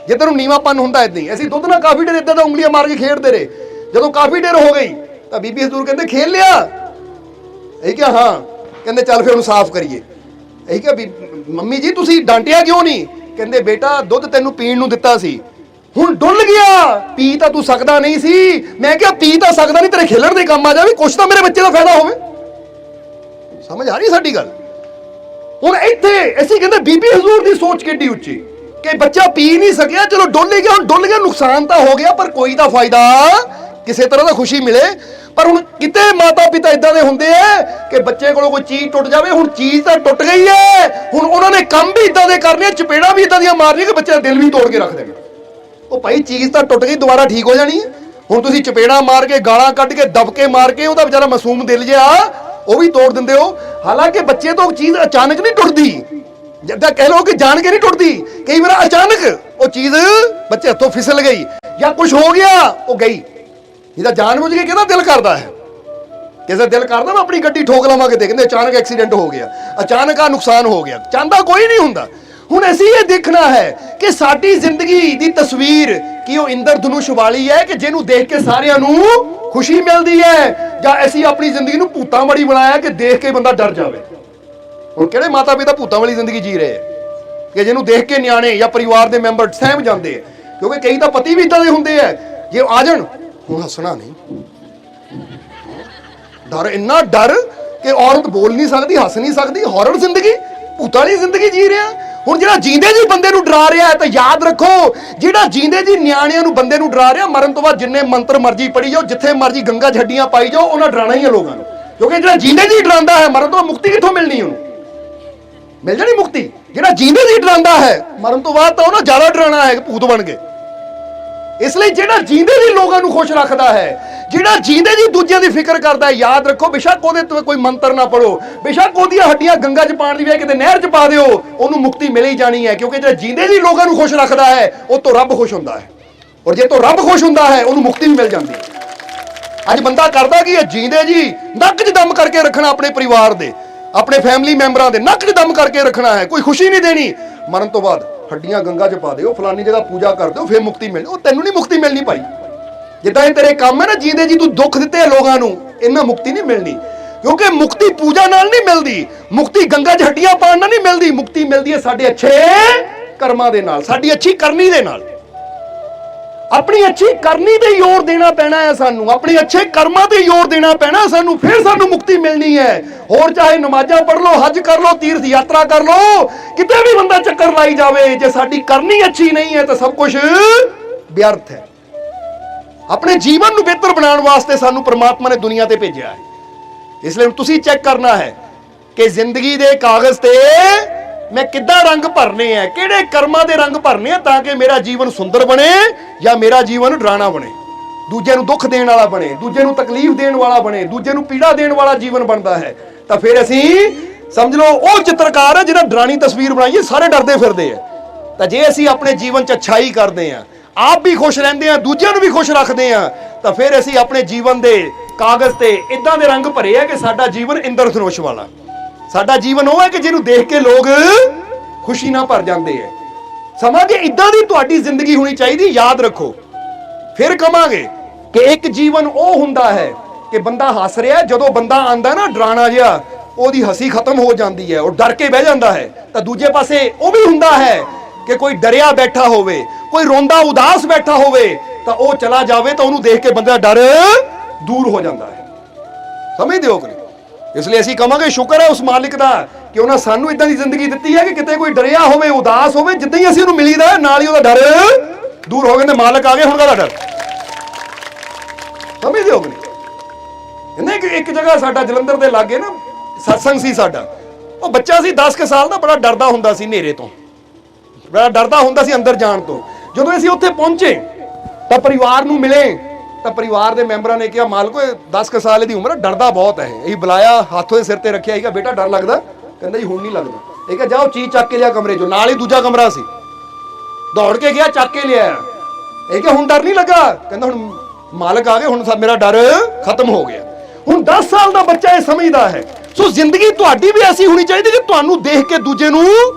जिੱਧਰ ਨੂੰ ਨੀਵਾਂਪਨ ਹੁੰਦਾ ਇਦਾਂ ਹੀ। ਅਸੀਂ ਦੁੱਧ ਨਾਲ ਕਾਫੀ ਦੇਰ ਇਦਾਂ ਦਾ ਉਂਗਲੀਆਂ ਮਾਰ ਕੇ ਖੇਡਦੇ ਰਹੇ। ਜਦੋਂ ਕਾਫੀ ਦੇਰ ਹੋ ਗਈ ਤਾਂ ਬੀਬੀ ਹਜ਼ੂਰ ਕਹਿੰਦੇ ਖੇਲ ਲਿਆ? ਇਹ ਕਿਹਾ ਹਾਂ। ਕਹਿੰਦੇ ਚੱਲ ਫਿਰ ਉਹਨੂੰ ਸਾਫ਼ ਕਰੀਏ। ਇਹ ਕਿਹਾ ਮੰਮੀ ਜੀ ਤੁਸੀਂ ਡਾਂਟਿਆ ਕਿਉਂ ਨਹੀਂ? ਕਹਿੰਦੇ ਬੇਟਾ ਦੁੱਧ ਤੈਨੂੰ ਪੀਣ ਨੂੰ ਦਿੱਤਾ ਸੀ, ਹੁਣ ਡੁੱਲ ਗਿਆ, ਪੀ ਤਾਂ ਤੂੰ ਸਕਦਾ ਨਹੀਂ ਸੀ। ਮੈਂ ਕਿਹਾ ਪੀ ਤਾਂ ਸਕਦਾ ਨਹੀਂ, ਤੇਰੇ ਖੇਲਣ ਦੇ ਕੰਮ ਆ ਜਾਵੇ, ਕੁਛ ਤਾਂ ਮੇਰੇ ਬੱਚੇ ਦਾ ਫਾਇਦਾ ਹੋਵੇ। ਸਮਝ ਆ ਰਹੀ ਸਾਡੀ ਗੱਲ? ਹੁਣ ਇੱਥੇ ਅਸੀਂ ਕਹਿੰਦੇ ਬੀਬੀ ਹਜ਼ੂਰ ਦੀ ਸੋਚ ਕਿੱਡੀ ਉੱਚੀ कि बच्चा पी नहीं सकिया, चलो डुल गया, हम डुल गया, नुकसान तो हो गया, पर कोई तो फायदा किसी तरह का खुशी मिले। पर हुण किते माता पिता इदां दे हुंदे है कि बच्चे कोलों कोई चीज़ टुट जाए, हुण चीज़ तो टुट गई है, हुण उन्होंने काम भी इदां दे करने, चपेड़ा भी इदां दियां मारनियां कि बच्चे दा दिल भी तोड़ के रख देना। वो भाई चीज़ तो टुट गई, दोबारा ठीक हो जानी है। हुण तुसीं चपेड़ा मार के, गालां कढ के, दबके मार के उहदा बेचारा मासूम दिल जिहा वो भी तोड़ दिंदे हो। हालांकि बच्चे तो चीज़ अचानक नहीं टुटदी, जिद्दां कह लो कि जान के नहीं टुटती, कई बार अचानक वो चीज बच्चे हथों फिसल गई या कुछ हो गया वो गई। जिदा जानबूझ के कहना दिल करता है, किसी दिल करता मैं अपनी गड्डी ठोक लवां कि देखते अचानक एक्सीडेंट हो गया, अचानक आ नुकसान हो गया, चाहता कोई नहीं हुंदा। हुण असीं ये देखना है कि साडी जिंदगी दी तस्वीर कि वो इंद्रधनुष वाली है कि जिन्हों देख के सारियां नूं खुशी मिलती है, या असीं अपनी जिंदगी नूं भूतां वाली बनाया कि देख के बंदा डर जाए। हुण किहड़े माता पिता भूतां वाली जिंदगी जी रहे हैं? ਕਿ ਜਿਹਨੂੰ ਦੇਖ ਕੇ ਨਿਆਣੇ ਜਾਂ ਪਰਿਵਾਰ ਦੇ ਮੈਂਬਰ ਸਹਿਮ ਜਾਂਦੇ ਆ, ਕਿਉਂਕਿ ਕਈ ਤਾਂ ਪਤੀ ਵੀ ਇਦਾਂ ਦੇ ਹੁੰਦੇ ਆ, ਜੇ ਆ ਜਾਣ ਹੁਣ ਹੱਸਣਾ ਨਹੀਂ, ਡਰ, ਇੰਨਾ ਡਰ ਕਿ ਔਰਤ ਬੋਲ ਨਹੀਂ ਸਕਦੀ, ਹੱਸ ਨਹੀਂ ਸਕਦੀ। ਹੌਰਰ ਜ਼ਿੰਦਗੀ, ਭੂਤਾਂ ਵਾਲੀ ਜ਼ਿੰਦਗੀ ਜੀ ਰਿਹਾ। ਹੁਣ ਜਿਹੜਾ ਜੀਂਦੇ ਜੀ ਬੰਦੇ ਨੂੰ ਡਰਾ ਰਿਹਾ ਹੈ, ਤਾਂ ਯਾਦ ਰੱਖੋ, ਜਿਹੜਾ ਜੀਂਦੇ ਜੀ ਨਿਆਣਿਆਂ ਨੂੰ ਬੰਦੇ ਨੂੰ ਡਰਾ ਰਿਹਾ, ਮਰਨ ਤੋਂ ਬਾਅਦ ਜਿੰਨੇ ਮੰਤਰ ਮਰਜੀ ਪੜੀ ਜਾਓ, ਜਿੱਥੇ ਮਰਜੀ ਗੰਗਾ ਚ ਹੱਡੀਆਂ ਪਾਈ ਜਾਓ, ਉਹਨਾਂ ਡਰਾਣਾ ਹੀ ਹੈ ਲੋਕਾਂ ਨੂੰ। ਕਿਉਂਕਿ ਜਿਹੜਾ ਜੀਂਦੇ ਜੀ ਡਰਾਉਂਦਾ ਹੈ, ਮਰਨ ਤੋਂ ਬਾਅਦ ਮੁਕਤੀ ਕਿੱਥੋਂ ਮਿਲਣੀ ਉਹਨੂੰ? ਮਿਲ ਜਾਣੀ ਮੁਕਤੀ। ਜਿਹੜਾ ਜੀਂਦੇ ਜੀ ਡਰਾਉਂਦਾ ਹੈ, ਮਰਨ ਤੋਂ ਬਾਅਦ ਤਾਂ ਉਹਨਾਂ ਜ਼ਿਆਦਾ ਡਰਾਣਾ ਹੈ, ਭੂਤ ਬਣ ਕੇ। ਇਸ ਲਈ ਜਿਹੜਾ ਜੀਂਦੇ ਜੀ ਲੋਕਾਂ ਨੂੰ ਖੁਸ਼ ਰੱਖਦਾ ਹੈ, ਜਿਹੜਾ ਜੀਂਦੇ ਜੀ ਦੂਜਿਆਂ ਦੀ ਫਿਕਰ ਕਰਦਾ ਹੈ, ਯਾਦ ਰੱਖੋ, ਬੇਸ਼ੱਕ ਉਹਦੇ ਤੋਂ ਕੋਈ ਮੰਤਰ ਨਾ ਪੜੋ, ਬੇਸ਼ੱਕ ਉਹਦੀਆਂ ਹੱਡੀਆਂ ਗੰਗਾ 'ਚ ਪਾਣ ਦੀ ਵੇ ਕਿਤੇ ਨਹਿਰ 'ਚ ਪਾ ਦਿਓ, ਉਹਨੂੰ ਮੁਕਤੀ ਮਿਲ ਹੀ ਜਾਣੀ ਹੈ। ਕਿਉਂਕਿ ਜਿਹੜਾ ਜੀਂਦੇ ਜੀ ਲੋਕਾਂ ਨੂੰ ਖੁਸ਼ ਰੱਖਦਾ ਹੈ, ਉਹ ਤੋਂ ਰੱਬ ਖੁਸ਼ ਹੁੰਦਾ ਹੈ, ਔਰ ਜੇ ਤੋਂ ਰੱਬ ਖੁਸ਼ ਹੁੰਦਾ ਹੈ, ਉਹਨੂੰ ਮੁਕਤੀ ਵੀ ਮਿਲ ਜਾਂਦੀ ਹੈ। ਅੱਜ ਬੰਦਾ ਕਰਦਾ ਕੀ ਹੈ? ਜੀਂਦੇ ਜੀ ਨੱਕ 'ਚ ਦਮ ਕਰਕੇ ਰੱਖਣਾ, ਆਪਣੇ ਪਰਿਵਾਰ ਦੇ, ਆਪਣੇ ਫੈਮਿਲੀ ਮੈਂਬਰਾਂ ਦੇ ਨੱਕ 'ਚ ਦਮ ਕਰਕੇ ਰੱਖਣਾ ਹੈ, ਕੋਈ ਖੁਸ਼ੀ ਨਹੀਂ ਦੇਣੀ। ਮਰਨ ਤੋਂ ਬਾਅਦ ਹੱਡੀਆਂ ਗੰਗਾ 'ਚ ਪਾ ਦਿਓ, ਫਲਾਨੀ ਜਗ੍ਹਾ ਪੂਜਾ ਕਰ ਦਿਓ, ਫਿਰ ਮੁਕਤੀ ਮਿਲਣੀ। ਉਹ ਤੈਨੂੰ ਨਹੀਂ ਮੁਕਤੀ ਮਿਲਣੀ ਭਾਈ। ਜਿੱਦਾਂ ਇਹ ਤੇਰੇ ਕੰਮ ਹੈ ਨਾ, ਜੀਂਦੇ ਜੀ ਤੂੰ ਦੁੱਖ ਦਿੱਤੇ ਲੋਕਾਂ ਨੂੰ, ਇਹਨਾਂ ਮੁਕਤੀ ਨਹੀਂ ਮਿਲਣੀ। ਕਿਉਂਕਿ ਮੁਕਤੀ ਪੂਜਾ ਨਾਲ ਨਹੀਂ ਮਿਲਦੀ, ਮੁਕਤੀ ਗੰਗਾ 'ਚ ਹੱਡੀਆਂ ਪਾਉਣ ਨਾਲ ਨਹੀਂ ਮਿਲਦੀ। ਮੁਕਤੀ ਮਿਲਦੀ ਹੈ ਸਾਡੇ ਅੱਛੇ ਕਰਮਾਂ ਦੇ ਨਾਲ, ਸਾਡੀ ਅੱਛੀ ਕਰਨੀ ਦੇ ਨਾਲ। ਆਪਣੀ ਅੱਛੀ ਕਰਨੀ ਤੇ ਜ਼ੋਰ ਦੇਣਾ ਪੈਣਾ ਹੈ ਸਾਨੂੰ, ਆਪਣੇ ਅੱਛੇ ਕਰਮਾਂ ਤੇ ਜ਼ੋਰ ਦੇਣਾ ਪੈਣਾ ਸਾਨੂੰ, ਫਿਰ ਸਾਨੂੰ ਮੁਕਤੀ ਮਿਲਣੀ ਹੈ। ਹੋਰ ਚਾਹੇ ਨਮਾਜ਼ਾਂ ਪੜ੍ਹ ਲਓ, ਹੱਜ ਕਰ ਲਓ, ਤੀਰਥ ਯਾਤਰਾ ਕਰ ਲਓ, ਕਿਤੇ ਵੀ ਬੰਦਾ ਚੱਕਰ ਲਾਈ ਜਾਵੇ, ਜੇ ਸਾਡੀ ਕਰਨੀ ਅੱਛੀ ਨਹੀਂ ਹੈ ਤਾਂ ਸਭ ਕੁਝ ਵਿਅਰਥ ਹੈ। ਆਪਣੇ ਜੀਵਨ ਨੂੰ ਬਿਹਤਰ ਬਣਾਉਣ ਵਾਸਤੇ ਸਾਨੂੰ ਪ੍ਰਮਾਤਮਾ ਨੇ ਦੁਨੀਆ ਤੇ ਭੇਜਿਆ ਹੈ। ਇਸ ਲਈ ਤੁਸੀਂ ਚੈੱਕ ਕਰਨਾ ਹੈ ਕਿ ਜ਼ਿੰਦਗੀ ਦੇ ਕਾਗਜ਼ ਤੇ ਮੈਂ ਕਿੱਦਾਂ ਰੰਗ ਭਰਨੇ ਆ, ਕਿਹੜੇ ਕਰਮਾਂ ਦੇ ਰੰਗ ਭਰਨੇ ਆ, ਤਾਂ ਕਿ ਮੇਰਾ ਜੀਵਨ ਸੁੰਦਰ ਬਣੇ ਜਾਂ ਮੇਰਾ ਜੀਵਨ ਡਰਾਣਾ ਬਣੇ, ਦੂਜੇ ਨੂੰ ਦੁੱਖ ਦੇਣ ਵਾਲਾ ਬਣੇ, ਦੂਜੇ ਨੂੰ ਤਕਲੀਫ ਦੇਣ ਵਾਲਾ ਬਣੇ, ਦੂਜੇ ਨੂੰ ਪੀੜਾ ਦੇਣ ਵਾਲਾ ਜੀਵਨ ਬਣਦਾ ਹੈ। ਤਾਂ ਫਿਰ ਅਸੀਂ ਸਮਝ ਲਓ ਉਹ ਚਿੱਤਰਕਾਰ ਹੈ ਜਿਹੜਾ ਡਰਾਣੀ ਤਸਵੀਰ ਬਣਾਈਏ, ਸਾਰੇ ਡਰਦੇ ਫਿਰਦੇ ਆ। ਤਾਂ ਜੇ ਅਸੀਂ ਆਪਣੇ ਜੀਵਨ 'ਚ ਅੱਛਾਈ ਕਰਦੇ ਆ, ਆਪ ਵੀ ਖੁਸ਼ ਰਹਿੰਦੇ ਆ, ਦੂਜਿਆਂ ਨੂੰ ਵੀ ਖੁਸ਼ ਰੱਖਦੇ ਆ, ਤਾਂ ਫਿਰ ਅਸੀਂ ਆਪਣੇ ਜੀਵਨ ਦੇ ਕਾਗਜ਼ ਤੇ ਇਦਾਂ ਦੇ ਰੰਗ ਭਰੇ ਆ ਕਿ ਸਾਡਾ ਜੀਵਨ ਇੰਦਰ ਧਨੁਸ਼ ਵਾਲਾ। ਸਾਡਾ ਜੀਵਨ ਉਹ ਹੈ ਕਿ ਜਿਹਨੂੰ ਦੇਖ ਕੇ ਲੋਕ ਖੁਸ਼ੀ ਨਾਲ ਭਰ ਜਾਂਦੇ ਆ। ਸਮਾਂ ਕਿ ਇਦਾਂ ਦੀ ਤੁਹਾਡੀ ਜ਼ਿੰਦਗੀ ਹੋਣੀ ਚਾਹੀਦੀ। ਯਾਦ ਰੱਖੋ, ਫਿਰ ਕਵਾਂਗੇ ਕਿ ਇੱਕ ਜੀਵਨ ਉਹ ਹੁੰਦਾ ਹੈ ਕਿ ਬੰਦਾ ਹੱਸ ਰਿਹਾ, ਜਦੋਂ ਬੰਦਾ ਆਂਦਾ ਨਾ ਡਰਾਣਾ ਜਿਹਾ, ਉਹਦੀ ਹੱਸੀ ਖਤਮ ਹੋ ਜਾਂਦੀ ਹੈ, ਉਹ ਡਰ ਕੇ ਬਹਿ ਜਾਂਦਾ ਹੈ। ਤਾਂ ਦੂਜੇ ਪਾਸੇ ਉਹ ਵੀ ਹੁੰਦਾ ਹੈ ਕਿ ਕੋਈ ਡਰਿਆ ਬੈਠਾ ਹੋਵੇ, ਕੋਈ ਰੋਂਦਾ ਉਦਾਸ ਬੈਠਾ ਹੋਵੇ, ਤਾਂ ਉਹ ਚਲਾ ਜਾਵੇ ਤਾਂ ਉਹਨੂੰ ਦੇਖ ਕੇ ਬੰਦਾ ਡਰ ਦੂਰ ਹੋ ਜਾਂਦਾ ਹੈ। ਸਮਝਦੇ ਹੋ ਕਿ ਨਹੀਂ? ਇਸ ਲਈ ਅਸੀਂ ਕਹਾਂਗੇ ਸ਼ੁਕਰ ਹੈ ਉਸ ਮਾਲਿਕ ਦਾ ਕਿ ਉਹਨਾਂ ਸਾਨੂੰ ਇਦਾਂ ਦੀ ਜ਼ਿੰਦਗੀ ਦਿੱਤੀ ਹੈ ਕਿ ਕਿਤੇ ਕੋਈ ਡਰਿਆ ਹੋਵੇ, ਉਦਾਸ ਹੋਵੇ, ਜਿੱਦਾਂ ਹੀ ਅਸੀਂ ਉਹਨੂੰ ਮਿਲੀਦਾ ਨਾਲ ਹੀ ਉਹਦਾ ਡਰ ਦੂਰ ਹੋ ਗਿਆ। ਮਾਲਕ ਆ ਗਏ, ਹੁਣ ਕਾਹਦਾ ਡਰ? ਸਮਝਦੇ ਹੋ ਕਿ ਨਹੀਂ? ਇਹਨੇ ਇੱਕ ਜਗ੍ਹਾ ਸਾਡਾ ਜਲੰਧਰ ਦੇ ਲਾਗੇ ਨਾ ਸਤਸੰਗ ਸੀ ਸਾਡਾ, ਉਹ ਬੱਚਾ ਸੀ 10 ਕੁ ਸਾਲ ਦਾ, ਬੜਾ ਡਰਦਾ ਹੁੰਦਾ ਸੀ ਹਨੇਰੇ ਤੋਂ, ਬੜਾ ਡਰਦਾ ਹੁੰਦਾ ਸੀ ਅੰਦਰ ਜਾਣ ਤੋਂ। ਜਦੋਂ ਅਸੀਂ ਉੱਥੇ ਪਹੁੰਚੇ ਤਾਂ ਪਰਿਵਾਰ ਨੂੰ ਮਿਲੇ, ਤਾਂ ਪਰਿਵਾਰ ਦੇ ਮੈਂਬਰਾਂ ਨੇ ਕਿਹਾ ਮਾਲਕੋ 10 ਕੁ ਸਾਲ ਦੀ ਉਮਰ, ਡਰਦਾ ਬਹੁਤ ਹੈ। ਇਹ ਬੁਲਾਇਆ, ਹੱਥ ਉਹਦੇ ਸਿਰ ਤੇ ਰੱਖਿਆ, ਸੀਗਾ ਬੇਟਾ ਡਰ ਲੱਗਦਾ? ਕਹਿੰਦਾ ਜੀ ਹੁਣ ਨਹੀਂ ਲੱਗਦਾ। ਇਹ ਕਿਹਾ ਜਾਓ ਚੀਜ਼ ਚੱਕ ਕੇ ਲਿਆ ਕਮਰੇ ਚੋਂ, ਨਾਲ ਹੀ ਦੂਜਾ ਕਮਰਾ ਸੀ, ਦੌੜ ਕੇ ਗਿਆ, ਚੱਕ ਕੇ ਲਿਆ। ਇਹ ਕਿਹਾ ਹੁਣ ਡਰ ਨਹੀਂ ਲੱਗਾ? ਕਹਿੰਦਾ ਹੁਣ ਮਾਲਕ ਆ ਗਏ, ਹੁਣ ਮੇਰਾ ਡਰ ਖਤਮ ਹੋ ਗਿਆ। ਹੁਣ 10 ਸਾਲ ਦਾ ਬੱਚਾ ਇਹ ਸਮਝਦਾ ਹੈ। ਸੋ ਜ਼ਿੰਦਗੀ ਤੁਹਾਡੀ ਵੀ ਐਸੀ ਹੋਣੀ ਚਾਹੀਦੀ ਕਿ ਤੁਹਾਨੂੰ ਦੇਖ ਕੇ ਦੂਜੇ ਨੂੰ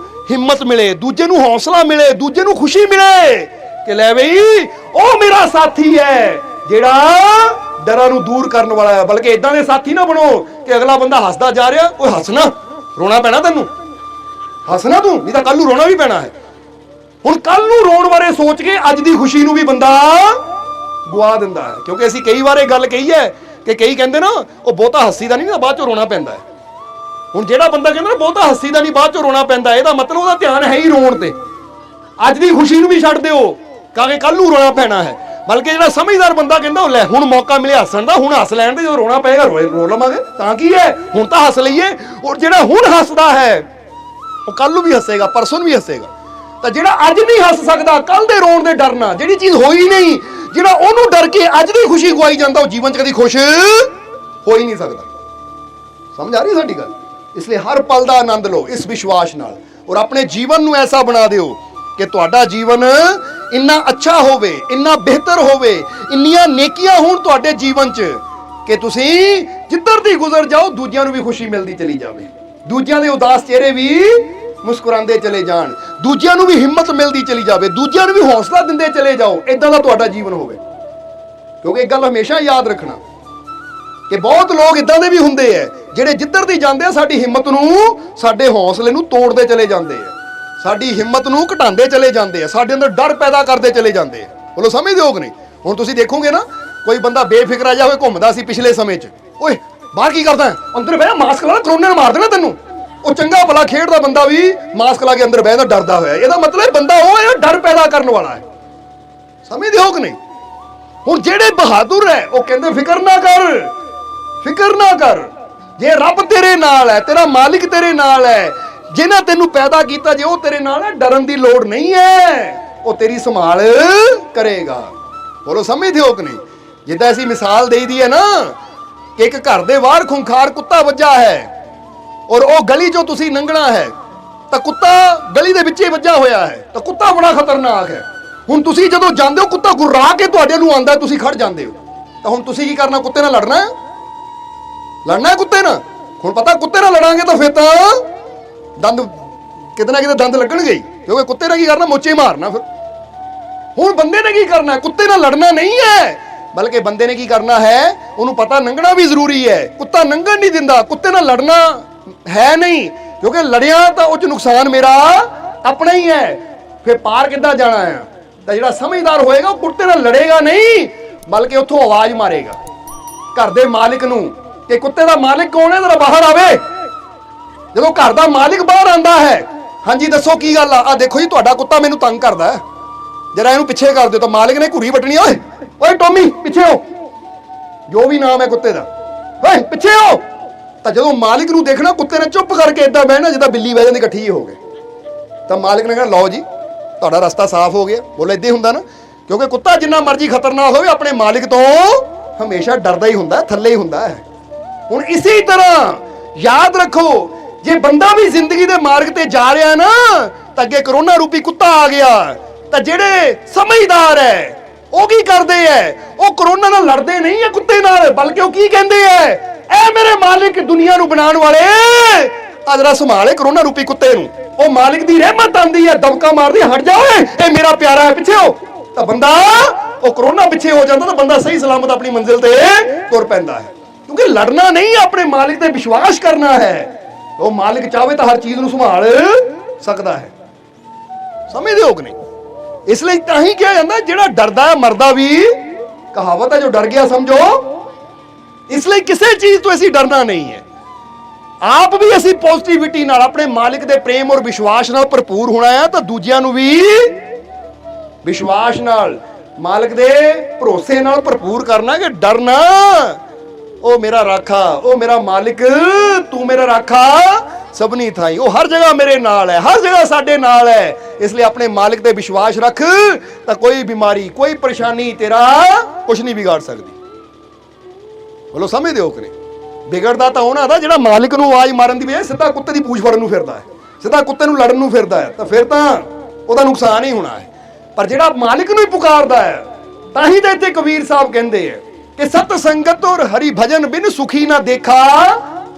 ਹਿੰਮਤ ਮਿਲੇ, ਦੂਜੇ ਨੂੰ ਹੌਸਲਾ ਮਿਲੇ, ਦੂਜੇ ਨੂੰ ਖੁਸ਼ੀ ਮਿਲੇ ਕਿ ਲੈ ਬਈ ਉਹ ਮੇਰਾ ਸਾਥੀ ਹੈ ਜਿਹੜਾ ਡਰਾਂ ਨੂੰ ਦੂਰ ਕਰਨ ਵਾਲਾ ਹੈ। ਬਲਕਿ ਇਦਾਂ ਦੇ ਸਾਥੀ ਨਾ ਬਣੋ ਕਿ ਅਗਲਾ ਬੰਦਾ ਹੱਸਦਾ ਜਾ ਰਿਹਾ, ਓਏ ਹੱਸਣਾ, ਰੋਣਾ ਪੈਣਾ ਤੈਨੂੰ, ਹੱਸਣਾ ਤੂੰ, ਨਹੀਂ ਤਾਂ ਕੱਲ ਨੂੰ ਰੋਣਾ ਵੀ ਪੈਣਾ ਹੈ। ਹੁਣ ਕੱਲ ਨੂੰ ਰੋਣ ਬਾਰੇ ਸੋਚ ਕੇ ਅੱਜ ਦੀ ਖੁਸ਼ੀ ਨੂੰ ਵੀ ਬੰਦਾ ਗਵਾ ਦਿੰਦਾ ਹੈ। ਕਿਉਂਕਿ ਅਸੀਂ ਕਈ ਵਾਰ ਇਹ ਗੱਲ ਕਹੀ ਹੈ ਕਿ ਕਈ ਕਹਿੰਦੇ ਨਾ ਉਹ ਬਹੁਤਾ ਹੱਸੀ ਦਾ ਨਹੀਂ, ਤਾਂ ਬਾਅਦ ਚੋਂ ਰੋਣਾ ਪੈਂਦਾ ਹੈ। ਹੁਣ ਜਿਹੜਾ ਬੰਦਾ ਕਹਿੰਦਾ ਨਾ ਬਹੁਤਾ ਹੱਸੀ ਦਾ ਨਹੀਂ, ਬਾਅਦ ਚੋਂ ਰੋਣਾ ਪੈਂਦਾ, ਇਹਦਾ ਮਤਲਬ ਉਹਦਾ ਧਿਆਨ ਹੈ ਹੀ ਰੋਣ ਤੇ। ਅੱਜ ਦੀ ਖੁਸ਼ੀ ਨੂੰ ਵੀ ਛੱਡ ਦਿਓ ਕਾਂਗੇ ਕੱਲ ਨੂੰ ਰੋਣਾ ਪੈਣਾ ਹੈ। ਬਲਕਿ ਜਿਹੜਾ ਸਮਝਦਾਰ ਬੰਦਾ ਕਹਿੰਦਾ ਉਹ ਲੈ ਹੁਣ ਮੌਕਾ ਮਿਲਿਆ ਹੱਸਣ ਦਾ, ਹੁਣ ਹੱਸ ਲੈਣ ਦੇ, ਜਦੋਂ ਰੋਣਾ ਪਏਗਾ ਰੋ ਲਵਾਂਗੇ, ਤਾਂ ਕੀ ਹੈ, ਹੁਣ ਤਾਂ ਹੱਸ ਲਈਏ। ਔਰ ਜਿਹੜਾ ਹੁਣ ਹੱਸਦਾ ਹੈ ਉਹ ਕੱਲ ਨੂੰ ਵੀ ਹੱਸੇਗਾ, ਪਰਸੋਂ ਨੂੰ ਵੀ ਹੱਸੇਗਾ। ਤਾਂ ਜਿਹੜਾ ਅੱਜ ਨਹੀਂ ਹੱਸ ਸਕਦਾ, ਕੱਲ ਦੇ ਰੋਣ ਦੇ ਡਰ ਨਾਲ, ਜਿਹੜੀ ਚੀਜ਼ ਹੋਈ ਨਹੀਂ, ਜਿਹੜਾ ਉਹਨੂੰ ਡਰ ਕੇ ਅੱਜ ਦੀ ਖੁਸ਼ੀ ਗਵਾਈ ਜਾਂਦਾ, ਉਹ ਜੀਵਨ 'ਚ ਕਦੀ ਖੁਸ਼ ਹੋ ਹੀ ਨਹੀਂ ਸਕਦਾ। ਸਮਝ ਆ ਰਹੀ ਸਾਡੀ ਗੱਲ? ਇਸ ਲਈ ਹਰ ਪਲ ਦਾ ਆਨੰਦ ਲਓ ਇਸ ਵਿਸ਼ਵਾਸ ਨਾਲ, ਔਰ ਆਪਣੇ ਜੀਵਨ ਨੂੰ ਐਸਾ ਬਣਾ ਦਿਓ ਕਿ ਤੁਹਾਡਾ ਜੀਵਨ ਇੰਨਾ ਅੱਛਾ ਹੋਵੇ, ਇੰਨਾ ਬਿਹਤਰ ਹੋਵੇ, ਇੰਨੀਆਂ ਨੇਕੀਆਂ ਹੋਣ ਤੁਹਾਡੇ ਜੀਵਨ 'ਚ ਕਿ ਤੁਸੀਂ ਜਿੱਧਰ ਦੀ ਗੁਜ਼ਰ ਜਾਓ ਦੂਜਿਆਂ ਨੂੰ ਵੀ ਖੁਸ਼ੀ ਮਿਲਦੀ ਚਲੀ ਜਾਵੇ, ਦੂਜਿਆਂ ਦੇ ਉਦਾਸ ਚਿਹਰੇ ਵੀ ਮੁਸਕਰਾਉਂਦੇ ਚਲੇ ਜਾਣ, ਦੂਜਿਆਂ ਨੂੰ ਵੀ ਹਿੰਮਤ ਮਿਲਦੀ ਚਲੀ ਜਾਵੇ, ਦੂਜਿਆਂ ਨੂੰ ਵੀ ਹੌਸਲਾ ਦਿੰਦੇ ਚਲੇ ਜਾਓ। ਇਦਾਂ ਦਾ ਤੁਹਾਡਾ ਜੀਵਨ ਹੋਵੇ। ਕਿਉਂਕਿ ਇੱਕ ਗੱਲ ਹਮੇਸ਼ਾ ਯਾਦ ਰੱਖਣਾ ਕਿ ਬਹੁਤ ਲੋਕ ਇਦਾਂ ਦੇ ਵੀ ਹੁੰਦੇ ਆ ਜਿਹੜੇ ਜਿੱਧਰ ਦੀ ਜਾਂਦੇ ਆ ਸਾਡੀ ਹਿੰਮਤ ਨੂੰ, ਸਾਡੇ ਹੌਸਲੇ ਨੂੰ ਤੋੜਦੇ ਚਲੇ ਜਾਂਦੇ ਆ। ਸਾਡੀ ਹਿੰਮਤ ਨੂੰ ਘਟਾਉਂਦੇ ਚਲੇ ਜਾਂਦੇ ਆ, ਸਾਡੇ ਅੰਦਰ ਡਰ ਪੈਦਾ ਕਰਦੇ ਚਲੇ ਜਾਂਦੇ ਆ। ਬੋਲੋ ਸਮਝਦੇ ਹੋ ਕਿ ਨਹੀਂ? ਹੁਣ ਤੁਸੀਂ ਦੇਖੋਗੇ ਨਾ, ਕੋਈ ਬੰਦਾ ਬੇਫਿਕਰਾ ਜਿਹਾ ਹੋਏ ਘੁੰਮਦਾ ਸੀ ਪਿਛਲੇ ਸਮੇਂ 'ਚ, ਓਏ ਬਾਹਰ ਕੀ ਕਰਦਾ, ਅੰਦਰ ਬਹਿ ਮਾਸਕ ਲਾ, ਕਰੋਨਾ ਨੇ ਮਾਰ ਦੇਣਾ ਤੈਨੂੰ। ਉਹ ਚੰਗਾ ਭਲਾ ਖੇਡਦਾ ਬੰਦਾ ਵੀ ਮਾਸਕ ਲਾ ਕੇ ਅੰਦਰ ਬਹਿਦਾ ਡਰਦਾ ਹੋਇਆ, ਇਹਦਾ ਮਤਲਬ ਬੰਦਾ ਉਹ ਹੈ ਡਰ ਪੈਦਾ ਕਰਨ ਵਾਲਾ ਹੈ। ਸਮਝਦੇ ਹੋ ਕਿ ਨਹੀਂ? ਹੁਣ ਜਿਹੜੇ ਬਹਾਦਰ ਹੈ ਉਹ ਕਹਿੰਦੇ ਫਿਕਰ ਨਾ ਕਰ, ਫਿਕਰ ਨਾ ਕਰ, ਜੇ ਰੱਬ ਤੇਰੇ ਨਾਲ ਹੈ, ਤੇਰਾ ਮਾਲਿਕ ਤੇਰੇ ਨਾਲ ਹੈ, ਜਿਹਨਾਂ ਤੈਨੂੰ ਪੈਦਾ ਕੀਤਾ ਜੇ ਉਹ ਤੇਰੇ ਨਾਲ ਹੈ, ਡਰਨ ਦੀ ਲੋੜ ਨਹੀਂ ਹੈ, ਉਹ ਤੇਰੀ ਸੰਭਾਲ ਕਰੇਗਾ। ਬੋਲੋ ਸਮਝਦੇ ਹੋ ਕਿ ਨਹੀਂ? ਜਿੱਦਾਂ ਅਸੀਂ ਮਿਸਾਲ ਦੇਈਦੀ ਹੈ ਨਾ ਕਿ ਇੱਕ ਘਰ ਦੇ ਬਾਹਰ ਖੁੰਖਾਰ ਕੁੱਤਾ ਵੱਜਾ ਹੈ ਔਰ ਉਹ ਗਲੀ 'ਚੋਂ ਤੁਸੀਂ ਲੰਘਣਾ ਹੈ ਤਾਂ ਕੁੱਤਾ ਗਲੀ ਦੇ ਵਿੱਚ ਹੀ ਵੱਜਾ ਹੋਇਆ ਹੈ, ਤਾਂ ਕੁੱਤਾ ਬੜਾ ਖਤਰਨਾਕ ਹੈ। ਹੁਣ ਤੁਸੀਂ ਜਦੋਂ ਜਾਂਦੇ ਹੋ ਕੁੱਤਾ ਗੁर्रा ਕੇ ਤੁਹਾਡੇ ਨੂੰ ਆਉਂਦਾ, ਤੁਸੀਂ ਖੜ ਜਾਂਦੇ ਹੋ, ਤਾਂ ਹੁਣ ਤੁਸੀਂ ਕੀ ਕਰਨਾ? ਕੁੱਤੇ ਨਾਲ ਲੜਨਾ ਹੈ, ਲੜਨਾ ਹੈ ਕੁੱਤੇ ਨਾਲ। ਹੁਣ ਪਤਾ ਕੁੱਤੇ ਨਾਲ ਲੜਾਂਗੇ ਤਾਂ ਫਿਰ ਤਾਂ ਦੰਦ ਕਿਤੇ ਨਾ ਕਿਤੇ ਦੰਦ ਲੱਗਣਗੇ ਹੀ, ਕਿਉਂਕਿ ਕੁੱਤੇ ਨੇ ਕੀ ਕਰਨਾ? ਮੋਚੇ ਮਾਰਨਾ। ਫਿਰ ਹੁਣ ਬੰਦੇ ਨੇ ਕੀ ਕਰਨਾ? ਕੁੱਤੇ ਨਾਲ ਲੜਨਾ ਨਹੀਂ ਹੈ, ਬਲਕਿ ਬੰਦੇ ਨੇ ਕੀ ਕਰਨਾ ਹੈ? ਉਹਨੂੰ ਪਤਾ ਲੰਘਣਾ ਵੀ ਜ਼ਰੂਰੀ ਹੈ, ਕੁੱਤਾ ਲੰਘਣ ਨਹੀਂ ਦਿੰਦਾ, ਕੁੱਤੇ ਨਾਲ ਲੜਨਾ ਹੈ ਨਹੀਂ, ਕਿਉਂਕਿ ਲੜਿਆ ਤਾਂ ਉਹ 'ਚ ਨੁਕਸਾਨ ਮੇਰਾ ਆਪਣਾ ਹੀ ਹੈ। ਫਿਰ ਪਾਰ ਕਿੱਦਾਂ ਜਾਣਾ ਹੈ? ਤਾਂ ਜਿਹੜਾ ਸਮਝਦਾਰ ਹੋਏਗਾ ਉਹ ਕੁੱਤੇ ਨਾਲ ਲੜੇਗਾ ਨਹੀਂ, ਬਲਕਿ ਉੱਥੋਂ ਆਵਾਜ਼ ਮਾਰੇਗਾ ਘਰ ਦੇ ਮਾਲਿਕ ਨੂੰ ਕਿ ਕੁੱਤੇ ਦਾ ਮਾਲਿਕ ਕੌਣ ਹੈ, ਜ਼ਰਾ ਬਾਹਰ ਆਵੇ। ਜਦੋਂ ਘਰ ਦਾ ਮਾਲਿਕ ਬਾਹਰ ਆਂਦਾ ਹੈ, ਹਾਂਜੀ ਦੱਸੋ ਕੀ ਗੱਲ ਆ, ਦੇਖੋ ਜੀ ਤੁਹਾਡਾ ਕੁੱਤਾ ਮੈਨੂੰ ਤੰਗ ਕਰਦਾ ਹੈ, ਜਰਾ ਇਹਨੂੰ ਪਿੱਛੇ ਕਰ ਦਿਓ, ਤਾਂ ਮਾਲਿਕ ਨੇ ਘੂਰੀ ਵੱਟਣੀ, ਓਏ ਓਏ ਟੋਮੀ ਪਿੱਛੇ ਹੋ, ਜੋ ਵੀ ਨਾਮ ਹੈ ਕੁੱਤੇ ਦਾ, ਓਏ ਪਿੱਛੇ ਹੋ। ਤਾਂ ਜਦੋਂ ਮਾਲਿਕ ਨੂੰ ਦੇਖਣਾ ਕੁੱਤੇ ਨੇ ਚੁੱਪ ਕਰਕੇ ਇਦਾਂ ਬਹਿਣਾ ਜਿੱਦਾਂ ਬਿੱਲੀ ਬਹਿ ਜਾਂਦੀ ਇਕੱਠੀ ਹੋ ਗਏ, ਤਾਂ ਮਾਲਿਕ ਨੇ ਕਹਿਣਾ ਲਓ ਜੀ ਤੁਹਾਡਾ ਰਸਤਾ ਸਾਫ਼ ਹੋ ਗਿਆ। ਬੋਲੇ ਇਦਾਂ ਹੀ ਹੁੰਦਾ ਨਾ, ਕਿਉਂਕਿ ਕੁੱਤਾ ਜਿੰਨਾ ਮਰਜ਼ੀ ਖਤਰਨਾਕ ਹੋਵੇ ਆਪਣੇ ਮਾਲਿਕ ਤੋਂ ਹਮੇਸ਼ਾ ਡਰਦਾ ਹੀ ਹੁੰਦਾ, ਥੱਲੇ ਹੀ ਹੁੰਦਾ ਹੈ। ਹੁਣ ਇਸੇ ਤਰ੍ਹਾਂ ਯਾਦ ਰੱਖੋ, ਜੇ ਬੰਦਾ ਵੀ ਜ਼ਿੰਦਗੀ ਦੇ ਮਾਰਗ ਤੇ ਜਾ ਰਿਹਾ ਨਾ, ਤਾਂ ਅੱਗੇ ਕਰੋਨਾ ਰੂਪੀ ਕੁੱਤਾ ਆ ਗਿਆ, ਤਾਂ ਜਿਹੜੇ ਸਮਝਦਾਰ ਹੈ ਉਹ ਕੀ ਕਰਦੇ ਐ? ਉਹ ਕਰੋਨਾ ਨਾਲ ਲੜਦੇ ਨਹੀਂ ਹੈ ਕੁੱਤੇ ਨਾਲ, ਬਲਕਿ ਉਹ ਕੀ ਕਹਿੰਦੇ ਐ? ਐ ਮੇਰੇ ਮਾਲਿਕ ਦੁਨੀਆ ਨੂੰ ਬਣਾਉਣ ਵਾਲੇ, ਆ ਜਰਾ ਸੰਭਾਲੇ ਕਰੋਨਾ ਰੂਪੀ ਕੁੱਤੇ ਨੂੰ। ਉਹ ਮਾਲਿਕ ਦੀ ਰਹਿਮਤ ਆਂਦੀ ਹੈ, ਦਬਕਾ ਮਾਰਦੀ, ਹਟ ਜਾ ਓਏ, ਇਹ ਮੇਰਾ ਪਿਆਰਾ ਹੈ, ਪਿੱਛੇ ਹੋ। ਤਾਂ ਬੰਦਾ ਉਹ ਕਰੋਨਾ ਪਿੱਛੇ ਹੋ ਜਾਂਦਾ, ਤਾਂ ਬੰਦਾ ਸਹੀ ਸਲਾਮਤ ਆਪਣੀ ਮੰਜ਼ਿਲ ਤੇ ਤੁਰ ਪੈਂਦਾ ਹੈ। ਕਿਉਂਕਿ ਲੜਨਾ ਨਹੀਂ, ਆਪਣੇ ਮਾਲਿਕ ਤੇ ਵਿਸ਼ਵਾਸ ਕਰਨਾ ਹੈ। ਉਹ ਮਾਲਿਕ ਚਾਹੇ ਤਾਂ ਹਰ ਚੀਜ਼ ਨੂੰ ਸੰਭਾਲ ਸਕਦਾ ਹੈ। ਸਮਝਦੇ ਹੋ ਕਿ ਨਹੀਂ? ਇਸ ਲਈ ਤਾਂ ਹੀ ਕਿਹਾ ਜਾਂਦਾ ਜਿਹੜਾ ਡਰਦਾ ਹੈ ਮਰਦਾ ਵੀ। ਕਹਾਵਤ ਹੈ, ਜੋ ਡਰ ਗਿਆ ਸਮਝੋ। ਇਸ ਲਈ ਕਿਸੇ ਚੀਜ਼ ਤੋਂ ਅਸੀਂ ਡਰਨਾ ਨਹੀਂ ਹੈ। ਆਪ ਵੀ ਅਸੀਂ ਪੋਜ਼ਿਟਿਵਿਟੀ ਨਾਲ, ਆਪਣੇ ਮਾਲਿਕ ਦੇ ਪ੍ਰੇਮ ਔਰ ਵਿਸ਼ਵਾਸ ਨਾਲ ਭਰਪੂਰ ਹੋਣਾ ਹੈ, ਤਾਂ ਦੂਜਿਆਂ ਨੂੰ ਵੀ ਵਿਸ਼ਵਾਸ ਨਾਲ, ਮਾਲਿਕ ਦੇ ਭਰੋਸੇ ਨਾਲ ਭਰਪੂਰ ਕਰਨਾ ਕਿ ਡਰਨਾ, ਉਹ ਮੇਰਾ ਰਾਖਾ, ਉਹ ਮੇਰਾ ਮਾਲਿਕ, ਤੂੰ ਮੇਰਾ ਰਾਖਾ ਸਭਨੀ ਥਾਈ, ਉਹ ਹਰ ਜਗ੍ਹਾ ਮੇਰੇ ਨਾਲ ਹੈ, ਹਰ ਜਗ੍ਹਾ ਸਾਡੇ ਨਾਲ ਹੈ। ਇਸ ਲਈ ਆਪਣੇ ਮਾਲਿਕ ਤੇ ਵਿਸ਼ਵਾਸ ਰੱਖ, ਤਾਂ ਕੋਈ ਬਿਮਾਰੀ, ਕੋਈ ਪਰੇਸ਼ਾਨੀ ਤੇਰਾ ਕੁਝ ਨਹੀਂ ਵਿਗਾੜ ਸਕਦੀ। ਬੋਲੋ ਸਮਝਦੇ ਹੋ ਕਿ ਨਹੀਂ? ਵਿਗੜਦਾ ਤਾਂ ਉਹਨਾਂ ਦਾ ਜਿਹੜਾ ਮਾਲਿਕ ਨੂੰ ਆਵਾਜ਼ ਮਾਰਨ ਦੀ ਬਜਾਏ ਸਿੱਧਾ ਕੁੱਤੇ ਦੀ ਪੂਛ ਫੜਨ ਨੂੰ ਫਿਰਦਾ ਹੈ, ਸਿੱਧਾ ਕੁੱਤੇ ਨੂੰ ਲੜਨ ਨੂੰ ਫਿਰਦਾ ਹੈ, ਤਾਂ ਫਿਰ ਤਾਂ ਉਹਦਾ ਨੁਕਸਾਨ ਹੀ ਹੋਣਾ ਹੈ। ਪਰ ਜਿਹੜਾ ਮਾਲਿਕ ਨੂੰ ਹੀ ਪੁਕਾਰਦਾ ਹੈ, ਤਾਂ ਹੀ ਤਾਂ ਇੱਥੇ ਕਬੀਰ ਸਾਹਿਬ ਕਹਿੰਦੇ ਹੈ ਕਿ ਸਤ ਸੰਗਤ ਔਰ ਹਰੀ ਭਜਨ ਬਿਨ ਸੁਖੀ ਨਾ ਦੇਖਾ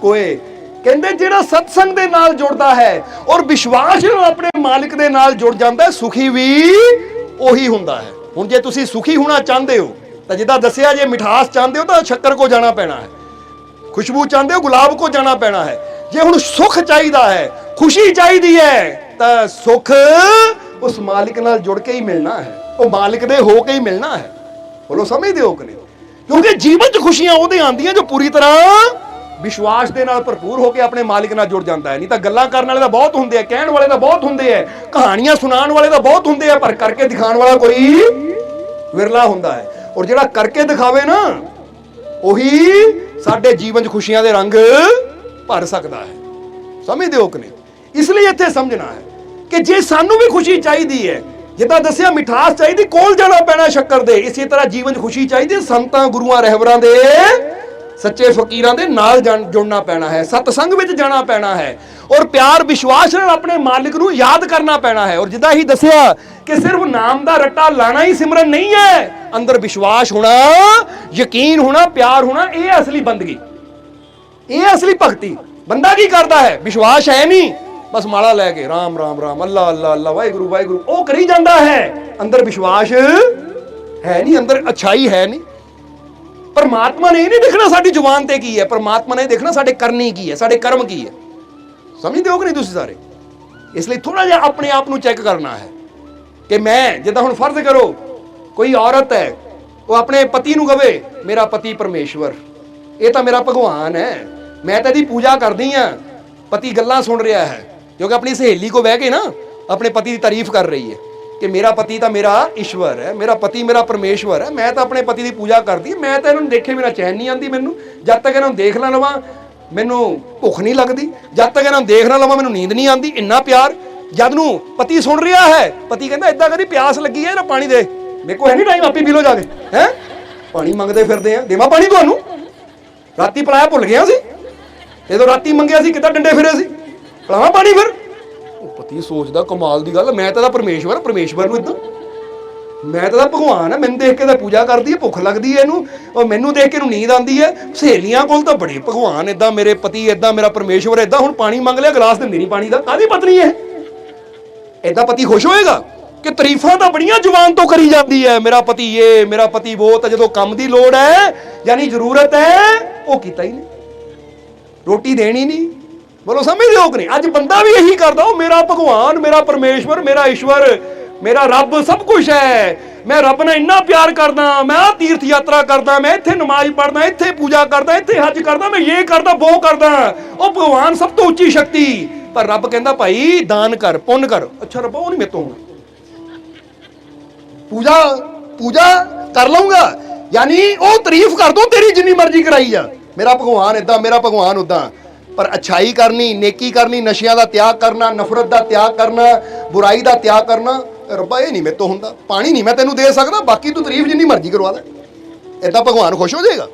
ਕੋਏ। ਕਹਿੰਦੇ ਜਿਹੜਾ ਸਤਸੰਗ ਦੇ ਨਾਲ ਜੁੜਦਾ ਹੈ ਔਰ ਵਿਸ਼ਵਾਸ ਨਾਲ ਆਪਣੇ ਮਾਲਿਕ ਦੇ ਨਾਲ ਜੁੜ ਜਾਂਦਾ ਹੈ, ਸੁਖੀ ਵੀ ਉਹੀ ਹੁੰਦਾ ਹੈ। ਹੁਣ ਜੇ ਤੁਸੀਂ ਸੁਖੀ ਹੋਣਾ ਚਾਹੁੰਦੇ ਹੋ, ਤਾਂ ਜਿੱਦਾਂ ਦੱਸਿਆ, ਜੇ ਮਿਠਾਸ ਚਾਹੁੰਦੇ ਹੋ ਤਾਂ ਸ਼ੱਕਰ ਕੋ ਜਾਣਾ ਪੈਣਾ ਹੈ, ਖੁਸ਼ਬੂ ਚਾਹੁੰਦੇ ਹੋ ਗੁਲਾਬ ਕੋ ਜਾਣਾ ਪੈਣਾ ਹੈ। ਜੇ ਹੁਣ ਸੁੱਖ ਚਾਹੀਦਾ ਹੈ, ਖੁਸ਼ੀ ਚਾਹੀਦੀ ਹੈ, ਤਾਂ ਸੁੱਖ ਉਸ ਮਾਲਿਕ ਨਾਲ ਜੁੜ ਕੇ ਹੀ ਮਿਲਣਾ ਹੈ, ਉਹ ਮਾਲਿਕ ਦੇ ਹੋ ਕੇ ਹੀ ਮਿਲਣਾ ਹੈ। ਬੋਲੋ ਸਮਝਦੇ ਹੋ ਕਿ ਨਹੀਂ? ਕਿਉਂਕਿ ਜੀਵਨ 'ਚ ਖੁਸ਼ੀਆਂ ਉਹਦੇ ਆਉਂਦੀਆਂ ਜੋ ਪੂਰੀ ਤਰ੍ਹਾਂ ਵਿਸ਼ਵਾਸ ਦੇ ਨਾਲ ਭਰਪੂਰ ਹੋ ਕੇ ਆਪਣੇ ਮਾਲਿਕ ਨਾਲ ਜੁੜ ਜਾਂਦਾ ਹੈ। ਨਹੀਂ ਤਾਂ ਗੱਲਾਂ ਕਰਨ ਵਾਲੇ ਤਾਂ ਬਹੁਤ ਹੁੰਦੇ ਆ, ਕਹਿਣ ਵਾਲੇ ਤਾਂ ਬਹੁਤ ਹੁੰਦੇ ਆ, ਕਹਾਣੀਆਂ ਸੁਣਾਉਣ ਵਾਲੇ ਤਾਂ ਬਹੁਤ ਹੁੰਦੇ ਆ, ਪਰ ਕਰਕੇ ਦਿਖਾਉਣ ਵਾਲਾ ਕੋਈ ਵਿਰਲਾ ਹੁੰਦਾ ਹੈ। ਔਰ ਜਿਹੜਾ ਕਰਕੇ ਦਿਖਾਵੇ ਨਾ, ਉਹੀ ਸਾਡੇ ਜੀਵਨ 'ਚ ਖੁਸ਼ੀਆਂ ਦੇ ਰੰਗ ਭਰ ਸਕਦਾ ਹੈ। ਸਮਝਦੇ ਹੋ ਕਿ ਨਹੀਂ? ਇਸ ਲਈ ਇੱਥੇ ਸਮਝਣਾ ਹੈ ਕਿ ਜੇ ਸਾਨੂੰ ਵੀ ਖੁਸ਼ੀ ਚਾਹੀਦੀ ਹੈ, ਜਿੱਦਾਂ ਦੱਸਿਆ ਮਿਠਾਸ ਚਾਹੀਦੀ, ਕੋਲ ਜਾਣਾ ਪੈਣਾ ਸ਼ੱਕਰ ਦੇ, ਇਸੇ ਤਰ੍ਹਾਂ ਜੀਵਨ 'ਚ ਖੁਸ਼ੀ ਚਾਹੀਦੀ, ਸੰਤਾਂ ਗੁਰੂਆਂ ਰਹਿਬਰਾਂ ਦੇ, ਸੱਚੇ ਫਕੀਰਾਂ ਦੇ ਨਾਲ ਜੁੜਨਾ ਪੈਣਾ ਹੈ, ਸਤਸੰਗ ਵਿੱਚ ਜਾਣਾ ਪੈਣਾ ਹੈ, ਔਰ ਪਿਆਰ ਵਿਸ਼ਵਾਸ ਨਾਲ ਆਪਣੇ ਮਾਲਿਕ ਨੂੰ ਯਾਦ ਕਰਨਾ ਪੈਣਾ ਹੈ। ਔਰ ਜਿੱਦਾਂ ਹੀ ਦੱਸਿਆ ਕਿ ਸਿਰਫ ਨਾਮ ਦਾ ਰੱਟਾ ਲਾਣਾ ਹੀ ਸਿਮਰਨ ਨਹੀਂ ਹੈ, ਅੰਦਰ ਵਿਸ਼ਵਾਸ ਹੋਣਾ, ਯਕੀਨ ਹੋਣਾ, ਪਿਆਰ ਹੋਣਾ, ਇਹ ਅਸਲੀ ਬੰਦਗੀ, ਇਹ ਅਸਲੀ ਭਗਤੀ। ਬੰਦਾ ਕੀ ਕਰਦਾ ਹੈ? ਵਿਸ਼ਵਾਸ ਹੈ ਨਹੀਂ, ਬਸ ਮਾਲਾ ਲੈ ਕੇ ਰਾਮ ਰਾਮ ਰਾਮ, ਅੱਲਾ ਅੱਲਾ ਅੱਲਾ, ਵਾਹਿਗੁਰੂ ਵਾਹਿਗੁਰੂ, ਉਹ ਕਰੀ ਜਾਂਦਾ ਹੈ, ਅੰਦਰ ਵਿਸ਼ਵਾਸ ਹੈ ਨਹੀਂ, ਅੰਦਰ ਅੱਛਾਈ ਹੈ ਨਹੀਂ। ਪਰਮਾਤਮਾ ਨੇ ਇਹ ਨਹੀਂ ਦੇਖਣਾ ਸਾਡੀ ਜ਼ੁਬਾਨ ਤੇ ਕੀ ਹੈ, ਪਰਮਾਤਮਾ ਨੇ ਦੇਖਣਾ ਸਾਡੇ ਕਰਨੀ ਕੀ ਹੈ, ਸਾਡੇ ਕਰਮ ਕੀ ਹੈ। ਸਮਝਦੇ ਹੋ ਕਿ ਨਹੀਂ ਤੁਸੀਂ ਸਾਰੇ? ਇਸ ਲਈ ਥੋੜਾ ਜਿਹਾ ਆਪਣੇ ਆਪ ਨੂੰ ਚੈੱਕ ਕਰਨਾ ਹੈ ਕਿ ਮੈਂ, ਜਿੱਦਾਂ ਹੁਣ ਫਰਜ਼ ਕਰੋ ਕੋਈ ਔਰਤ ਹੈ, ਉਹ ਆਪਣੇ ਪਤੀ ਨੂੰ ਕਵੇ ਮੇਰਾ ਪਤੀ ਪਰਮੇਸ਼ਵਰ, ਇਹ ਤਾਂ ਮੇਰਾ ਭਗਵਾਨ ਹੈ, ਮੈਂ ਤਾਂ ਇਹਦੀ ਪੂਜਾ ਕਰਦੀ ਆ। ਪਤੀ ਗੱਲਾਂ ਸੁਣ ਰਿਹਾ ਹੈ ਕਿਉਂਕਿ ਆਪਣੀ ਸਹੇਲੀ ਕੋ ਬਹਿ ਕੇ ਨਾ ਆਪਣੇ ਪਤੀ ਦੀ ਤਾਰੀਫ ਕਰ ਰਹੀ ਹੈ ਕਿ ਮੇਰਾ ਪਤੀ ਤਾਂ ਮੇਰਾ ਈਸ਼ਵਰ ਹੈ, ਮੇਰਾ ਪਤੀ ਮੇਰਾ ਪਰਮੇਸ਼ਵਰ ਹੈ, ਮੈਂ ਤਾਂ ਆਪਣੇ ਪਤੀ ਦੀ ਪੂਜਾ ਕਰਦੀ, ਮੈਂ ਤਾਂ ਇਹਨਾਂ ਨੂੰ ਦੇਖੇ ਮੇਰਾ ਚੈਨ ਨਹੀਂ ਆਉਂਦੀ, ਮੈਨੂੰ ਜਦ ਤੱਕ ਇਹਨਾਂ ਨੂੰ ਦੇਖ ਨਾ ਲਵਾਂ ਮੈਨੂੰ ਭੁੱਖ ਨਹੀਂ ਲੱਗਦੀ, ਜਦ ਤੱਕ ਇਹਨਾਂ ਨੂੰ ਦੇਖ ਨਾ ਲਵਾਂ ਮੈਨੂੰ ਨੀਂਦ ਨਹੀਂ ਆਉਂਦੀ। ਇੰਨਾ ਪਿਆਰ। ਜਦ ਨੂੰ ਪਤੀ ਸੁਣ ਰਿਹਾ ਹੈ, ਪਤੀ ਕਹਿੰਦਾ ਏਦਾਂ ਕਦੀ ਪਿਆਸ ਲੱਗੀ ਹੈ ਨਾ ਪਾਣੀ ਦੇ, ਮੇਰੇ ਕੋਲ ਹੈ ਨਹੀਂ ਟਾਈਮ, ਆਪੇ ਪੀ ਲਓ ਜਾ ਕੇ। ਹੈ ਪਾਣੀ ਮੰਗਦੇ ਫਿਰਦੇ ਆ, ਦੇਵਾਂ ਪਾਣੀ ਤੁਹਾਨੂੰ? ਰਾਤੀ ਪਿਲਾਇਆ ਭੁੱਲ ਗਿਆ ਸੀ, ਜਦੋਂ ਰਾਤੀ ਮੰਗਿਆ ਸੀ ਕਿੱਦਾਂ ਡੰਡੇ ਫਿਰੇ ਸੀ, ਪਿਲਾਵਾਂ ਪਾਣੀ ਫਿਰ? ਉਹ ਪਤੀ ਸੋਚਦਾ ਕਮਾਲ ਦੀ ਗੱਲ, ਮੈਂ ਤਾਂ ਪਰਮੇਸ਼ਵਰ, ਪਰਮੇਸ਼ਵਰ ਨੂੰ ਇਦਾਂ, ਮੈਂ ਤਾਂ ਭਗਵਾਨ ਹੈ, ਮੈਨੂੰ ਦੇਖ ਕੇ ਤਾਂ ਪੂਜਾ ਕਰਦੀ ਹੈ, ਭੁੱਖ ਲੱਗਦੀ ਹੈ ਇਹਨੂੰ, ਔਰ ਮੈਨੂੰ ਦੇਖ ਕੇ ਇਹਨੂੰ ਨੀਂਦ ਆਉਂਦੀ ਹੈ। ਸਹੇਲੀਆਂ ਕੋਲ ਤਾਂ ਬੜੇ ਭਗਵਾਨ ਇਦਾਂ, ਮੇਰੇ ਪਤੀ ਇਦਾਂ, ਮੇਰਾ ਪਰਮੇਸ਼ਵਰ ਇਦਾਂ, ਹੁਣ ਪਾਣੀ ਮੰਗ ਲਿਆ ਗਲਾਸ ਦਿੰਦੀ ਨਹੀਂ ਪਾਣੀ ਦਾ, ਕਾਹਦੀ ਪਤਨੀ ਹੈ? ਇਦਾਂ ਪਤੀ ਖੁਸ਼ ਹੋਏਗਾ ਕਿ ਤਾਰੀਫਾਂ ਤਾਂ ਬੜੀਆਂ ਜ਼ੁਬਾਨ ਤੋਂ ਕਰੀ ਜਾਂਦੀ ਹੈ, ਮੇਰਾ ਪਤੀ ਇਹ, ਮੇਰਾ ਪਤੀ ਉਹ, ਤਾਂ ਜਦੋਂ ਕੰਮ ਦੀ ਲੋੜ ਹੈ ਯਾਨੀ ਜ਼ਰੂਰਤ ਹੈ ਉਹ ਕੀਤਾ ਹੀ ਨਹੀਂ, ਰੋਟੀ ਦੇਣੀ ਨਹੀਂ। ਬੋਲੋ ਸਮਝਦੇ ਹੋ ਕਿ ਨਹੀਂ? ਅੱਜ ਬੰਦਾ ਵੀ ਇਹੀ ਕਰਦਾ, ਉਹ ਮੇਰਾ ਭਗਵਾਨ, ਮੇਰਾ ਪਰਮੇਸ਼ਵਰ, ਮੇਰਾ ਈਸ਼ਵਰ, ਮੇਰਾ ਰੱਬ ਸਭ ਕੁਝ ਹੈ, ਮੈਂ ਰੱਬ ਨਾਲ ਇੰਨਾ ਪਿਆਰ ਕਰਦਾ, ਮੈਂ ਆਹ ਤੀਰਥ ਯਾਤਰਾ ਕਰਦਾ, ਮੈਂ ਇੱਥੇ ਨਮਾਜ਼ ਪੜ੍ਹਦਾ, ਇੱਥੇ ਪੂਜਾ ਕਰਦਾ, ਇੱਥੇ ਹੱਜ ਕਰਦਾ, ਮੈਂ ਇਹ ਕਰਦਾ, ਉਹ ਕਰਦਾ। ਉਹ ਭਗਵਾਨ ਸਭ ਤੋਂ ਉੱਚੀ ਸ਼ਕਤੀ, ਪਰ ਰੱਬ ਕਹਿੰਦਾ ਭਾਈ ਦਾਨ ਕਰ, ਪੁੰਨ ਕਰ। ਅੱਛਾ ਰੱਬਾ ਉਹ ਨਹੀਂ ਮੇਰੇ ਤੋਂ ਹੋਣਾ, ਪੂਜਾ ਕਰ ਲਊਂਗਾ, ਯਾਨੀ ਉਹ ਤਾਰੀਫ ਕਰ ਦੋ ਤੇਰੀ ਜਿੰਨੀ ਮਰਜ਼ੀ ਕਰਾਈ ਜਾ, ਮੇਰਾ ਭਗਵਾਨ ਇਦਾਂ, ਮੇਰਾ ਭਗਵਾਨ ਉਦਾਂ। ਪਰ ਅੱਛਾਈ ਕਰਨੀ, ਨੇਕੀ ਕਰਨੀ, ਨਸ਼ਿਆਂ ਦਾ ਤਿਆਗ ਕਰਨਾ, ਨਫ਼ਰਤ ਦਾ ਤਿਆਗ ਕਰਨਾ, ਬੁਰਾਈ ਦਾ ਤਿਆਗ ਕਰਨਾ, ਰੱਬਾ ਇਹ ਨਹੀਂ ਮੇਰੇ ਤੋਂ ਹੁੰਦਾ। ਪਾਣੀ ਨਹੀਂ ਮੈਂ ਤੈਨੂੰ ਦੇ ਸਕਦਾ, ਬਾਕੀ ਤੂੰ ਤਾਰੀਫ ਜਿੰਨੀ ਮਰਜ਼ੀ ਕਰਵਾ ਲੈ, ਏਦਾਂ ਭਗਵਾਨ ਖੁਸ਼ ਹੋ ਜਾਏਗਾ?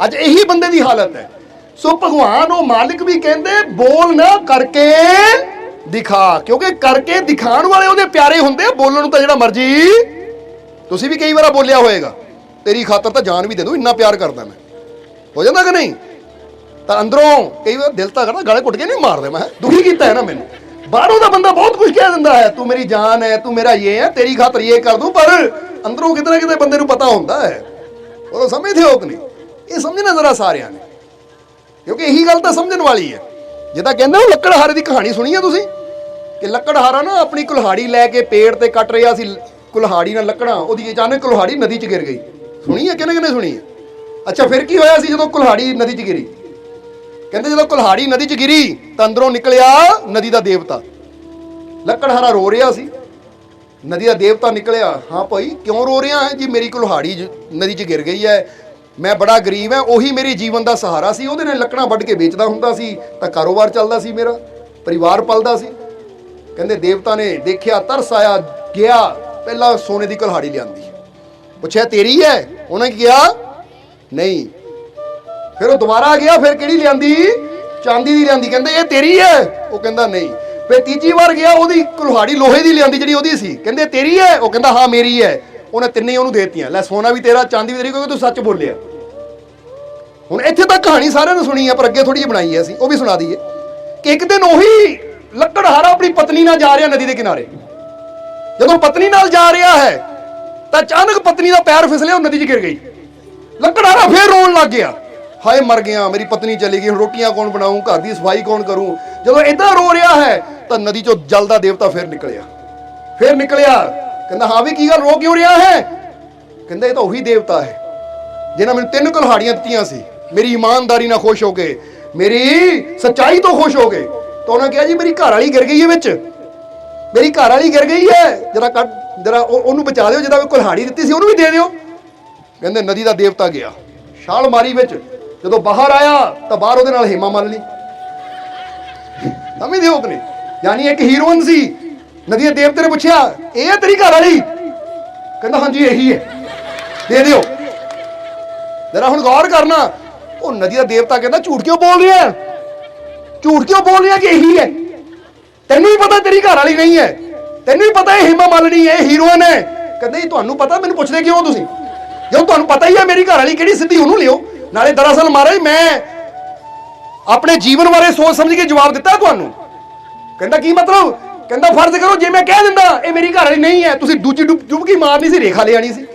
ਅੱਜ ਇਹੀ ਬੰਦੇ ਦੀ ਹਾਲਤ ਹੈ। ਸੋ ਭਗਵਾਨ ਉਹ ਮਾਲਿਕ ਵੀ ਕਹਿੰਦੇ ਬੋਲ ਨਾ ਕਰਕੇ ਦਿਖਾ, ਕਿਉਂਕਿ ਕਰਕੇ ਦਿਖਾਉਣ ਵਾਲੇ ਉਹਦੇ ਪਿਆਰੇ ਹੁੰਦੇ ਆ, ਬੋਲਣ ਨੂੰ ਤਾਂ ਜਿਹੜਾ ਮਰਜ਼ੀ। ਤੁਸੀਂ ਵੀ ਕਈ ਵਾਰ ਬੋਲਿਆ ਹੋਏਗਾ ਤੇਰੀ ਖਾਤਰ ਤਾਂ ਜਾਨ ਵੀ ਦੇ ਦੂੰ, ਇੰਨਾ ਪਿਆਰ ਕਰਦਾ ਮੈਂ, ਹੋ ਜਾਂਦਾ ਕਿ ਨਹੀਂ? ਤਾਂ ਅੰਦਰੋਂ ਕਈ ਵਾਰ ਦਿਲ ਤਾਂ ਕਰਦਾ ਗਾਲੇ ਘੁੱਟ ਕੇ ਨਹੀਂ ਮਾਰਦੇ, ਮੈਂ ਦੁਖੀ ਕੀਤਾ ਹੈ ਨਾ ਮੈਨੂੰ। ਬਾਹਰੋਂ ਦਾ ਬੰਦਾ ਬਹੁਤ ਕੁਝ ਕਹਿ ਦਿੰਦਾ ਹੈ, ਤੂੰ ਮੇਰੀ ਜਾਨ ਹੈ, ਤੂੰ ਮੇਰਾ ਇਹ ਹੈ, ਤੇਰੀ ਖਾਤਰ ਇਹ ਕਰ ਦੂੰ, ਪਰ ਅੰਦਰੋਂ ਕਿਤੇ ਨਾ ਕਿਤੇ ਬੰਦੇ ਨੂੰ ਪਤਾ ਹੁੰਦਾ ਹੈ। ਉਹ ਸਮਝਦੇ ਹੋ ਕਿ ਨਹੀਂ? ਇਹ ਸਮਝਣਾ ਜ਼ਰਾ ਸਾਰਿਆਂ ਨੇ, ਕਿਉਂਕਿ ਇਹੀ ਗੱਲ ਤਾਂ ਸਮਝਣ ਵਾਲੀ ਹੈ। ਜਿੱਦਾਂ ਕਹਿੰਦੇ ਉਹ ਲੱਕੜਹਾਰੇ ਦੀ ਕਹਾਣੀ ਸੁਣੀ ਹੈ ਤੁਸੀਂ, ਕਿ ਲੱਕੜਹਾਰਾ ਨਾ ਆਪਣੀ ਕੁਲਹਾੜੀ ਲੈ ਕੇ ਪੇੜ ਤੇ ਕੱਟ ਰਿਹਾ ਸੀ, ਕੁਲਹਾੜੀ ਨਾਲ ਲੱਕੜਾਂ, ਉਹਦੀ ਅਚਾਨਕ ਕੁਲਹਾੜੀ ਨਦੀ 'ਚ ਗਿਰ ਗਈ। ਸੁਣੀ ਹੈ ਕਿਹਨੇ ਕਿਹਨੇ ਸੁਣੀ ਹੈ? ਅੱਛਾ ਫਿਰ ਕੀ ਹੋਇਆ ਸੀ ਜਦੋਂ ਕੁਲਹਾੜੀ ਨਦੀ 'ਚ ਗਿਰੀ? ਕਹਿੰਦੇ ਜਦੋਂ ਕੁਲਹਾੜੀ ਨਦੀ 'ਚ ਗਿਰੀ ਤਾਂ ਅੰਦਰੋਂ ਨਿਕਲਿਆ ਨਦੀ ਦਾ ਦੇਵਤਾ। ਲੱਕੜਹਾਰਾ ਰੋ ਰਿਹਾ ਸੀ, ਨਦੀ ਦਾ ਦੇਵਤਾ ਨਿਕਲਿਆ। ਹਾਂ ਭਾਈ ਕਿਉਂ ਰੋ ਰਿਹਾ ਹੈ ਜੀ? ਮੇਰੀ ਕੁਲਹਾੜੀ ਨਦੀ 'ਚ ਗਿਰ ਗਈ ਹੈ, ਮੈਂ ਬੜਾ ਗਰੀਬ ਹਾਂ, ਉਹੀ ਮੇਰੀ ਜੀਵਨ ਦਾ ਸਹਾਰਾ ਸੀ, ਉਹਦੇ ਨਾਲ ਲੱਕੜਾਂ ਵੱਢ ਕੇ ਵੇਚਦਾ ਹੁੰਦਾ ਸੀ ਤਾਂ ਕਾਰੋਬਾਰ ਚੱਲਦਾ ਸੀ, ਮੇਰਾ ਪਰਿਵਾਰ ਪਲਦਾ ਸੀ। ਕਹਿੰਦੇ ਦੇਵਤਾ ਨੇ ਦੇਖਿਆ, ਤਰਸ ਆਇਆ, ਗਿਆ ਪਹਿਲਾਂ ਸੋਨੇ ਦੀ ਕੁਲਹਾੜੀ ਲਿਆਂਦੀ, ਪੁੱਛਿਆ ਤੇਰੀ ਹੈ? ਉਹਨੇ ਕਿਹਾ ਨਹੀਂ। ਫਿਰ ਉਹ ਦੁਬਾਰਾ ਗਿਆ, ਫਿਰ ਕਿਹੜੀ ਲਿਆਂਦੀ? ਚਾਂਦੀ ਦੀ ਲਿਆਂਦੀ। ਕਹਿੰਦੇ ਇਹ ਤੇਰੀ ਹੈ? ਉਹ ਕਹਿੰਦਾ ਨਹੀਂ। ਫਿਰ ਤੀਜੀ ਵਾਰ ਗਿਆ, ਉਹਦੀ ਕੁਲਹਾੜੀ ਲੋਹੇ ਦੀ ਲਿਆਂਦੀ ਜਿਹੜੀ ਉਹਦੀ ਸੀ। ਕਹਿੰਦੇ ਤੇਰੀ ਹੈ? ਉਹ ਕਹਿੰਦਾ ਹਾਂ ਮੇਰੀ ਹੈ। ਉਹਨੇ ਤਿੰਨੇ ਉਹਨੂੰ ਦੇ ਦਿੱਤੀਆਂ, ਲੈ ਸੋਨਾ ਵੀ ਤੇਰਾ, ਚਾਂਦੀ ਵੀ ਤੇਰੀ, ਕਿਉਂਕਿ ਤੂੰ ਸੱਚ ਬੋਲਿਆ। ਹੁਣ ਇੱਥੇ ਤੱਕ ਕਹਾਣੀ ਸਾਰਿਆਂ ਨੇ ਸੁਣੀ ਹੈ, ਪਰ ਅੱਗੇ ਥੋੜੀ ਜਿਹੀ ਬਣਾਈ ਹੈ ਅਸੀਂ, ਉਹ ਵੀ ਸੁਣਾ ਦਈਏ ਕਿ ਇੱਕ ਦਿਨ ਉਹੀ ਲੱਕੜਹਾਰਾ ਆਪਣੀ ਪਤਨੀ ਨਾਲ ਜਾ ਰਿਹਾ ਨਦੀ ਦੇ ਕਿਨਾਰੇ। ਜਦੋਂ ਪਤਨੀ ਨਾਲ ਜਾ ਰਿਹਾ ਹੈ ਤਾਂ ਅਚਾਨਕ ਪਤਨੀ ਦਾ ਪੈਰ ਫਿਸਲਿਆ, ਉਹ ਨਦੀ 'ਚ ਗਿਰ ਗਈ। ਲੱਕੜਹਾਰਾ ਫੇਰ ਰੋਣ ਲੱਗ ਗਿਆ, ਹਾਏ ਮਰ ਗਿਆ, ਮੇਰੀ ਪਤਨੀ ਚਲੀ ਗਈ, ਹੁਣ ਰੋਟੀਆਂ ਕੌਣ ਬਣਾਊਂ, ਘਰ ਦੀ ਸਫਾਈ ਕੌਣ ਕਰੂੰ। ਜਦੋਂ ਏਦਾਂ ਰੋ ਰਿਹਾ ਹੈ ਤਾਂ ਨਦੀ 'ਚੋਂ ਜਲ ਦਾ ਦੇਵਤਾ ਫੇਰ ਨਿਕਲਿਆ। ਕਹਿੰਦਾ ਹਾਂ ਵੀ ਕੀ ਗੱਲ, ਰੋ ਕਿਉਂ ਰਿਹਾ ਹੈ? ਕਹਿੰਦਾ ਇਹ ਤਾਂ ਉਹੀ ਦੇਵਤਾ ਹੈ ਜਿਹਨਾਂ ਮੈਨੂੰ 3 ਕੁਲਹਾੜੀਆਂ ਦਿੱਤੀਆਂ ਸੀ, ਮੇਰੀ ਇਮਾਨਦਾਰੀ ਨਾਲ ਖੁਸ਼ ਹੋ ਗਏ, ਮੇਰੀ ਸੱਚਾਈ ਤੋਂ ਖੁਸ਼ ਹੋ ਗਏ। ਤਾਂ ਉਹਨਾਂ ਕਿਹਾ ਜੀ ਮੇਰੀ ਘਰ ਵਾਲੀ ਗਿਰ ਗਈ ਹੈ ਵਿੱਚ, ਮੇਰੀ ਘਰ ਵਾਲੀ ਗਿਰ ਗਈ ਹੈ, ਜਰਾ ਉਹਨੂੰ ਬਚਾ ਦਿਓ, ਜਿਹਦਾ ਕੁਲਹਾੜੀ ਦਿੱਤੀ ਸੀ ਉਹਨੂੰ ਵੀ ਦੇ ਦਿਓ। ਕਹਿੰਦੇ ਨਦੀ ਦਾ ਦੇਵਤਾ ਗਿਆ, ਛਾਲ ਮਾਰੀ ਵਿੱਚ, ਜਦੋਂ ਬਾਹਰ ਆਇਆ ਤਾਂ ਬਾਹਰ ਉਹਦੇ ਨਾਲ ਹੇਮਾ ਮਾਲਿਨੀ। ਸਮਝਦੇ ਹੋ ਕਿ ਨਹੀਂ? ਯਾਨੀ ਇੱਕ ਹੀਰੋਇਨ ਸੀ। ਨਦੀ ਦੇ ਦੇਵਤੇ ਨੇ ਪੁੱਛਿਆ ਇਹ ਹੈ ਤੇਰੀ ਘਰ ਵਾਲੀ? ਕਹਿੰਦਾ ਹਾਂਜੀ ਇਹੀ ਹੈ, ਦੇ ਦਿਓ। ਜਰਾ ਹੁਣ ਗੌਰ ਕਰਨਾ, ਉਹ ਨਦੀ ਦਾ ਦੇਵਤਾ ਕਹਿੰਦਾ ਝੂਠ ਕਿਉਂ ਬੋਲ ਰਿਹਾ, ਝੂਠ ਕਿਉਂ ਬੋਲ ਰਿਹਾ ਕਿ ਇਹੀ ਹੈ? ਤੈਨੂੰ ਵੀ ਪਤਾ ਤੇਰੀ ਘਰ ਵਾਲੀ ਨਹੀਂ ਹੈ, ਤੈਨੂੰ ਵੀ ਪਤਾ ਇਹ ਹੇਮਾ ਮਾਲਿਨੀ ਹੈ, ਇਹ ਹੀਰੋਇਨ ਹੈ। ਕਹਿੰਦੇ ਤੁਹਾਨੂੰ ਪਤਾ, ਮੈਨੂੰ ਪੁੱਛਦੇ ਕਿਉਂ ਤੁਸੀਂ? ਜਦੋਂ ਤੁਹਾਨੂੰ ਪਤਾ ਹੀ ਹੈ ਮੇਰੀ ਘਰ ਵਾਲੀ ਕਿਹੜੀ, ਸਿੱਧੀ ਉਹਨੂੰ ਲਿਓ। ਨਾਲੇ ਦਰਅਸਲ ਮਹਾਰਾਜ ਮੈਂ ਆਪਣੇ ਜੀਵਨ ਬਾਰੇ ਸੋਚ ਸਮਝ ਕੇ ਜਵਾਬ ਦਿੱਤਾ ਤੁਹਾਨੂੰ। ਕਹਿੰਦਾ ਕੀ ਮਤਲਬ? ਕਹਿੰਦਾ ਫਰਜ਼ ਕਰੋ ਜੇ ਮੈਂ ਕਹਿ ਦਿੰਦਾ ਇਹ ਮੇਰੀ ਘਰ ਵਾਲੀ ਨਹੀਂ ਹੈ, ਤੁਸੀਂ ਦੂਜੀ ਡੁਬਕੀ ਮਾਰਨੀ ਸੀ, ਰੇਖਾ ਲਿਆਣੀ ਸੀ।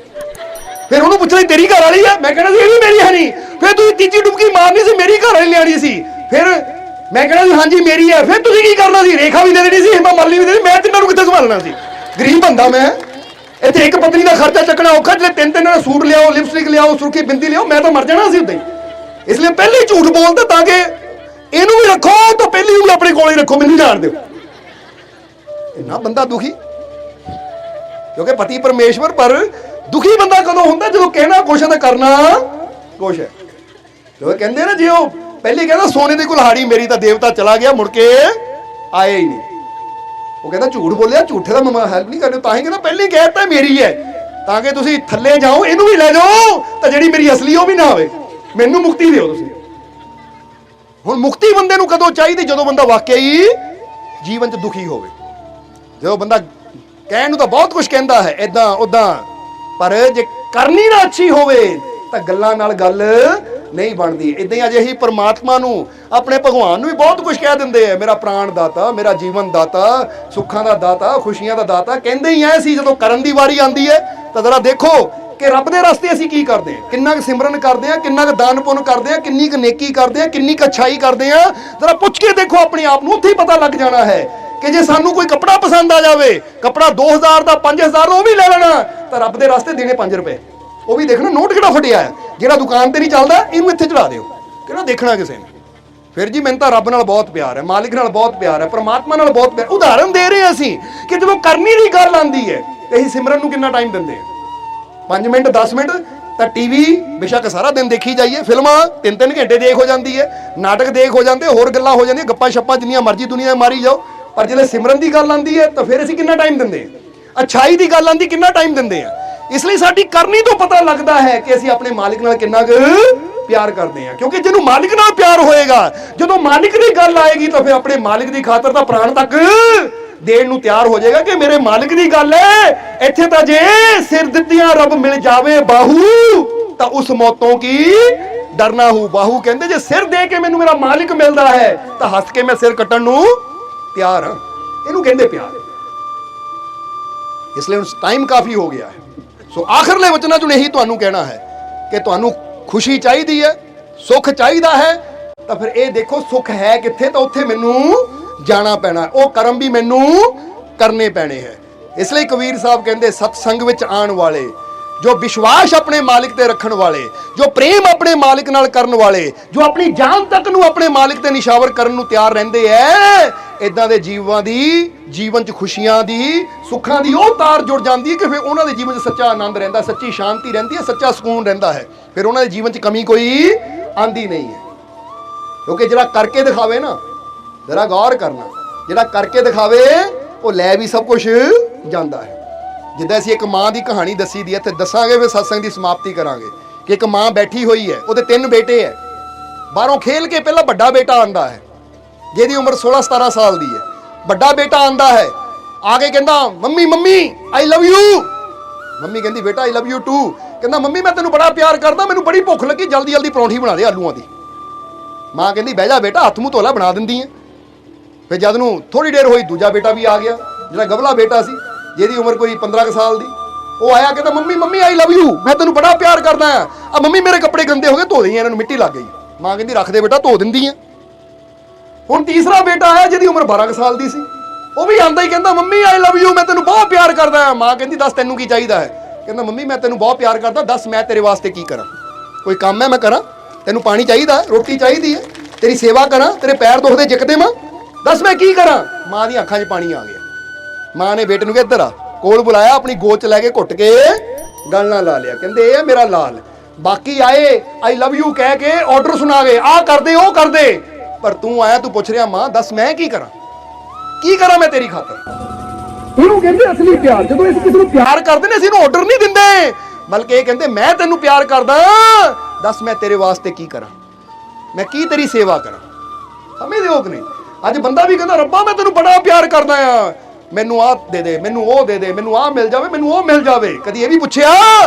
ਫਿਰ ਉਹਨੂੰ ਪੁੱਛਣਾ ਤੇਰੀ ਘਰ ਵਾਲੀ ਹੈ, ਮੈਂ ਕਹਿਣਾ ਸੀ ਇਹ ਵੀ ਮੇਰੀ ਹੈ ਨਹੀਂ। ਫਿਰ ਤੁਸੀਂ ਤੀਜੀ ਡੁਬਕੀ ਮਾਰਨੀ ਸੀ, ਮੇਰੀ ਘਰ ਵਾਲੀ ਲਿਆਣੀ ਸੀ। ਫਿਰ ਮੈਂ ਕਹਿਣਾ ਸੀ ਹਾਂਜੀ ਮੇਰੀ ਹੈ, ਫਿਰ ਤੁਸੀਂ ਕੀ ਕਰਨਾ ਸੀ? ਰੇਖਾ ਵੀ ਦੇ ਦੇਣੀ ਸੀ, ਹਿੰਮਾ ਮਾਲਨੀ ਵੀ ਦੇ ਦੇਣੀ, ਮੈਂ ਤਿੰਨਾਂ ਨੂੰ ਕਿੱਥੇ ਸੰਭਾਲਣਾ ਸੀ? ਗਰੀਬ ਬੰਦਾ ਮੈਂ, ਇੱਥੇ ਇੱਕ ਪਤਨੀ ਦਾ ਖਰਚਾ ਚੱਕਣਾ ਔਖਾ, ਜਿਹੜੇ ਤਿੰਨ ਤਿੰਨ ਸੂਟ ਲਿਆਓ, ਲਿਪਸਟਿਕ ਲਿਆਓ, ਸੁਰਖੀ ਬਿੰਦੀ ਲਿਆਓ, ਮੈਂ ਤਾਂ ਮਰ ਜਾਣਾ ਸੀ ਉੱਦਾਂ ਹੀ। ਇਸ ਲਈ ਪਹਿਲੇ ਹੀ ਝੂਠ ਬੋਲਦਾ ਤਾਂ ਕਿ ਇਹਨੂੰ ਵੀ ਰੱਖੋ ਤਾਂ ਪਹਿਲੀ ਨੂੰ ਆਪਣੇ ਕੋਲ ਹੀ ਰੱਖੋ, ਮੈਨੂੰ ਜਾਣ ਦਿਓ। ਇੰਨਾ ਬੰਦਾ ਦੁਖੀ, ਕਿਉਂਕਿ ਪਤੀ ਪਰਮੇਸ਼ਵਰ, ਪਰ ਦੁਖੀ ਬੰਦਾ ਕਦੋਂ ਹੁੰਦਾ? ਜਦੋਂ ਕਹਿਣਾ ਕੁਛ ਹੈ ਤਾਂ ਕਰਨਾ ਕੁਛ ਹੈ। ਜਦੋਂ ਕਹਿੰਦੇ ਨਾ, ਜੇ ਉਹ ਪਹਿਲੇ ਕਹਿੰਦਾ ਸੋਨੇ ਦੀ ਕੁਲਹਾੜੀ ਮੇਰੀ, ਤਾਂ ਦੇਵਤਾ ਚਲਾ ਗਿਆ, ਮੁੜ ਕੇ ਆਇਆ ਹੀ ਨਹੀਂ। ਉਹ ਕਹਿੰਦਾ ਝੂਠ ਬੋਲਿਆ, ਝੂਠੇ ਦਾ ਮੈਂ ਹੈਲਪ ਨਹੀਂ ਕਰਦੇ, ਤਾਂ ਹੀ ਕਹਿੰਦਾ ਪਹਿਲੇ ਕਹਿਤਾ ਮੇਰੀ ਹੈ, ਤਾਂ ਕਿ ਤੁਸੀਂ ਥੱਲੇ ਜਾਓ, ਇਹਨੂੰ ਵੀ ਲੈ ਜਾਓ, ਤਾਂ ਜਿਹੜੀ ਮੇਰੀ ਅਸਲੀ ਉਹ ਵੀ ਨਾ ਹੋਵੇ, ਮੈਨੂੰ ਮੁਕਤੀ ਦਿਓ ਤੁਸੀਂ। ਹੁਣ ਮੁਕਤੀ ਬੰਦੇ ਨੂੰ ਕਦੋਂ ਚਾਹੀਦੀ? ਜਦੋਂ ਬੰਦਾ ਵਾਕਿਆ ਹੀ ਜੀਵਨ 'ਚ ਦੁਖੀ ਹੋਵੇ। ਜਦੋਂ ਬੰਦਾ ਕਹਿਣ ਨੂੰ ਤਾਂ ਬਹੁਤ ਕੁਝ ਕਹਿੰਦਾ ਹੈ, ਏਦਾਂ ਉਦਾਂ, ਪਰ ਜੇ ਕਰਨੀ ਨਾ ਅੱਛੀ ਹੋਵੇ ਤਾਂ ਗੱਲਾਂ ਨਾਲ ਗੱਲ ਨਹੀਂ ਬਣਦੀ। ਇਦਾਂ ਹੀ ਅਜੇ ਹੀ ਪਰਮਾਤਮਾ ਨੂੰ, ਆਪਣੇ ਭਗਵਾਨ ਨੂੰ ਵੀ ਬਹੁਤ ਕੁਝ ਕਹਿ ਦਿੰਦੇ ਆ, ਮੇਰਾ ਪ੍ਰਾਣ ਦਾਤਾ, ਮੇਰਾ ਜੀਵਨ ਦਾਤਾ, ਸੁੱਖਾਂ ਦਾ ਦਾਤਾ, ਖੁਸ਼ੀਆਂ ਦਾ ਦਾਤਾ, ਕਹਿੰਦੇ ਹੀ ਐ ਸੀ। ਜਦੋਂ ਕਰਨ ਦੀ ਵਾਰੀ ਆਉਂਦੀ ਹੈ ਤਾਂ ਜ਼ਰਾ ਦੇਖੋ ਕਿ ਰੱਬ ਦੇ ਰਸਤੇ ਅਸੀਂ ਕੀ ਕਰਦੇ ਹਾਂ, ਕਿੰਨਾ ਕੁ ਸਿਮਰਨ ਕਰਦੇ ਹਾਂ, ਕਿੰਨਾ ਕੁ ਦਾਨ ਪੁੰਨ ਕਰਦੇ ਹਾਂ, ਕਿੰਨੀ ਕੁ ਨੇਕੀ ਕਰਦੇ ਹਾਂ, ਕਿੰਨੀ ਕੁ ਅੱਛਾਈ ਕਰਦੇ ਹਾਂ। ਜ਼ਰਾ ਪੁੱਛ ਕੇ ਦੇਖੋ ਆਪਣੇ ਆਪ ਨੂੰ, ਉੱਥੇ ਹੀ ਪਤਾ ਲੱਗ ਜਾਣਾ ਹੈ ਕਿ ਜੇ ਸਾਨੂੰ ਕੋਈ ਕੱਪੜਾ ਪਸੰਦ ਆ ਜਾਵੇ, ਕੱਪੜਾ 2000 ਦਾ 5000 ਦਾ ਉਹ ਵੀ ਲੈ ਲੈਣਾ, ਤਾਂ ਰੱਬ ਦੇ ਰਸਤੇ ਦੇਣੇ 5 ਰੁਪਏ। ਉਹ ਵੀ ਦੇਖਣਾ ਨੋਟ ਕਿਹੜਾ ਫਟਿਆ ਹੈ, ਜਿਹੜਾ ਦੁਕਾਨ ਤੇ ਨਹੀਂ ਚੱਲਦਾ ਇਹਨੂੰ ਇੱਥੇ ਚੜਾ ਦਿਓ, ਕਿਹੜਾ ਦੇਖਣਾ ਕਿਸੇ ਨੇ। ਫਿਰ ਜੀ ਮੈਨੂੰ ਤਾਂ ਰੱਬ ਨਾਲ ਬਹੁਤ ਪਿਆਰ ਹੈ, ਮਾਲਿਕ ਨਾਲ ਬਹੁਤ ਪਿਆਰ ਹੈ, ਪਰਮਾਤਮਾ ਨਾਲ ਬਹੁਤ ਪਿਆਰ। ਉਦਾਹਰਨ ਦੇ ਰਹੇ ਅਸੀਂ ਕਿ ਜਦੋਂ ਕਰਨੀ ਦੀ ਗੱਲ ਆਉਂਦੀ ਹੈ ਤੇ ਅਸੀਂ ਸਿਮਰਨ ਨੂੰ ਕਿੰਨਾ ਟਾਈਮ ਦਿੰਦੇ ਹਾਂ? 5 ਮਿੰਟ 10 ਮਿੰਟ। ਤਾਂ ਟੀਵੀ ਬੇਸ਼ੱਕ ਸਾਰਾ ਦਿਨ ਦੇਖੀ ਜਾਈਏ, ਫਿਲਮਾਂ 3-3 ਘੰਟੇ ਦੇਖ ਹੋ ਜਾਂਦੀ ਹੈ, ਨਾਟਕ ਦੇਖ ਹੋ ਜਾਂਦੇ, ਹੋਰ ਗੱਲਾਂ ਹੋ ਜਾਂਦੀਆਂ, ਗੱਪਾਂ ਛੱਪਾਂ ਜਿੰਨੀਆਂ ਮਰਜ਼ੀ ਦੁਨੀਆ ਮਾਰੀ ਜਾਓ, ਪਰ ਜਦੋਂ ਸਿਮਰਨ ਦੀ ਗੱਲ ਆਉਂਦੀ ਹੈ ਤਾਂ ਫਿਰ ਅਸੀਂ ਕਿੰਨਾ ਟਾਈਮ ਦਿੰਦੇ ਹਾਂ? ਅੱਛਾਈ ਦੀ ਗੱਲ ਆਉਂਦੀ, ਕਿੰਨਾ ਟਾਈਮ ਦਿੰਦੇ ਹਾਂ? ਇਸ ਲਈ ਸਾਡੀ ਕਰਨੀ ਤੋਂ ਪਤਾ ਲੱਗਦਾ ਹੈ ਕਿ ਅਸੀਂ ਆਪਣੇ ਮਾਲਿਕ ਨਾਲ ਕਿੰਨਾ ਕੁ ਪਿਆਰ ਕਰਦੇ ਹਾਂ। ਕਿਉਂਕਿ ਜਿਹਨੂੰ ਮਾਲਿਕ ਨਾਲ ਪਿਆਰ ਹੋਏਗਾ, ਜਦੋਂ ਮਾਲਿਕ ਦੀ ਗੱਲ ਆਏਗੀ ਤਾਂ ਫਿਰ ਆਪਣੇ ਮਾਲਿਕ ਦੀ ਖਾਤਰ ਤਾਂ ਪ੍ਰਾਣ ਤੱਕ ਦੇਣ ਨੂੰ ਤਿਆਰ ਹੋ ਜਾਏਗਾ ਕਿ ਮੇਰੇ ਮਾਲਿਕ ਦੀ ਗੱਲ ਹੈ। ਇੱਥੇ ਤਾਂ ਜੇ ਸਿਰ ਦਿੱਤੀਆਂ ਰੱਬ ਮਿਲ ਜਾਵੇ ਬਾਹੂ, ਤਾਂ ਉਸ ਮੌਤੋਂ ਕੀ ਡਰਨਾ ਹੂ। ਬਾਹੂ ਕਹਿੰਦੇ ਜੇ ਸਿਰ ਦੇ ਕੇ ਮੈਨੂੰ ਮੇਰਾ ਮਾਲਿਕ ਮਿਲਦਾ ਹੈ ਤਾਂ ਹੱਸ ਕੇ ਮੈਂ ਸਿਰ ਕੱਟਣ ਨੂੰ ਤਿਆਰ ਹਾਂ। ਇਹਨੂੰ ਕਹਿੰਦੇ ਪਿਆਰ। ਇਸ ਲਈ ਹੁਣ ਟਾਈਮ ਕਾਫੀ ਹੋ ਗਿਆ ਹੈ। ਸੋ ਆਖਰਲੇ ਵਚਨਾਂ ਚੋਂ ਇਹੀ ਤੁਹਾਨੂੰ ਕਹਿਣਾ ਹੈ ਕਿ ਤੁਹਾਨੂੰ ਖੁਸ਼ੀ ਚਾਹੀਦੀ ਹੈ, ਸੁੱਖ ਚਾਹੀਦਾ ਹੈ, ਤਾਂ ਫਿਰ ਇਹ ਦੇਖੋ ਸੁੱਖ ਹੈ ਕਿੱਥੇ, ਤਾਂ ਉੱਥੇ ਮੈਨੂੰ ਜਾਣਾ ਪੈਣਾ, ਉਹ ਕਰਮ ਵੀ ਮੈਨੂੰ ਕਰਨੇ ਪੈਣੇ ਹੈ। ਇਸ ਲਈ ਕਬੀਰ ਸਾਹਿਬ ਕਹਿੰਦੇ ਸਤਸੰਗ ਵਿੱਚ ਆਉਣ ਵਾਲੇ, ਜੋ ਵਿਸ਼ਵਾਸ ਆਪਣੇ ਮਾਲਿਕ ਤੇ ਰੱਖਣ ਵਾਲੇ, ਜੋ ਪ੍ਰੇਮ ਆਪਣੇ ਮਾਲਿਕ ਨਾਲ ਕਰਨ ਵਾਲੇ, ਜੋ ਆਪਣੀ ਜਾਨ ਤੱਕ ਨੂੰ ਆਪਣੇ ਮਾਲਿਕ ਤੇ ਨਿਸ਼ਾਵਰ ਕਰਨ ਨੂੰ ਤਿਆਰ ਰਹਿੰਦੇ ਐ, ਇਦਾਂ ਦੇ ਜੀਵਾਂ ਦੀ ਜੀਵਨ 'ਚ ਖੁਸ਼ੀਆਂ ਦੀ, ਸੁੱਖਾਂ ਦੀ ਉਹ ਤਾਰ ਜੁੜ ਜਾਂਦੀ ਹੈ ਕਿ ਫਿਰ ਉਹਨਾਂ ਦੇ ਜੀਵਨ 'ਚ ਸੱਚਾ ਆਨੰਦ ਰਹਿੰਦਾ, ਸੱਚੀ ਸ਼ਾਂਤੀ ਰਹਿੰਦੀ ਹੈ, ਸੱਚਾ ਸਕੂਨ ਰਹਿੰਦਾ ਹੈ। ਫਿਰ ਉਹਨਾਂ ਦੇ ਜੀਵਨ 'ਚ ਕਮੀ ਕੋਈ ਆਂਦੀ ਨਹੀਂ ਹੈ। ਕਿਉਂਕਿ ਜਿਹੜਾ ਕਰਕੇ ਦਿਖਾਵੇ ਨਾ, ਜ਼ਰਾ ਗੌਰ ਕਰਨਾ, ਜਿਹੜਾ ਕਰਕੇ ਦਿਖਾਵੇ ਉਹ ਲੈ ਵੀ ਸਭ ਕੁਝ ਜਾਂਦਾ ਹੈ। ਜਿੱਦਾਂ ਅਸੀਂ ਇੱਕ ਮਾਂ ਦੀ ਕਹਾਣੀ ਦੱਸੀ ਦੀ ਹੈ, ਇੱਥੇ ਦੱਸਾਂਗੇ, ਫਿਰ ਸਤਸੰਗ ਦੀ ਸਮਾਪਤੀ ਕਰਾਂਗੇ ਕਿ ਇੱਕ ਮਾਂ ਬੈਠੀ ਹੋਈ ਹੈ, ਉਹਦੇ 3 ਬੇਟੇ ਹੈ। ਬਾਹਰੋਂ ਖੇਲ ਕੇ ਪਹਿਲਾਂ ਵੱਡਾ ਬੇਟਾ ਆਂਦਾ ਹੈ, ਜਿਹਦੀ ਉਮਰ 16-17 ਸਾਲ ਦੀ ਹੈ। ਵੱਡਾ ਬੇਟਾ ਆਂਦਾ ਹੈ, ਆ ਕੇ ਕਹਿੰਦਾ mummy mummy I love you. Mummy ਕਹਿੰਦੀ ਬੇਟਾ ਆਈ ਲਵ ਯੂ ਟੂ। ਕਹਿੰਦਾ ਮੰਮੀ ਮੈਂ ਤੈਨੂੰ ਬੜਾ ਪਿਆਰ ਕਰਦਾ, ਮੈਨੂੰ ਬੜੀ ਭੁੱਖ ਲੱਗੀ, ਜਲਦੀ ਜਲਦੀ ਪਰੌਂਠੀ ਬਣਾ ਦੇ ਆਲੂਆਂ ਦੀ। ਮਾਂ ਕਹਿੰਦੀ ਬਹਿ ਜਾ ਬੇਟਾ, ਹੱਥ ਮੂੰਹ ਧੋਲਾ, ਬਣਾ ਦਿੰਦੀ ਹੈ। ਫਿਰ ਜਦ ਨੂੰ ਥੋੜੀ ਦੇਰ ਹੋਈ ਦੂਜਾ ਬੇਟਾ ਵੀ ਆ ਗਿਆ, ਜਿਹੜਾ ਗਵਲਾ ਬੇਟਾ ਸੀ, ਜਿਹਦੀ ਉਮਰ ਕੋਈ 15 ਸਾਲ ਦੀ। ਉਹ ਆਇਆ, ਕਹਿੰਦਾ mummy mummy I love you, ਮੈਂ ਤੈਨੂੰ ਬੜਾ ਪਿਆਰ ਕਰਦਾ ਆ ਮੰਮੀ ਮੇਰੇ ਕੱਪੜੇ ਗੰਦੇ ਹੋ ਗਏ, ਧੋ ਦਈ, ਇਹਨਾਂ ਨੂੰ ਮਿੱਟੀ ਲੱਗ ਗਈ। ਮਾਂ ਕਹਿੰਦੀ ਰੱਖ ਦੇ ਬੇਟਾ, ਧੋ ਦਿੰਦੀ ਆ। ਹੁਣ ਤੀਸਰਾ ਬੇਟਾ ਆਇਆ, ਜਿਹਦੀ ਉਮਰ 12 ਸਾਲ ਦੀ ਸੀ। ਉਹ ਵੀ ਆਂਦਾ ਹੀ ਕਹਿੰਦਾ ਮੰਮੀ ਆਈ ਲਵ ਯੂ, ਮੈਂ ਤੈਨੂੰ ਬਹੁਤ ਪਿਆਰ ਕਰਦਾ ਆ। ਮਾਂ ਕਹਿੰਦੀ ਦੱਸ ਤੈਨੂੰ ਕੀ ਚਾਹੀਦਾ ਹੈ? ਕਹਿੰਦਾ ਮੰਮੀ ਮੈਂ ਤੈਨੂੰ ਬਹੁਤ ਪਿਆਰ ਕਰਦਾ, ਦੱਸ ਮੈਂ ਤੇਰੇ ਵਾਸਤੇ ਕੀ ਕਰਾਂ? ਕੋਈ ਕੰਮ ਹੈ ਮੈਂ ਕਰਾਂ? ਤੈਨੂੰ ਪਾਣੀ ਚਾਹੀਦਾ, ਰੋਟੀ ਚਾਹੀਦੀ ਹੈ, ਤੇਰੀ ਸੇਵਾ ਕਰਾਂ, ਤੇਰੇ ਪੈਰ ਦੁਖਦੇ ਜਿੱਕਦੇ ਮਾਂ, ਦੱਸ ਮੈਂ ਕੀ ਕਰਾਂ? ਮਾਂ ਦੀਆਂ ਅੱਖਾਂ 'ਚ ਪਾਣੀ ਆ ਗਿਆ। ਮਾਂ ਨੇ ਬੇਟੇ ਨੂੰ ਕਿਹਾ ਇੱਧਰ ਆ, ਕੋਲ ਬੁਲਾਇਆ, ਆਪਣੀ ਗੋਦ 'ਚ ਲੈ ਕੇ ਘੁੱਟ ਕੇ ਗਲ ਨਾਲ ਲਾ ਲਿਆ। ਕਹਿੰਦੇ ਇਹ ਮੇਰਾ ਲਾਲ। ਬਾਕੀ ਆਏ ਆਈ ਲਵ ਯੂ ਕਹਿ ਕੇ ਆਰਡਰ ਸੁਣਾ ਗਏ, ਆਹ ਕਰਦੇ ਉਹ ਕਰਦੇ, ਪਰ ਤੂੰ ਆਇਆ, ਤੂੰ ਪੁੱਛ ਰਿਹਾ ਮਾਂ ਦੱਸ ਮੈਂ ਕੀ ਕਰਾਂ, ਕੀ ਕਰਾਂ ਮੈਂ ਤੇਰੀ ਖਾਤਰ? ਇਹਨੂੰ ਕਹਿੰਦੇ ਅਸਲੀ ਪਿਆਰ। ਜਦੋਂ ਅਸੀਂ ਕਿਸੇ ਨੂੰ ਪਿਆਰ ਕਰਦੇ ਨੇ ਅਸੀਂ ਇਹਨੂੰ ਆਰਡਰ ਨਹੀਂ ਦਿੰਦੇ, ਬਲਕਿ ਇਹ ਕਹਿੰਦੇ ਮੈਂ ਤੈਨੂੰ ਪਿਆਰ ਕਰਦਾ, ਦੱਸ ਮੈਂ ਤੇਰੇ ਵਾਸਤੇ ਕੀ ਕਰਾਂ, ਮੈਂ ਕੀ ਤੇਰੀ ਸੇਵਾ ਕਰਾਂ? ਸਮਝਦੇ ਹੋ ਕਿ ਨਹੀਂ? ਅੱਜ ਬੰਦਾ ਵੀ ਕਹਿੰਦਾ ਰੱਬਾ ਮੈਂ ਤੈਨੂੰ ਬੜਾ ਪਿਆਰ ਕਰਦਾ ਆ, ਮੈਨੂੰ ਆਹ ਦੇ ਦੇ, ਮੈਨੂੰ ਉਹ ਦੇ ਦੇ, ਮੈਨੂੰ ਆਹ ਮਿਲ ਜਾਵੇ, ਮੈਨੂੰ ਉਹ ਮਿਲ ਜਾਵੇ। ਕਦੀ ਇਹ ਵੀ ਪੁੱਛਿਆ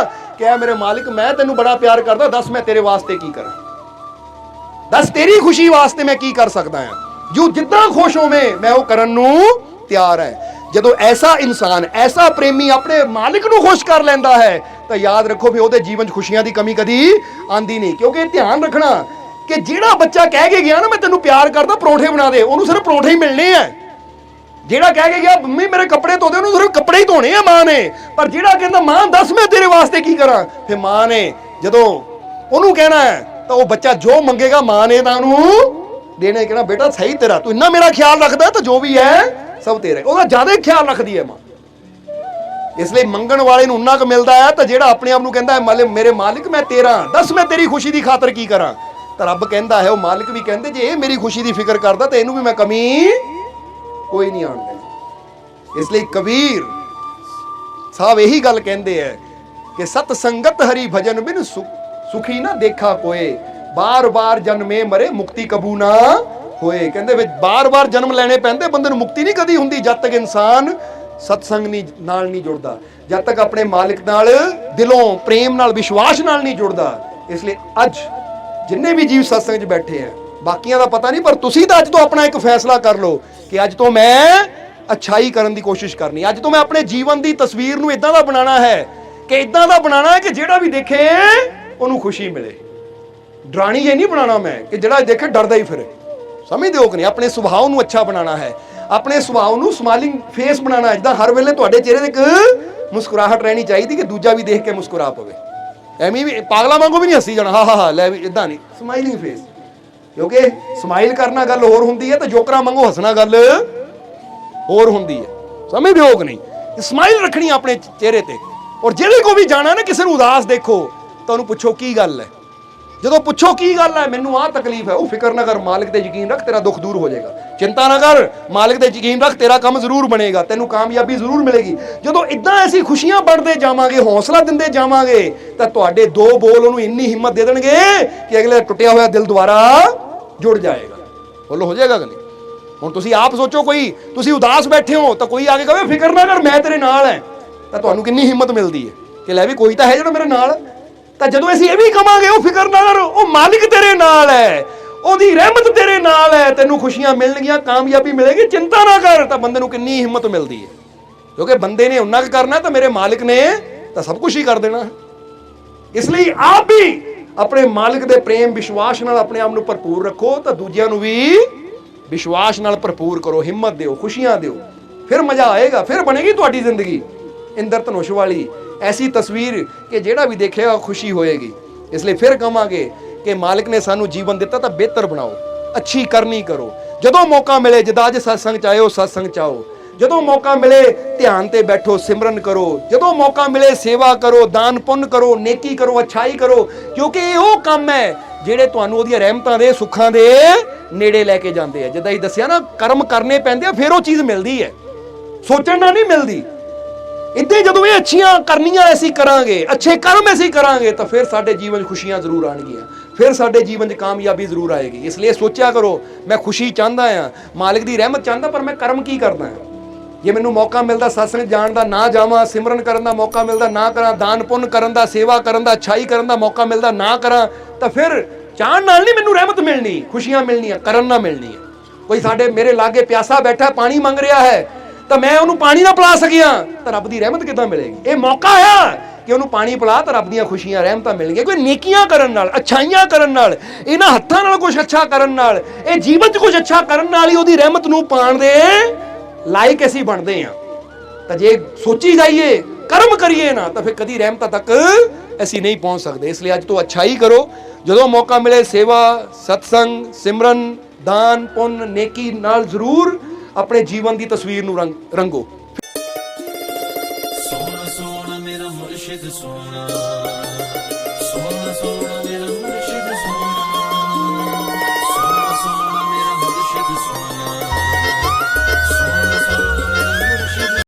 ਕਿ ਮੇਰੇ ਮਾਲਿਕ ਮੈਂ ਤੈਨੂੰ ਬੜਾ ਪਿਆਰ ਕਰਦਾ, ਦੱਸ ਮੈਂ ਤੇਰੇ ਵਾਸਤੇ ਕੀ ਕਰਾਂ, ਦੱਸ ਤੇਰੀ ਖੁਸ਼ੀ ਵਾਸਤੇ ਮੈਂ ਕੀ ਕਰ ਸਕਦਾ ਹਾਂ? ਜੋ ਜਿੱਦਾਂ ਖੁਸ਼ ਹੋਵੇਂ ਮੈਂ ਉਹ ਕਰਨ ਨੂੰ ਤਿਆਰ ਹੈ। ਜਦੋਂ ਐਸਾ ਇਨਸਾਨ, ਐਸਾ ਪ੍ਰੇਮੀ ਆਪਣੇ ਮਾਲਿਕ ਨੂੰ ਖੁਸ਼ ਕਰ ਲੈਂਦਾ ਹੈ ਤਾਂ ਯਾਦ ਰੱਖੋ ਵੀ ਉਹਦੇ ਜੀਵਨ 'ਚ ਖੁਸ਼ੀਆਂ ਦੀ ਕਮੀ ਕਦੀ ਆਂਦੀ ਨਹੀਂ। ਕਿਉਂਕਿ ਧਿਆਨ ਰੱਖਣਾ ਕਿ ਜਿਹੜਾ ਬੱਚਾ ਕਹਿ ਕੇ ਗਿਆ ਨਾ ਮੈਂ ਤੈਨੂੰ ਪਿਆਰ ਕਰਦਾ, ਪਰੌਂਠੇ ਬਣਾ ਦੇ, ਉਹਨੂੰ ਸਿਰਫ ਪਰੌਂਠੇ ਹੀ ਮਿਲਣੇ ਆ। ਜਿਹੜਾ ਕਹਿ ਕੇ ਗਿਆ ਮੰਮੀ ਮੇਰੇ ਕੱਪੜੇ ਧੋ ਦੇ, ਉਹਨੂੰ ਸਿਰਫ ਕੱਪੜੇ ਹੀ ਧੋਣੇ ਆ ਮਾਂ ਨੇ। ਪਰ ਜਿਹੜਾ ਕਹਿੰਦਾ ਮਾਂ ਦੱਸ ਮੈਂ ਤੇਰੇ ਵਾਸਤੇ ਕੀ ਕਰਾਂ, ਫਿਰ ਮਾਂ ਨੇ ਜਦੋਂ ਉਹਨੂੰ ਕਹਿਣਾ ਹੈ ਤਾਂ ਉਹ ਬੱਚਾ ਜੋ ਮੰਗੇਗਾ ਮਾਂ ਨੇ ਤਾਂ ਉਹਨੂੰ ਦੇਣੇ। ਕਹਿਣਾ ਬੇਟਾ ਸਹੀ ਤੇਰਾ, ਤੂੰ ਇੰਨਾ ਮੇਰਾ ਖਿਆਲ ਰੱਖਦਾ ਤਾਂ ਜੋ ਵੀ ਹੈ ਸਭ ਤੇਰਾ। ਉਹਦਾ ਜ਼ਿਆਦਾ ਹੀ ਖਿਆਲ ਰੱਖਦੀ ਹੈ ਮਾਂ। ਇਸ ਲਈ ਮੰਗਣ ਵਾਲੇ ਨੂੰ ਉਨਾ ਕੁ ਮਿਲਦਾ ਹੈ, ਤਾਂ ਜਿਹੜਾ ਆਪਣੇ ਆਪ ਨੂੰ ਕਹਿੰਦਾ ਹੈ ਮੇਰੇ ਮਾਲਿਕ ਮੈਂ ਤੇਰਾ, ਦੱਸ ਮੈਂ ਤੇਰੀ ਖੁਸ਼ੀ ਦੀ ਖਾਤਰ ਕੀ ਕਰਾਂ, ਤਾਂ ਰੱਬ ਕਹਿੰਦਾ ਹੈ, ਉਹ ਮਾਲਿਕ ਵੀ ਕਹਿੰਦੇ ਜੇ ਇਹ ਮੇਰੀ ਖੁਸ਼ੀ ਦੀ ਫਿਕਰ ਕਰਦਾ ਤਾਂ ਇਹਨੂੰ ਵੀ ਮੈਂ ਕਮੀ ਕੋਈ ਨਹੀਂ ਆਉਣ ਦੇਣੀ। ਇਸ ਲਈ ਕਬੀਰ ਸਾਹਿਬ ਇਹੀ ਗੱਲ ਕਹਿੰਦੇ ਹੈ ਕਿ ਸਤ ਸੰਗਤ ਹਰੀ ਭਜਨ ਬਿਨ ਸੁਖੀ ਨਾ ਦੇਖਾ ਕੋਏ, ਬਾਰ-ਬਾਰ ਜਨਮੇ ਮਰੇ ਮੁਕਤੀ ਕਬੂ ਨਾ ਹੋਏ। ਕਹਿੰਦੇ ਵਿੱਚ ਬਾਰ-ਬਾਰ ਜਨਮ ਲੈਣੇ ਪੈਂਦੇ, ਬੰਦੇ ਨੂੰ ਮੁਕਤੀ ਨਹੀਂ ਕਦੀ ਹੁੰਦੀ ਜਦ ਤੱਕ ਇਨਸਾਨ ਸਤਸੰਗ ਨਾਲ ਨਹੀਂ ਜੁੜਦਾ, ਜਦ ਤੱਕ ਆਪਣੇ ਮਾਲਿਕ ਨਾਲ ਦਿਲੋਂ ਪ੍ਰੇਮ ਨਾਲ ਵਿਸ਼ਵਾਸ ਨਾਲ ਨਹੀਂ ਜੁੜਦਾ। ਇਸ ਲਈ ਅੱਜ ਜਿੰਨੇ ਵੀ ਜੀਵ ਸਤਸੰਗ 'ਚ ਬੈਠੇ ਆ, ਬਾਕੀਆਂ ਦਾ ਪਤਾ ਨਹੀਂ, ਪਰ ਤੁਸੀਂ ਤਾਂ ਅੱਜ ਤੋਂ ਆਪਣਾ ਇੱਕ ਫੈਸਲਾ ਕਰ ਲਓ ਕਿ ਅੱਜ ਤੋਂ ਮੈਂ ਅੱਛਾਈ ਕਰਨ ਦੀ ਕੋਸ਼ਿਸ਼ ਕਰਨੀ। ਅੱਜ ਤੋਂ ਮੈਂ ਆਪਣੇ ਜੀਵਨ ਦੀ ਤਸਵੀਰ ਨੂੰ ਇਦਾਂ ਦਾ ਬਣਾਉਣਾ ਹੈ ਕਿ ਇਦਾਂ ਦਾ ਬਣਾਉਣਾ ਹੈ ਕਿ ਜਿਹੜਾ ਵੀ ਦੇਖੇ ਉਹਨੂੰ ਖੁਸ਼ੀ ਮਿਲੇ। ਡਰਾਣੀ ਇਹ ਨਹੀਂ ਬਣਾਉਣਾ ਮੈਂ ਕਿ ਜਿਹੜਾ ਦੇਖੇ ਡਰਦਾ ਹੀ ਫਿਰੇ। ਸਮਝਦੇ ਹੋ ਕਿ ਨਹੀਂ? ਆਪਣੇ ਸੁਭਾਅ ਨੂੰ ਅੱਛਾ ਬਣਾਉਣਾ ਹੈ, ਆਪਣੇ ਸੁਭਾਅ ਨੂੰ ਸਮਾਈਲਿੰਗ ਫੇਸ ਬਣਾਉਣਾ ਹੈ। ਜਿੱਦਾਂ ਹਰ ਵੇਲੇ ਤੁਹਾਡੇ ਚਿਹਰੇ ਤੇ ਇੱਕ ਮੁਸਕਰਾਹਟ ਰਹਿਣੀ ਚਾਹੀਦੀ ਕਿ ਦੂਜਾ ਵੀ ਦੇਖ ਕੇ ਮੁਸਕਰਾ ਪਵੇ। ਐਵੇਂ ਵੀ ਪਾਗਲਾਂ ਵਾਂਗੂ ਵੀ ਨਹੀਂ ਹੱਸੀ ਜਾਣਾ, ਹਾਂ ਲੈ ਵੀ ਇਦਾਂ ਨਹੀਂ, ਸਮਾਈਲਿੰਗ ਫੇਸ। ਕਿਉਂਕਿ ਸਮਾਈਲ ਕਰਨਾ ਗੱਲ ਹੋਰ ਹੁੰਦੀ ਹੈ ਤੇ ਜੋਕਰਾਂ ਵਾਂਗੂ ਹੱਸਣਾ ਗੱਲ ਹੋਰ ਹੁੰਦੀ ਹੈ। ਸਮਝਦੇ ਹੋ ਕਿ ਨਹੀਂ? ਸਮਾਈਲ ਰੱਖਣੀ ਆਪਣੇ ਚਿਹਰੇ ਤੇ। ਔਰ ਜਿਹੜੇ ਕੋ ਵੀ ਜਾਣਾ ਨਾ ਕਿਸੇ ਨੂੰ ਉਦਾਸ ਦੇਖੋ ਤਾਂ ਉਹਨੂੰ ਪੁੱਛੋ ਕੀ ਗੱਲ ਹੈ। ਜਦੋਂ ਪੁੱਛੋ ਕੀ ਗੱਲ ਹੈ, ਮੈਨੂੰ ਆਹ ਤਕਲੀਫ ਹੈ, ਉਹ ਫਿਕਰ ਨਾ ਕਰ, ਮਾਲਿਕ ਤੇ ਯਕੀਨ ਰੱਖ, ਤੇਰਾ ਦੁੱਖ ਦੂਰ ਹੋ ਜਾਏਗਾ। ਚਿੰਤਾ ਨਾ ਕਰ, ਮਾਲਿਕ ਤੇ ਯਕੀਨ ਰੱਖ, ਤੇਰਾ ਕੰਮ ਜ਼ਰੂਰ ਬਣੇਗਾ, ਤੈਨੂੰ ਕਾਮਯਾਬੀ ਜ਼ਰੂਰ ਮਿਲੇਗੀ। ਜਦੋਂ ਇਦਾਂ ਅਸੀਂ ਖੁਸ਼ੀਆਂ ਵੰਡਦੇ ਜਾਵਾਂਗੇ, ਹੌਸਲਾ ਦਿੰਦੇ ਜਾਵਾਂਗੇ, ਤਾਂ ਤੁਹਾਡੇ ਦੋ ਬੋਲ ਉਹਨੂੰ ਇੰਨੀ ਹਿੰਮਤ ਦੇ ਦੇਣਗੇ ਕਿ ਅਗਲੇ ਟੁੱਟਿਆ ਹੋਇਆ ਦਿਲ ਦੁਬਾਰਾ ਜੁੜ ਜਾਏਗਾ। ਬੋਲੋ ਹੋ ਜਾਏਗਾ ਕਿ ਨਹੀਂ? ਹੁਣ ਤੁਸੀਂ ਆਪ ਸੋਚੋ, ਕੋਈ ਤੁਸੀਂ ਉਦਾਸ ਬੈਠੇ ਹੋ ਤਾਂ ਕੋਈ ਆ ਕੇ ਕਹੇ ਫਿਕਰ ਨਾ ਕਰ ਮੈਂ ਤੇਰੇ ਨਾਲ ਹੈ, ਤਾਂ ਤੁਹਾਨੂੰ ਕਿੰਨੀ ਹਿੰਮਤ ਮਿਲਦੀ ਹੈ ਕਿ ਲੈ ਵੀ ਕੋਈ ਤਾਂ ਹੈ ਜਿਹੜਾ ਮੇਰੇ ਨਾਲ। ਤਾਂ ਜਦੋਂ ਅਸੀਂ ਇਹ ਵੀ ਕਵਾਂਗੇ ਉਹ ਫਿਕਰ ਨਾ ਕਰ, ਉਹ ਮਾਲਿਕ ਤੇਰੇ ਨਾਲ ਹੈ, ਉਹਦੀ ਰਹਿਮਤ ਤੇਰੇ ਨਾਲ ਹੈ, ਤੈਨੂੰ ਖੁਸ਼ੀਆਂ ਮਿਲਣਗੀਆਂ, ਕਾਮਯਾਬੀ ਮਿਲੇਗੀ, ਚਿੰਤਾ ਨਾ ਕਰ, ਤਾਂ ਬੰਦੇ ਨੂੰ ਕਿੰਨੀ ਹਿੰਮਤ ਮਿਲਦੀ ਹੈ। ਕਿਉਂਕਿ ਬੰਦੇ ਨੇ ਉਨਾ ਕੁ ਕਰਨਾ ਤਾਂ ਮੇਰੇ ਮਾਲਿਕ ਨੇ ਤਾਂ ਸਭ ਕੁਝ ਹੀ ਕਰ ਦੇਣਾ। ਇਸ ਲਈ ਆਪ ਵੀ ਆਪਣੇ ਮਾਲਿਕ ਦੇ ਪ੍ਰੇਮ ਵਿਸ਼ਵਾਸ ਨਾਲ ਆਪਣੇ ਆਪ ਨੂੰ ਭਰਪੂਰ ਰੱਖੋ, ਤਾਂ ਦੂਜਿਆਂ ਨੂੰ ਵੀ ਵਿਸ਼ਵਾਸ ਨਾਲ ਭਰਪੂਰ ਕਰੋ, ਹਿੰਮਤ ਦਿਓ, ਖੁਸ਼ੀਆਂ ਦਿਓ, ਫਿਰ ਮਜ਼ਾ ਆਏਗਾ, ਫਿਰ ਬਣੇਗੀ ਤੁਹਾਡੀ ਜ਼ਿੰਦਗੀ ਇੰਦਰ ਧਨੁਸ਼ ਵਾਲੀ ਐਸੀ ਤਸਵੀਰ ਕਿ ਜਿਹੜਾ ਵੀ ਦੇਖੇਗਾ ਖੁਸ਼ੀ ਹੋਏਗੀ। ਇਸ ਲਈ ਫਿਰ ਕਹਾਂਗੇ ਕਿ ਮਾਲਿਕ ਨੇ ਸਾਨੂੰ ਜੀਵਨ ਦਿੱਤਾ ਤਾਂ ਬਿਹਤਰ ਬਣਾਓ, ਅੱਛੀ ਕਰਨੀ ਕਰੋ। ਜਦੋਂ ਮੌਕਾ ਮਿਲੇ, ਜਿੱਦਾਂ ਅੱਜ ਸਤਸੰਗ ਚਾਹੋ ਸਤਸੰਗ ਚਾਹੋ, ਜਦੋਂ ਮੌਕਾ ਮਿਲੇ ਧਿਆਨ ਤੇ ਬੈਠੋ, ਸਿਮਰਨ ਕਰੋ, ਜਦੋਂ ਮੌਕਾ ਮਿਲੇ ਸੇਵਾ ਕਰੋ, ਦਾਨ ਪੁੰਨ ਕਰੋ, ਨੇਕੀ ਕਰੋ, ਅੱਛਾਈ ਕਰੋ, ਕਿਉਂਕਿ ਇਹ ਉਹ ਕੰਮ ਹੈ ਜਿਹੜੇ ਤੁਹਾਨੂੰ ਉਹਦੀਆਂ ਰਹਿਮਤਾਂ ਦੇ ਸੁੱਖਾਂ ਦੇ ਨੇੜੇ ਲੈ ਕੇ ਜਾਂਦੇ ਆ। ਜਿੱਦਾਂ ਹੀ ਦੱਸਿਆ ਨਾ, ਕਰਮ ਕਰਨੇ ਪੈਂਦੇ ਆ ਫਿਰ ਉਹ ਚੀਜ਼ ਮਿਲਦੀ ਹੈ, ਸੋਚਣ ਨਾਲ ਨਹੀਂ ਮਿਲਦੀ। ਇੱਦਾਂ ਜਦੋਂ ਇਹ ਅੱਛੀਆਂ ਕਰਨੀਆਂ ਅਸੀਂ ਕਰਾਂਗੇ, ਅੱਛੇ ਕਰਮ ਅਸੀਂ ਕਰਾਂਗੇ, ਤਾਂ ਫਿਰ ਸਾਡੇ ਜੀਵਨ 'ਚ ਖੁਸ਼ੀਆਂ ਜ਼ਰੂਰ ਆਉਣਗੀਆਂ, ਫਿਰ ਸਾਡੇ ਜੀਵਨ 'ਚ ਕਾਮਯਾਬੀ ਜ਼ਰੂਰ ਆਏਗੀ। ਇਸ ਲਈ ਸੋਚਿਆ ਕਰੋ, ਮੈਂ ਖੁਸ਼ੀ ਚਾਹੁੰਦਾ ਆ, ਮਾਲਿਕ ਦੀ ਰਹਿਮਤ ਚਾਹੁੰਦਾ, ਪਰ ਮੈਂ ਕਰਮ ਕੀ ਕਰਦਾ ਹਾਂ। ਜੇ ਮੈਨੂੰ ਮੌਕਾ ਮਿਲਦਾ ਸਤਸੰਗ ਜਾਣ ਦਾ ਨਾ ਜਾਵਾਂ, ਸਿਮਰਨ ਕਰਨ ਦਾ ਮੌਕਾ ਮਿਲਦਾ ਨਾ ਕਰਾਂ, ਦਾਨ ਪੁੰਨ ਕਰਨ ਦਾ, ਸੇਵਾ ਕਰਨ ਦਾ, ਅੱਛਾਈ ਕਰਨ ਦਾ ਮੌਕਾ ਮਿਲਦਾ ਨਾ ਕਰਾਂ, ਤਾਂ ਫਿਰ ਚਾਹਣ ਨਾਲ ਨਹੀਂ ਮੈਨੂੰ ਰਹਿਮਤ ਮਿਲਣੀ, ਖੁਸ਼ੀਆਂ ਮਿਲਣੀਆਂ, ਕਰਨ ਨਾਲ ਮਿਲਣੀਆਂ। ਕੋਈ ਸਾਡੇ ਮੇਰੇ ਲਾਗੇ ਪਿਆਸਾ ਬੈਠਾ ਪਾਣੀ ਮੰਗ ਰਿਹਾ ਹੈ ਤਾਂ ਮੈਂ ਉਹਨੂੰ ਪਾਣੀ ਨਾ ਪਿਲਾ ਸਕਿਆ ਤਾਂ ਰੱਬ ਦੀ ਰਹਿਮਤ ਕਿੱਦਾਂ ਮਿਲੇਗੀ? ਇਹ ਮੌਕਾ ਆ ਕਿ ਉਹਨੂੰ ਪਾਣੀ ਪਿਲਾ ਤਾਂ ਰੱਬ ਦੀਆਂ ਖੁਸ਼ੀਆਂ ਰਹਿਮਤਾਂ ਮਿਲਣਗੀਆਂ। ਕੋਈ ਨੇਕੀਆਂ ਕਰਨ ਨਾਲ, ਅੱਛਾਈਆਂ ਕਰਨ ਨਾਲ, ਇਹਨਾਂ ਹੱਥਾਂ ਨਾਲ ਕੁਝ ਅੱਛਾ ਕਰਨ ਨਾਲ, ਇਹ ਜੀਵਨ 'ਚ ਕੁਝ ਅੱਛਾ ਕਰਨ ਨਾਲ ਹੀ ਉਹਦੀ ਰਹਿਮਤ ਨੂੰ ਪਾਣ ਦੇ ਲਾਇਕ ਅਸੀਂ ਬਣਦੇ ਹਾਂ। ਤਾਂ ਜੇ ਸੋਚੀ ਜਾਈਏ, ਕਰਮ ਕਰੀਏ ਨਾ, ਤਾਂ ਫਿਰ ਕਦੀ ਰਹਿਮਤਾਂ ਤੱਕ ਅਸੀਂ ਨਹੀਂ ਪਹੁੰਚ ਸਕਦੇ। ਇਸ ਲਈ ਅੱਜ ਤੋਂ ਅੱਛਾਈ ਕਰੋ, ਜਦੋਂ ਮੌਕਾ ਮਿਲੇ ਸੇਵਾ, ਸਤਸੰਗ, ਸਿਮਰਨ, ਦਾਨ ਪੁੰਨ, ਨੇਕੀ ਨਾਲ ਜ਼ਰੂਰ ਆਪਣੇ ਜੀਵਨ ਦੀ ਤਸਵੀਰ ਨੂੰ ਰੰਗੋ। ਸੋਹਣਾ ਸੋਹਣਾ ਮੇਰਾ ਮੁਰਸ਼ਿਦ ਸੋਹਣਾ, ਸੋਹਣਾ ਸੋਹਣਾ ਮੇਰਾ